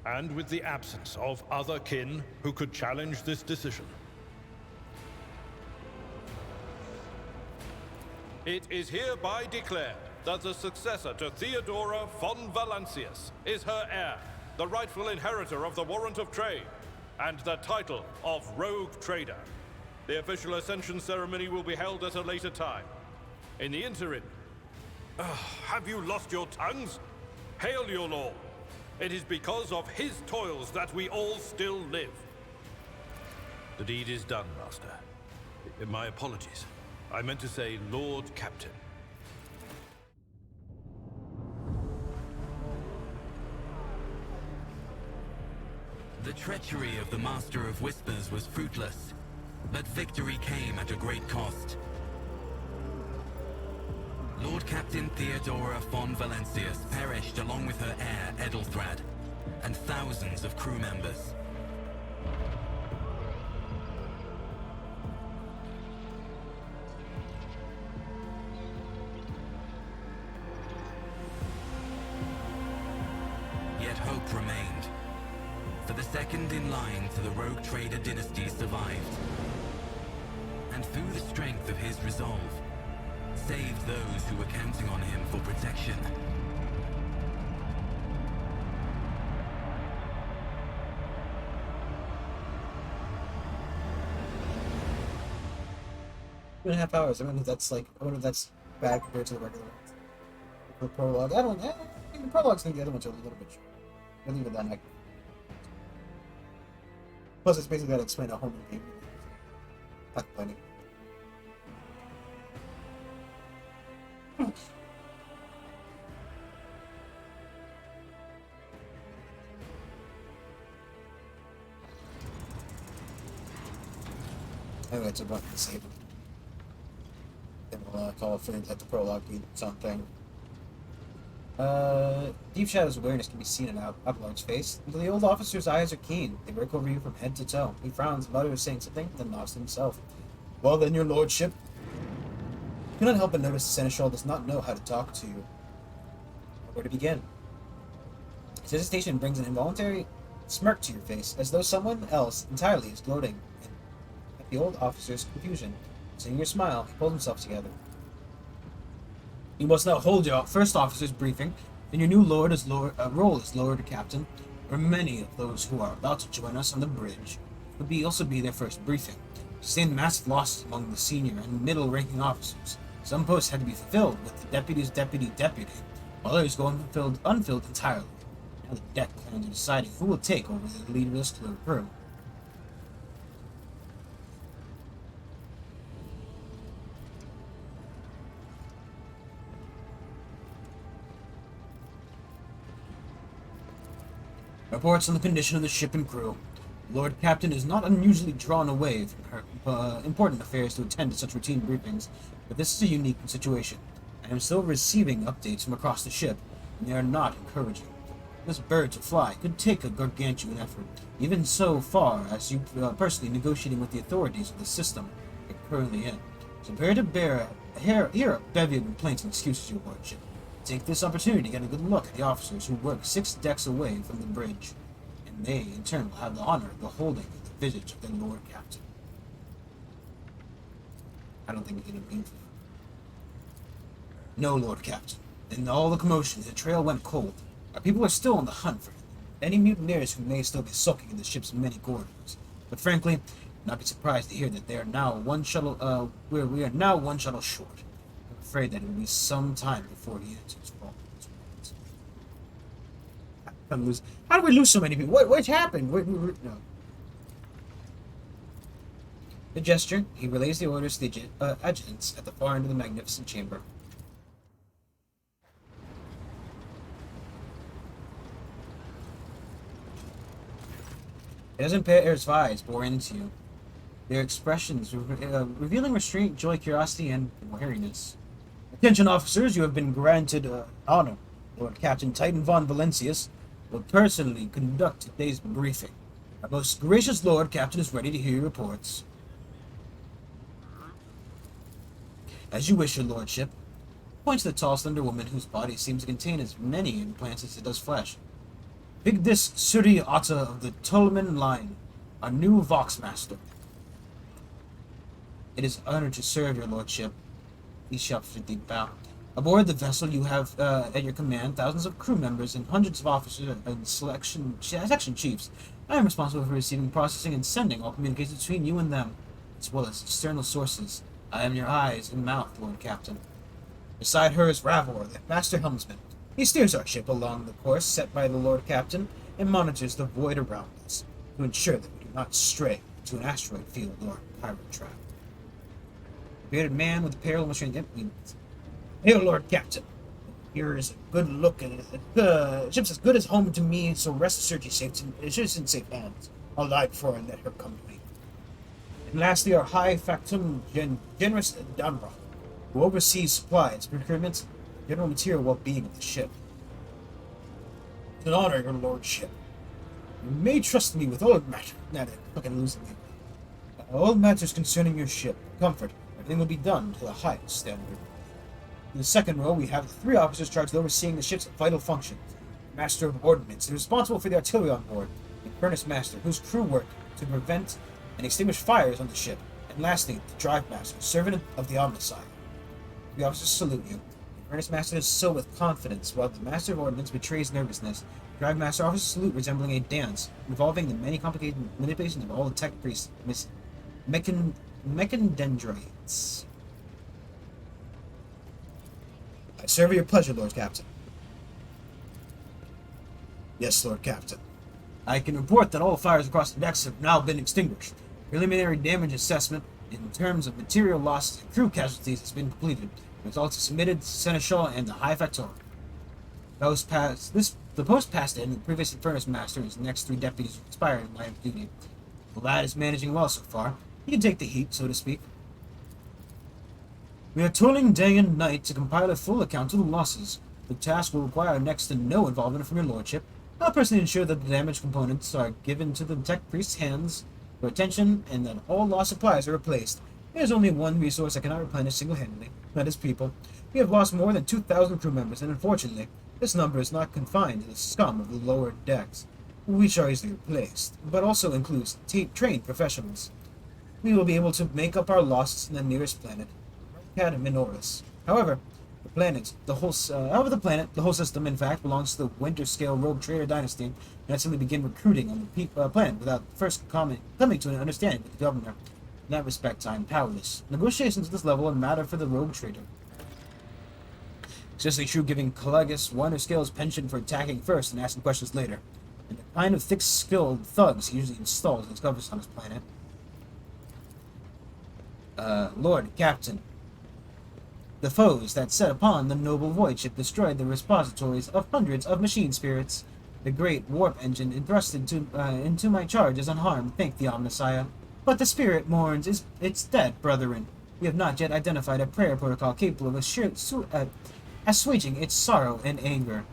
and with the absence of other kin who could challenge this decision, It is hereby declared that the successor to Theodora von Valancius is her heir, the rightful inheritor of the Warrant of Trade, and the title of Rogue Trader. The official ascension ceremony will be held at a later time. In the interim, have you lost your tongues? Hail your lord. It is because of his toils that we all still live. The deed is done, Master. My apologies. I meant to say Lord Captain. The treachery of the Master of Whispers was fruitless, but victory came at a great cost. Lord Captain Theodora von Valancius perished along with her heir, Edelthrad, and thousands of crew members. Yet hope remained. For the second in line to the Rogue Trader dynasty survived. And through the strength of his resolve, saved those who were counting on him for protection. Two and a half hours. I wonder if that's like, I wonder if that's bad compared to the regular ones. The prologue. I think the prologues think the other ones are a little bit short. I leave it that night. Plus, it's basically got to explain a whole new game. Not plenty. Anyway, it's a bunch to save it. Then we'll call it for let the prologue be something. Deep Shadow's awareness can be seen in Ablard's face. Until the old officer's eyes are keen. They work over you from head to toe. He frowns, mutters, saying something, then nods to himself. Well then, your lordship. You cannot help but notice the Seneschal does not know how to talk to you. Where to begin? His hesitation brings an involuntary smirk to your face, as though someone else entirely is gloating at the old officer's confusion. Seeing your smile, he pulled himself together. You must now hold your first officer's briefing, and your new role as Lord Captain, or many of those who are about to join us on the bridge. It will also be their first briefing. Sustained massive losses among the senior and middle-ranking officers. Some posts had to be fulfilled with the deputy's deputy, while others go unfilled entirely. Now the deck plans are deciding who will take over the lead of this crew. Reports on the condition of the ship and crew. The Lord Captain is not unusually drawn away from her important affairs to attend to such routine briefings, but this is a unique situation. I am still receiving updates from across the ship, and they are not encouraging. This bird to fly could take a gargantuan effort, even so far as you personally negotiating with the authorities of the system you're currently in. So prepare to hear a bevy of complaints and excuses, your lordship. Take this opportunity to get a good look at the officers who work 6 decks away from the bridge, and they, in turn, will have the honor of beholding the visage of their Lord Captain. I don't think we can mean. No, Lord Captain. In all the commotion, the trail went cold. Our people are still on the hunt for any mutineers who may still be sulking in the ship's many corridors. But frankly, I'd not be surprised to hear that they are now one shuttle. We are now one shuttle short. I'm afraid that it will be some time before he answers for all those. How do we lose so many people? What happened? No. The gesture, he relays the orders to the adjutants at the far end of the magnificent chamber. It doesn't pair his eyes bore into you. Their expressions revealing restraint, joy, curiosity, and wariness. Attention, officers! You have been granted honor. Lord Captain Titan von Valancius will personally conduct today's briefing. Our most gracious Lord Captain is ready to hear your reports. As you wish, your lordship. Points to the tall, slender woman whose body seems to contain as many implants as it does flesh. Vigdis Suri Atta of the Tolman line, our new Voxmaster. It is an honor to serve your lordship. He shouts with a deep bow. Aboard the vessel, you have at your command thousands of crew members and hundreds of officers and section chiefs. I am responsible for receiving, processing, and sending all communications between you and them, as well as external sources. I am your eyes and mouth, Lord Captain. Beside her is Ravor, the Master Helmsman. He steers our ship along the course set by the Lord Captain and monitors the void around us to ensure that we do not stray to an asteroid field or pirate trap. The bearded man with the pale and restrained means, "Hail, Lord Captain. Here is a good look at it. The ship's as good as home to me, so rest assured she's in safe hands. I'll lie before I let her come to me. And lastly, our High Factum Generous Damra, who oversees supplies, procurement, general material well-being of the ship. It's an honor, your lordship. You may trust me with all all matters concerning your ship. Comfort, everything will be done to the highest standard. In the second row, we have the 3 officers charged with overseeing the ship's vital functions. The Master of Ordnance is responsible for the artillery on board, the Furnace Master, whose crew work to prevent and extinguish fires on the ship, and lastly, the Drive Master, servant of the Omnicide. The officers salute you. The Furnace Master does so with confidence, while the Master of Ordnance betrays nervousness. The Drive Master offers a salute resembling a dance, involving the many complicated manipulations of all the tech priests, mechandendrites. I serve at your pleasure, Lord Captain. Yes, Lord Captain. I can report that all fires across the decks have now been extinguished. Preliminary damage assessment in terms of material losses and crew casualties has been completed. Results are submitted to Seneschal and the High Factor. The post passed in the previous Furnace Master and his next 3 deputies expired in line of duty. The lad is managing well so far. He can take the heat, so to speak. We are toiling day and night to compile a full account of the losses. The task will require next to no involvement from your lordship. I'll personally ensure that the damaged components are given to the tech priest's hands for attention and that all lost supplies are replaced. There is only one resource I cannot replenish single-handedly, that is people. We have lost more than 2,000 crew members, and unfortunately, this number is not confined to the scum of the lower decks, which are easily replaced, but also includes trained professionals. We will be able to make up our losses in the nearest planet, Cat Minoris. However, the whole system, in fact, belongs to the Winter-Scale Rogue Trader Dynasty, and not simply begin recruiting on the planet without first coming to an understanding with the governor. In that respect, I am powerless. Negotiations at this level are a matter for the Rogue Trader. It's just true giving Calagus Winter-Scale's pension for attacking first and asking questions later, and the kind of thick-skilled thugs he usually installs in his covers on his planet. Lord Captain. The foes that set upon the noble void ship destroyed the repositories of hundreds of machine spirits. The great warp engine entrusted into my charge is unharmed, thank the Omnissiah. But the spirit mourns its dead brethren. We have not yet identified a prayer protocol capable of assuaging its sorrow and anger.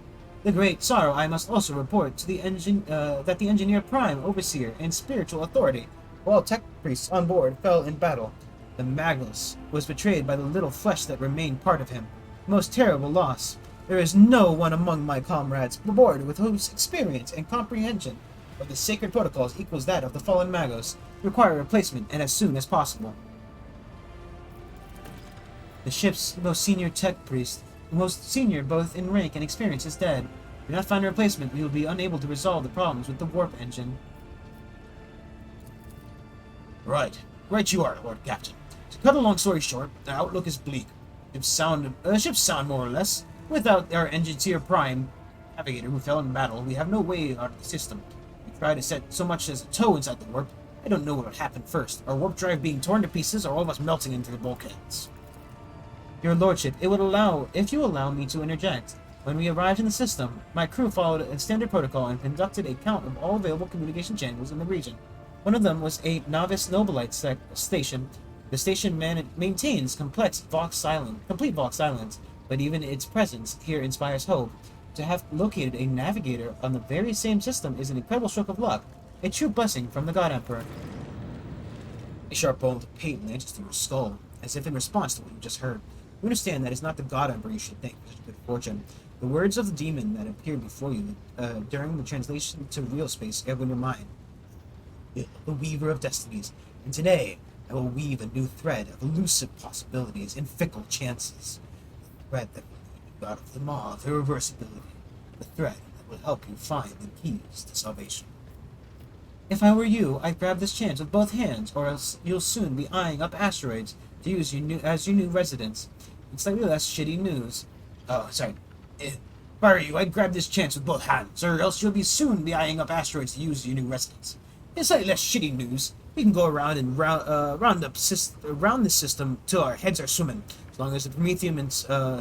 The great sorrow I must also report to that the Engineer Prime, Overseer, and Spiritual Authority, all tech priests on board, fell in battle. The Magus was betrayed by the little flesh that remained part of him. Most terrible loss. There is no one among my comrades aboard with whose experience and comprehension of the sacred protocols equals that of the fallen Magos. Require replacement, and as soon as possible. The ship's most senior tech priest, most senior both in rank and experience, is dead. If we not find a replacement, we will be unable to resolve the problems with the warp engine. Right you are, Lord Captain. To cut a long story short, the outlook is bleak. Ships sound more or less. Without our Engineer Prime Navigator who fell in battle, we have no way out of the system. We try to set so much as a toe inside the warp. I don't know what would happen first. Our warp drive being torn to pieces, or all of us melting into the bulkheads. Your Lordship, if you allow me to interject. When we arrived in the system, my crew followed a standard protocol and conducted a count of all available communication channels in the region. One of them was a novice Nobilite station. The station maintains complete Vox silence, but even its presence here inspires hope. To have located a navigator on the very same system is an incredible stroke of luck, a true blessing from the God Emperor. A sharp bone of pain lances through her skull, as if in response to what you just heard. You understand that it's not the God Emperor you should thank for such good fortune. The words of the demon that appeared before you during the translation to real space echo in your mind. The Weaver of Destinies. And today, I will weave a new thread of elusive possibilities and fickle chances. The thread that will lead you out of the maw of irreversibility. The thread that will help you find the keys to salvation. If I were you, I'd grab this chance with both hands, or else you'll soon be eyeing up asteroids to use as your new residence. And slightly less shitty news. Oh, sorry. If I were you, I'd grab this chance with both hands, or else you'll be soon be eyeing up asteroids to use your new residence. In slightly less shitty news, we can go around and round this system till our heads are swimming, as long as the Prometheum and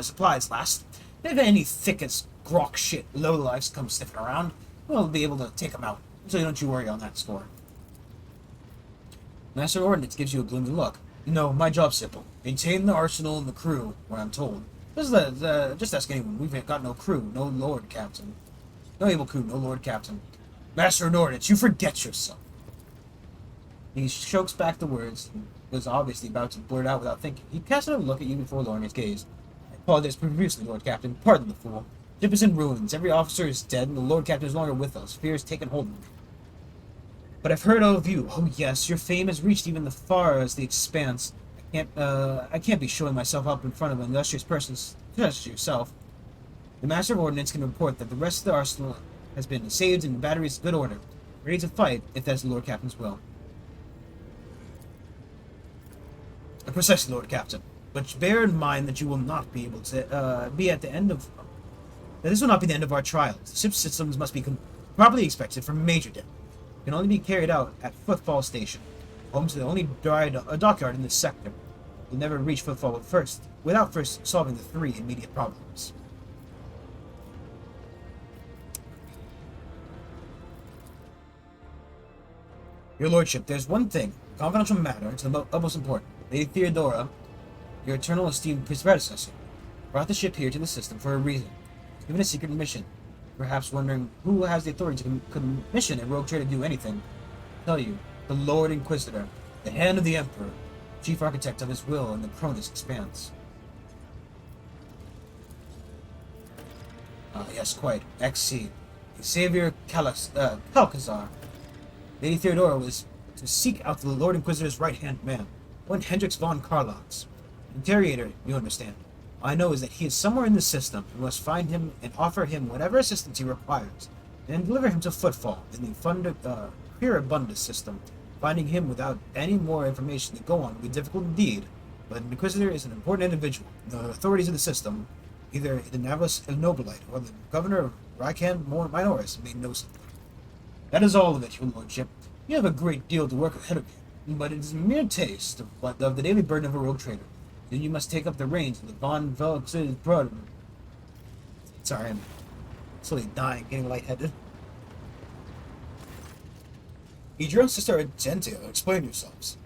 supplies last. And if any thickest grok shit lowlifes come sniffing around, we'll be able to take them out. So don't you worry on that score. Master Ordnance gives you a gloomy look. No, my job's simple. Maintain the arsenal and the crew, where I'm told. Just ask anyone. We've got no crew, no Lord Captain. No able crew, no Lord Captain. Master Ordnance, you forget yourself. He chokes back the words, and was obviously about to blurt out without thinking. He cast a look at you before lowering his gaze. I apologize profusely, Lord Captain. Pardon the fool. The ship is in ruins. Every officer is dead, and the Lord Captain is no longer with us. Fear has taken hold of me. But I've heard of you. Oh yes, your fame has reached even as far as the expanse. I can't be showing myself up in front of an illustrious person such as yourself. The Master of Ordnance can report that the rest of the arsenal has been saved and the batteries in good order, ready to fight if that's the Lord Captain's will. Precisely, Lord Captain. But bear in mind that you will not be able to be at the end of. That this will not be the end of our trials. The ship's systems must be properly inspected for major damage. It can only be carried out at Footfall Station, home to the only dockyard in this sector. You'll never reach Footfall without first solving the 3 immediate problems. Your Lordship, there's one thing, a confidential matter, to the utmost important. Lady Theodora, your eternal esteemed predecessor, brought the ship here to the system for a reason. Given a secret mission, perhaps wondering who has the authority to commission a rogue trader to do anything. I tell you, the Lord Inquisitor, the hand of the Emperor, chief architect of his will in the Cronus Expanse. Ah, yes, quite. XC. Xavier Calcazar. Lady Theodora was to seek out the Lord Inquisitor's right-hand man, one Hendrix von Karlox. Interrogator, you understand. All I know is that he is somewhere in the system, and must find him and offer him whatever assistance he requires, and deliver him to Footfall in the Quiribundus system. Finding him without any more information to go on would be difficult indeed, but an Inquisitor is an important individual. The authorities of the system, either the Navis Nobilite or the Governor of Rycan Minoris, may know something. That is all of it, your Lordship. You have a great deal to work ahead of you, but it is a mere taste of the daily burden of a rogue trader. Then you must take up the reins of the Von Velx's brother. Sorry, I'm slowly dying, getting lightheaded. Idra and Sister Argentia, explain yourselves.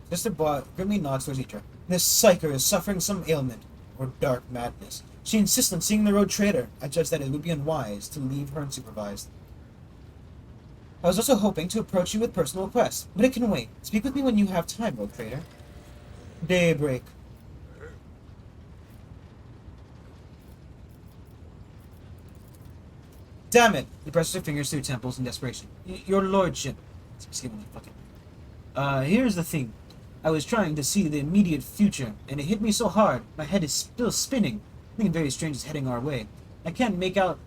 Sister Bot grimly nods towards Idra. This psyker is suffering some ailment, or dark madness. She insists on seeing the rogue trader. I judge that it would be unwise to leave her unsupervised. I was also hoping to approach you with personal requests, but it can wait. Speak with me when you have time, rogue trader. Daybreak. Damn it! He presses her fingers through her temples in desperation. Your Lordship. Excuse me, fucking. Here's the thing. I was trying to see the immediate future, and it hit me so hard, my head is still spinning. Something very strange is heading our way. I can't make out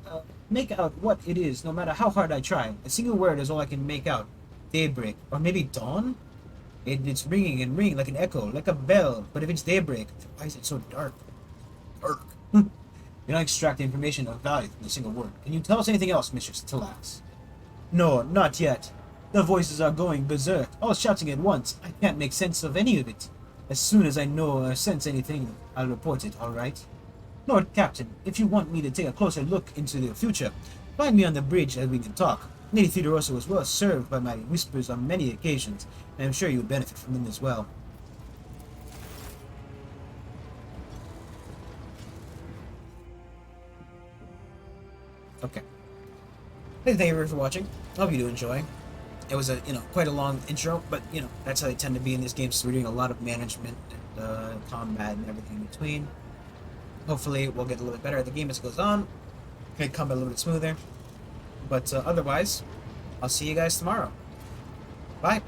what it is, no matter how hard I try. A single word is all I can make out. Daybreak. Or maybe dawn? It's ringing and ringing like an echo, like a bell. But if it's daybreak, why is it so dark? Dark. You don't extract the information of value from a single word. Can you tell us anything else, Mistress Talax? No, not yet. The voices are going berserk, all shouting at once. I can't make sense of any of it. As soon as I know or sense anything, I'll report it, all right? Lord Captain, if you want me to take a closer look into the future, find me on the bridge and we can talk. Lady Theodorosa was well served by my whispers on many occasions, and I'm sure you would benefit from them as well. Okay. Thank you everyone for watching. I hope you do enjoy. It was a, quite a long intro, but, that's how they tend to be in this game, so we're doing a lot of management and combat and everything in between. Hopefully we'll get a little bit better at the game as it goes on. Make combat a little bit smoother. But otherwise, I'll see you guys tomorrow. Bye.